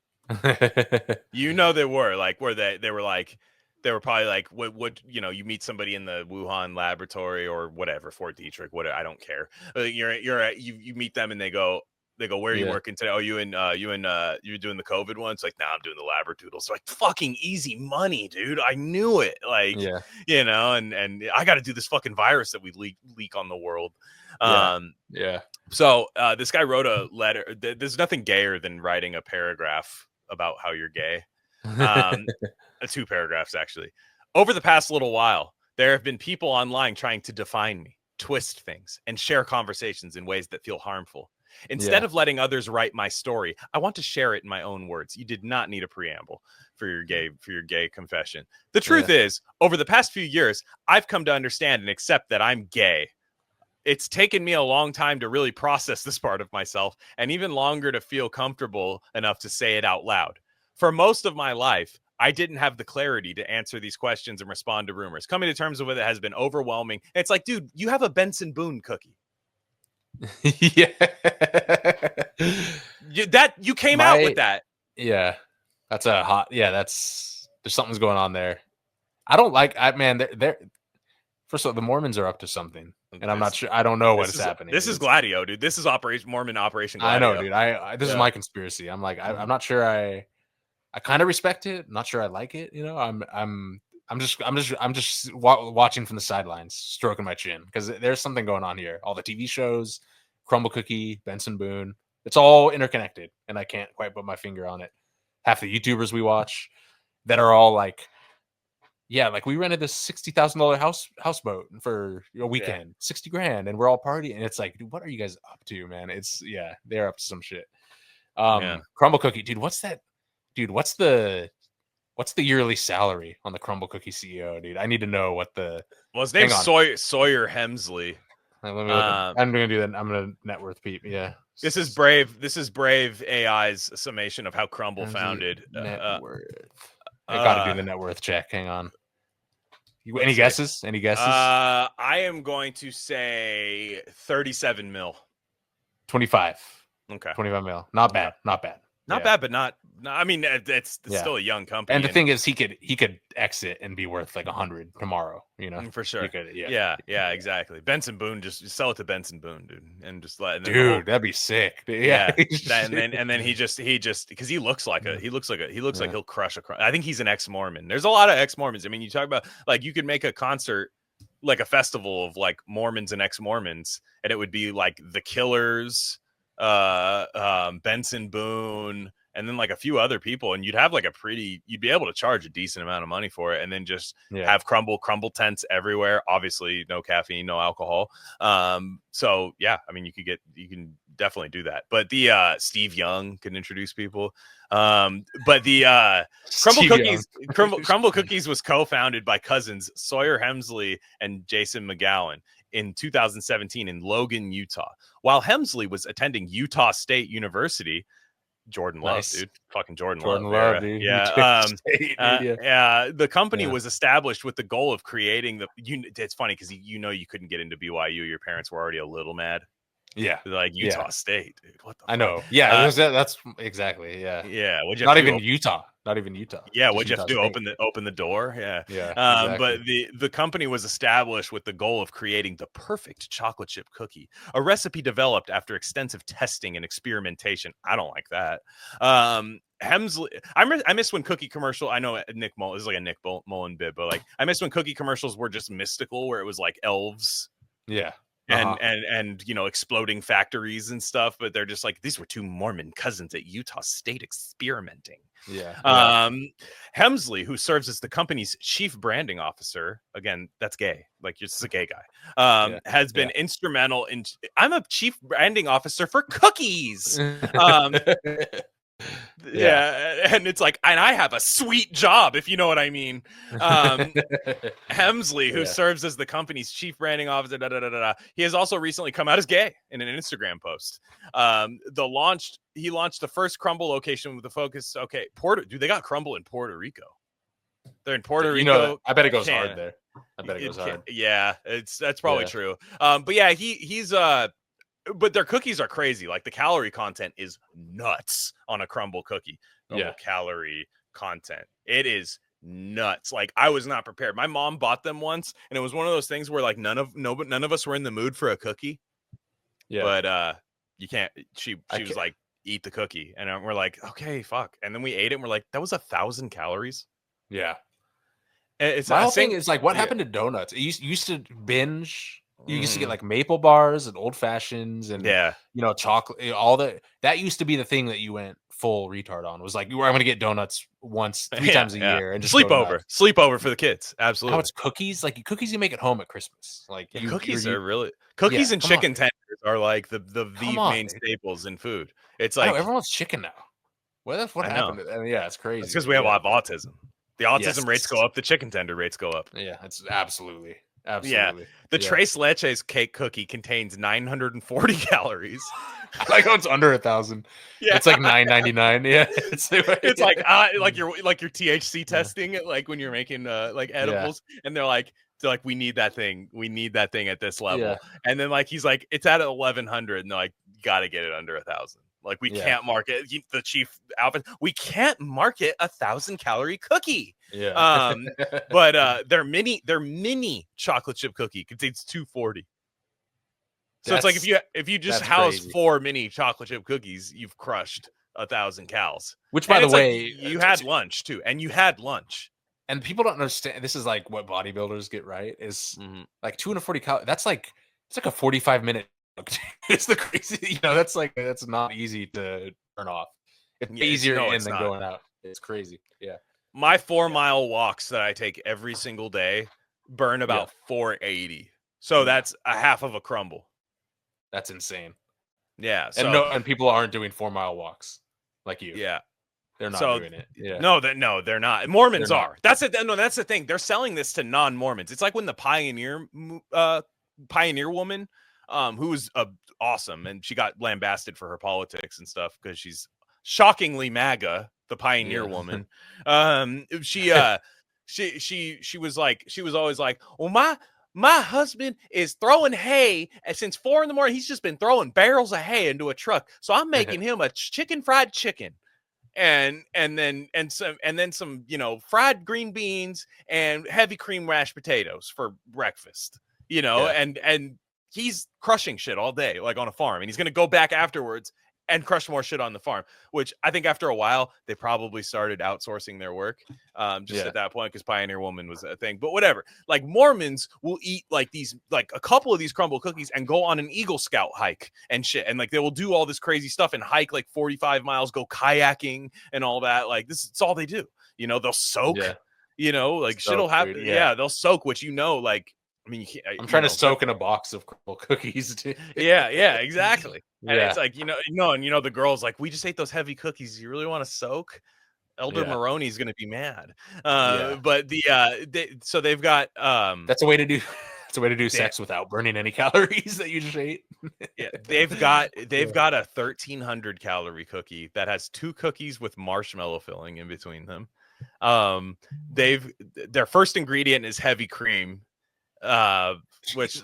Speaker 2: They were like where they were probably like what you meet somebody in the Wuhan laboratory or whatever, Fort Detrick, whatever, I don't care. You meet them and they go, where are you working today? Oh, you're doing the COVID one? It's like, nah, I'm doing the labradoodle. So like, fucking easy money, dude. I knew it. Like, and I got to do this fucking virus that we leak on the world. So this guy wrote a letter. There's nothing gayer than writing a paragraph about how you're gay. 2 paragraphs, actually. Over the past little while, there have been people online trying to define me, twist things, and share conversations in ways that feel harmful. Instead of letting others write my story, I want to share it in my own words. You did not need a preamble for your gay confession. The truth is, over the past few years, I've come to understand and accept that I'm gay. It's taken me a long time to really process this part of myself, and even longer to feel comfortable enough to say it out loud. For most of my life, I didn't have the clarity to answer these questions and respond to rumors. Coming to terms with it has been overwhelming. It's like, dude, you have a Benson Boone cookie. You came out with that.
Speaker 3: Yeah. That's a hot. Yeah, there's something's going on there. I don't like. They're first of all, the Mormons are up to something, and I'm not sure. I don't know what is happening.
Speaker 2: This is Gladio, dude. This is Mormon Operation Gladio.
Speaker 3: I know, dude. This is my conspiracy. I'm like, I'm not sure. I kind of respect it. I'm not sure I like it. I'm just watching from the sidelines, stroking my chin, because there's something going on here. All the TV shows, Crumbl Cookie, Benson Boone, it's all interconnected, and I can't quite put my finger on it. Half the YouTubers we watch that are all like, like we rented this $60,000 houseboat for a weekend, $60,000, and we're all partying. And it's like, dude, what are you guys up to, man? It's they're up to some shit. Crumbl Cookie, dude, what's that? Dude, what's the yearly salary on the Crumbl Cookie CEO, dude? I need to know what the.
Speaker 2: Well, his name's Sawyer Hemsley.
Speaker 3: Let me look I'm gonna do that. I'm gonna net worth peep. Yeah.
Speaker 2: This is Brave AI's summation of how Crumbl founded.
Speaker 3: Net worth. I gotta do the net worth check. Hang on. Any guesses?
Speaker 2: I am going to say 37 mil.
Speaker 3: 25.
Speaker 2: Okay.
Speaker 3: 25 mil. Not bad. Not bad.
Speaker 2: Not bad, but not. I mean, it's still a young company.
Speaker 3: And the thing is, he could exit and be worth like 100 tomorrow. For
Speaker 2: sure.
Speaker 3: He could,
Speaker 2: exactly. Benson Boone, just sell it to Benson Boone, dude, and just let.
Speaker 3: Dude, that'd be sick.
Speaker 2: Yeah. and then he just because he looks like he'll crush a. I think he's an ex-Mormon. There's a lot of ex-Mormons. I mean, you talk about like you could make a concert, like a festival of like Mormons and ex-Mormons, and it would be like the Killers, Benson Boone, and then like a few other people, and you'd have like you'd be able to charge a decent amount of money for it, and then just have Crumbl tents everywhere. Obviously, no caffeine, no alcohol. So yeah, I mean, you can definitely do that. But the Steve Young can introduce people. But the Crumbl Cookies was co-founded by cousins Sawyer Hemsley and Jason McGowan in 2017 in Logan, Utah. While Hemsley was attending Utah State University. Jordan Love, dude. Fucking Jordan Love,
Speaker 3: dude.
Speaker 2: Yeah. The company was established with the goal of creating it's funny because you couldn't get into BYU. Your parents were already a little mad. Yeah. Like Utah State, dude. What the fuck?
Speaker 3: I know. Yeah, that's exactly. Yeah.
Speaker 2: Yeah.
Speaker 3: Not even Utah.
Speaker 2: Yeah, what'd you have to do? Open the door? Yeah.
Speaker 3: Yeah.
Speaker 2: Exactly. But the company was established with the goal of creating the perfect chocolate chip cookie, a recipe developed after extensive testing and experimentation. I don't like that. Hemsley, I miss when cookie commercial. I know Nick Mullen is like a Nick Mullen bit, but like I miss when cookie commercials were just mystical, where it was like elves.
Speaker 3: Yeah.
Speaker 2: And exploding factories and stuff, but they're just like, these were 2 Mormon cousins at Utah State experimenting. Hemsley, who serves as the company's chief branding officer, again, that's gay, like it's a gay guy, has been instrumental in. I'm a chief branding officer for cookies. And it's like, and I have a sweet job, if you know what I mean. Hemsley, who serves as the company's chief branding officer, he has also recently come out as gay in an Instagram post. He launched the first Crumbl location with the focus. Okay, they got Crumbl in Puerto Rico. They're in Puerto Rico.
Speaker 3: I bet it goes hard there. I bet it goes hard.
Speaker 2: Yeah, that's probably true. But yeah, he's but their cookies are crazy. Like the calorie content is nuts on a Crumbl cookie. Calorie content. It is nuts. Like I was not prepared. My mom bought them once, and it was one of those things where like none of us were in the mood for a cookie. Yeah. But you can't. She was like, eat the cookie, and we're like, okay, fuck. And then we ate it, and we're like, that was 1,000 calories.
Speaker 3: Yeah.
Speaker 2: It's
Speaker 3: my whole thing is like, what happened to donuts? You used to binge. You used to get like maple bars and old fashions and chocolate. All that used to be the thing that you went full retard on. Was like, I'm going to get donuts once, 3 times a year, and just
Speaker 2: sleepover for the kids. Absolutely.
Speaker 3: How it's cookies? Like cookies you make at home at Christmas. Like
Speaker 2: cookies are really cookies and chicken tenders are like the main staples in food. It's like
Speaker 3: everyone's chicken now. What happened? It's crazy.
Speaker 2: It's because we have a lot of autism. The autism rates go up. The chicken tender rates go up.
Speaker 3: Yeah, it's absolutely.
Speaker 2: Yeah, the Tres Leches cake cookie contains 940 calories.
Speaker 3: I like how it's under 1,000. Yeah, it's like $9.99. Yeah,
Speaker 2: it's like your THC testing, like when you're making like edibles, and they're like, we need that thing. We need that thing at this level. Yeah. And then like he's like, it's at 1,100, and they're like, you got to get it under 1,000. Like we can't market the chief Alvin. We can't market 1,000-calorie cookie.
Speaker 3: Yeah.
Speaker 2: But their mini chocolate chip cookie contains 240. So it's like if you just house 4 mini chocolate chip cookies, you've crushed 1,000 calories.
Speaker 3: Which, by the way,
Speaker 2: you had lunch too, and you had lunch.
Speaker 3: And people don't understand. This is like what bodybuilders get right is like 240 calories. That's like it's like a 45-minute. It's the crazy, that's not easy to turn off. It's easier in than going out. It's crazy. Yeah.
Speaker 2: My 4-mile walks that I take every single day burn about 480. So that's a half of a Crumbl.
Speaker 3: That's insane.
Speaker 2: Yeah.
Speaker 3: So, and people aren't doing 4-mile walks like you.
Speaker 2: Yeah.
Speaker 3: They're not doing it. Yeah.
Speaker 2: No, they're not. Mormons are. That's it. No, that's the thing. They're selling this to non-Mormons. It's like when the pioneer woman, who was awesome, and she got lambasted for her politics and stuff because she's shockingly MAGA, the pioneer woman. She was always like, well, my husband is throwing hay, and since 4 a.m, he's just been throwing barrels of hay into a truck, so I'm making him a fried chicken. And then some fried green beans and heavy cream mashed potatoes for breakfast, and he's crushing shit all day, like on a farm, and he's going to go back afterwards and crush more shit on the farm, which I think after a while, they probably started outsourcing their work at that point, because Pioneer Woman was a thing. But whatever, like Mormons will eat like a couple of these Crumbl cookies and go on an Eagle Scout hike and shit. And like, they will do all this crazy stuff and hike like 45 miles, go kayaking and all that. Like it's all they do. They'll soak, like shit will happen. Yeah. They'll soak, which, like, I mean,
Speaker 3: I'm trying to soak in a box of Crumbl cookies.
Speaker 2: Yeah, exactly. And it's like, and the girl's like, we just ate those heavy cookies. You really want to soak? Elder Maroney's going to be mad. But so they've got
Speaker 3: that's a way to do sex without burning any calories that you just ate.
Speaker 2: They've got a 1,300 calorie cookie that has 2 cookies with marshmallow filling in between them. Their first ingredient is heavy cream. Which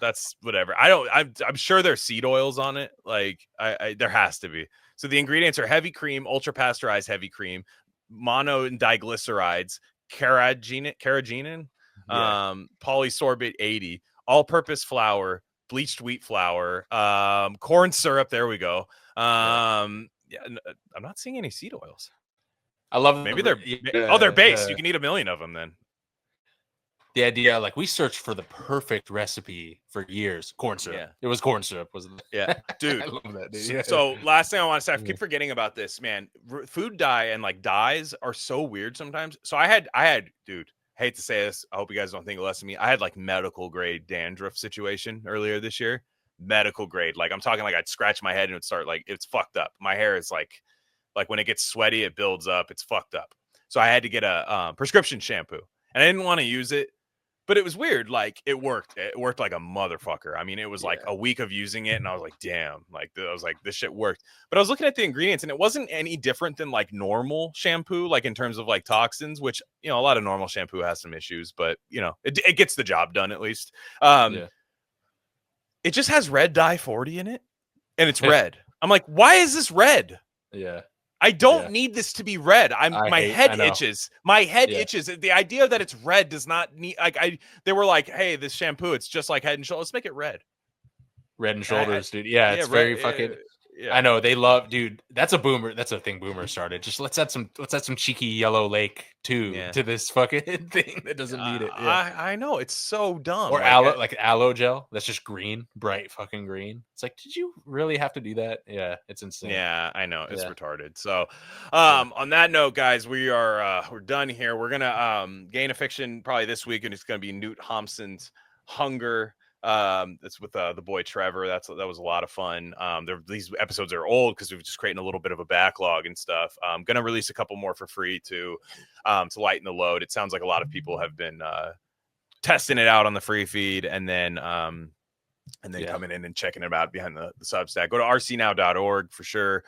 Speaker 2: that's whatever. I'm sure there's seed oils on it. Like there has to be. So the ingredients are heavy cream, ultra pasteurized heavy cream, mono and diglycerides, carrageenan, polysorbate 80, all-purpose flour, bleached wheat flour, corn syrup. There we go. I'm not seeing any seed oils.
Speaker 3: I love
Speaker 2: maybe they're based. You can eat 1 million of them then.
Speaker 3: The idea, like, we searched for the perfect recipe for years. Corn syrup. Yeah. It was corn syrup, wasn't it?
Speaker 2: Yeah, dude.
Speaker 3: I love that, dude.
Speaker 2: So last thing I want to say, I keep forgetting about this, man. Food dye and like dyes are so weird sometimes. So I had, dude, hate to say this, I hope you guys don't think less of me. I had like medical grade dandruff situation earlier this year. Medical grade. Like I'm talking like I'd scratch my head and it would start like, it's fucked up. My hair is like when it gets sweaty, it builds up. It's fucked up. So I had to get a prescription shampoo, and I didn't want to use it. But it was weird. Like it worked. It worked like a motherfucker. I mean, it was like a week of using it, and I was like, damn. Like I was like, this shit worked. But I was looking at the ingredients, and it wasn't any different than like normal shampoo, like in terms of like toxins, which a lot of normal shampoo has some issues, but it gets the job done at least. it just has red dye 40 in it, and it's red. I'm like, why is this red?
Speaker 3: Yeah.
Speaker 2: I don't need this to be red. My head itches. My head itches. The idea that it's red does not need, like, they were like, hey, this shampoo, it's just like Head and Shoulders. Let's make it red.
Speaker 3: Red and Shoulders, dude. Yeah, it's very fucking.
Speaker 2: Yeah.
Speaker 3: I know they love, dude. That's a boomer. That's a thing boomer started. Just let's add some cheeky yellow lake to this fucking thing that doesn't need it. Yeah.
Speaker 2: I know, it's so dumb.
Speaker 3: Or aloe gel. That's just green, bright fucking green. It's like, did you really have to do that? Yeah, it's insane.
Speaker 2: Yeah, I know, it's retarded. So, on that note, guys, we're done here. We're gonna Gain of Fiction probably this week, and it's gonna be Newt Thompson's Hunger. It's with the boy Trevor. That was a lot of fun. These episodes are old because we're just creating a little bit of a backlog and stuff. I'm gonna release a couple more for free to lighten the load. It sounds like a lot of people have been testing it out on the free feed, and then coming in and checking it out behind the Substack. Go to rcnow.org for sure.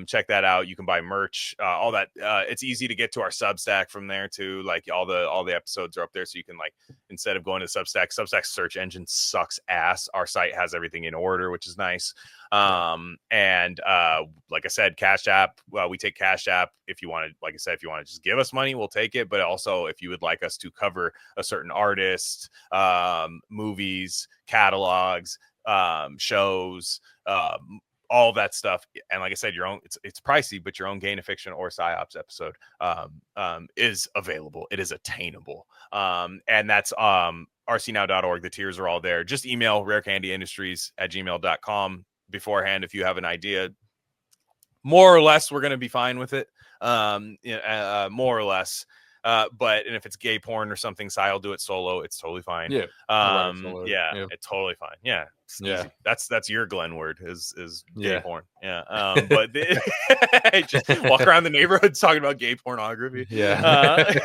Speaker 2: Check that out. You can buy merch, all that. It's easy to get to our Substack from there too. Like all the episodes are up there, so you can, like, instead of going to Substack's search engine sucks ass. Our site has everything in order, which is nice. And like I said, Cash App. We take Cash App if you want to. Like I said, if you want to just give us money, we'll take it. But also, if you would like us to cover a certain artist, movies, catalogs, shows, all that stuff, and like I said, your own, it's pricey, but your own Gain of Fiction or PsyOps episode is available. It is attainable, and that's rcnow.org. The tiers are all there. Just email rarecandyindustries@gmail.com beforehand if you have an idea. More or less, we're going to be fine with it. More or less. But if it's gay porn or something, Psy will do it solo. It's totally fine.
Speaker 3: Yeah.
Speaker 2: It's totally fine. Yeah.
Speaker 3: Yeah.
Speaker 2: That's your Glen word is gay porn. Yeah. But just walk around the neighborhood talking about gay pornography.
Speaker 3: Yeah.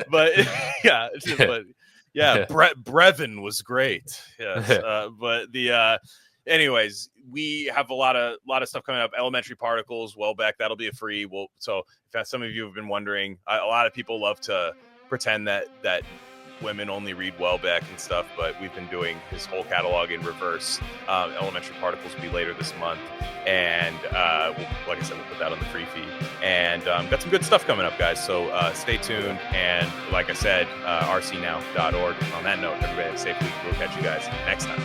Speaker 2: But Brevin was great. Yes. But anyways, we have a lot of stuff coming up. Elementary Particles, Welbeck, that'll be a free. So if some of you have been wondering, a lot of people love to pretend that women only read Welbeck and stuff, but we've been doing his whole catalog in reverse. Elementary Particles will be later this month, and like I said, we'll put that on the free feed. And got some good stuff coming up, guys. So stay tuned. And like I said, rcnow.org. On that note, everybody have a safe week. We'll catch you guys next time.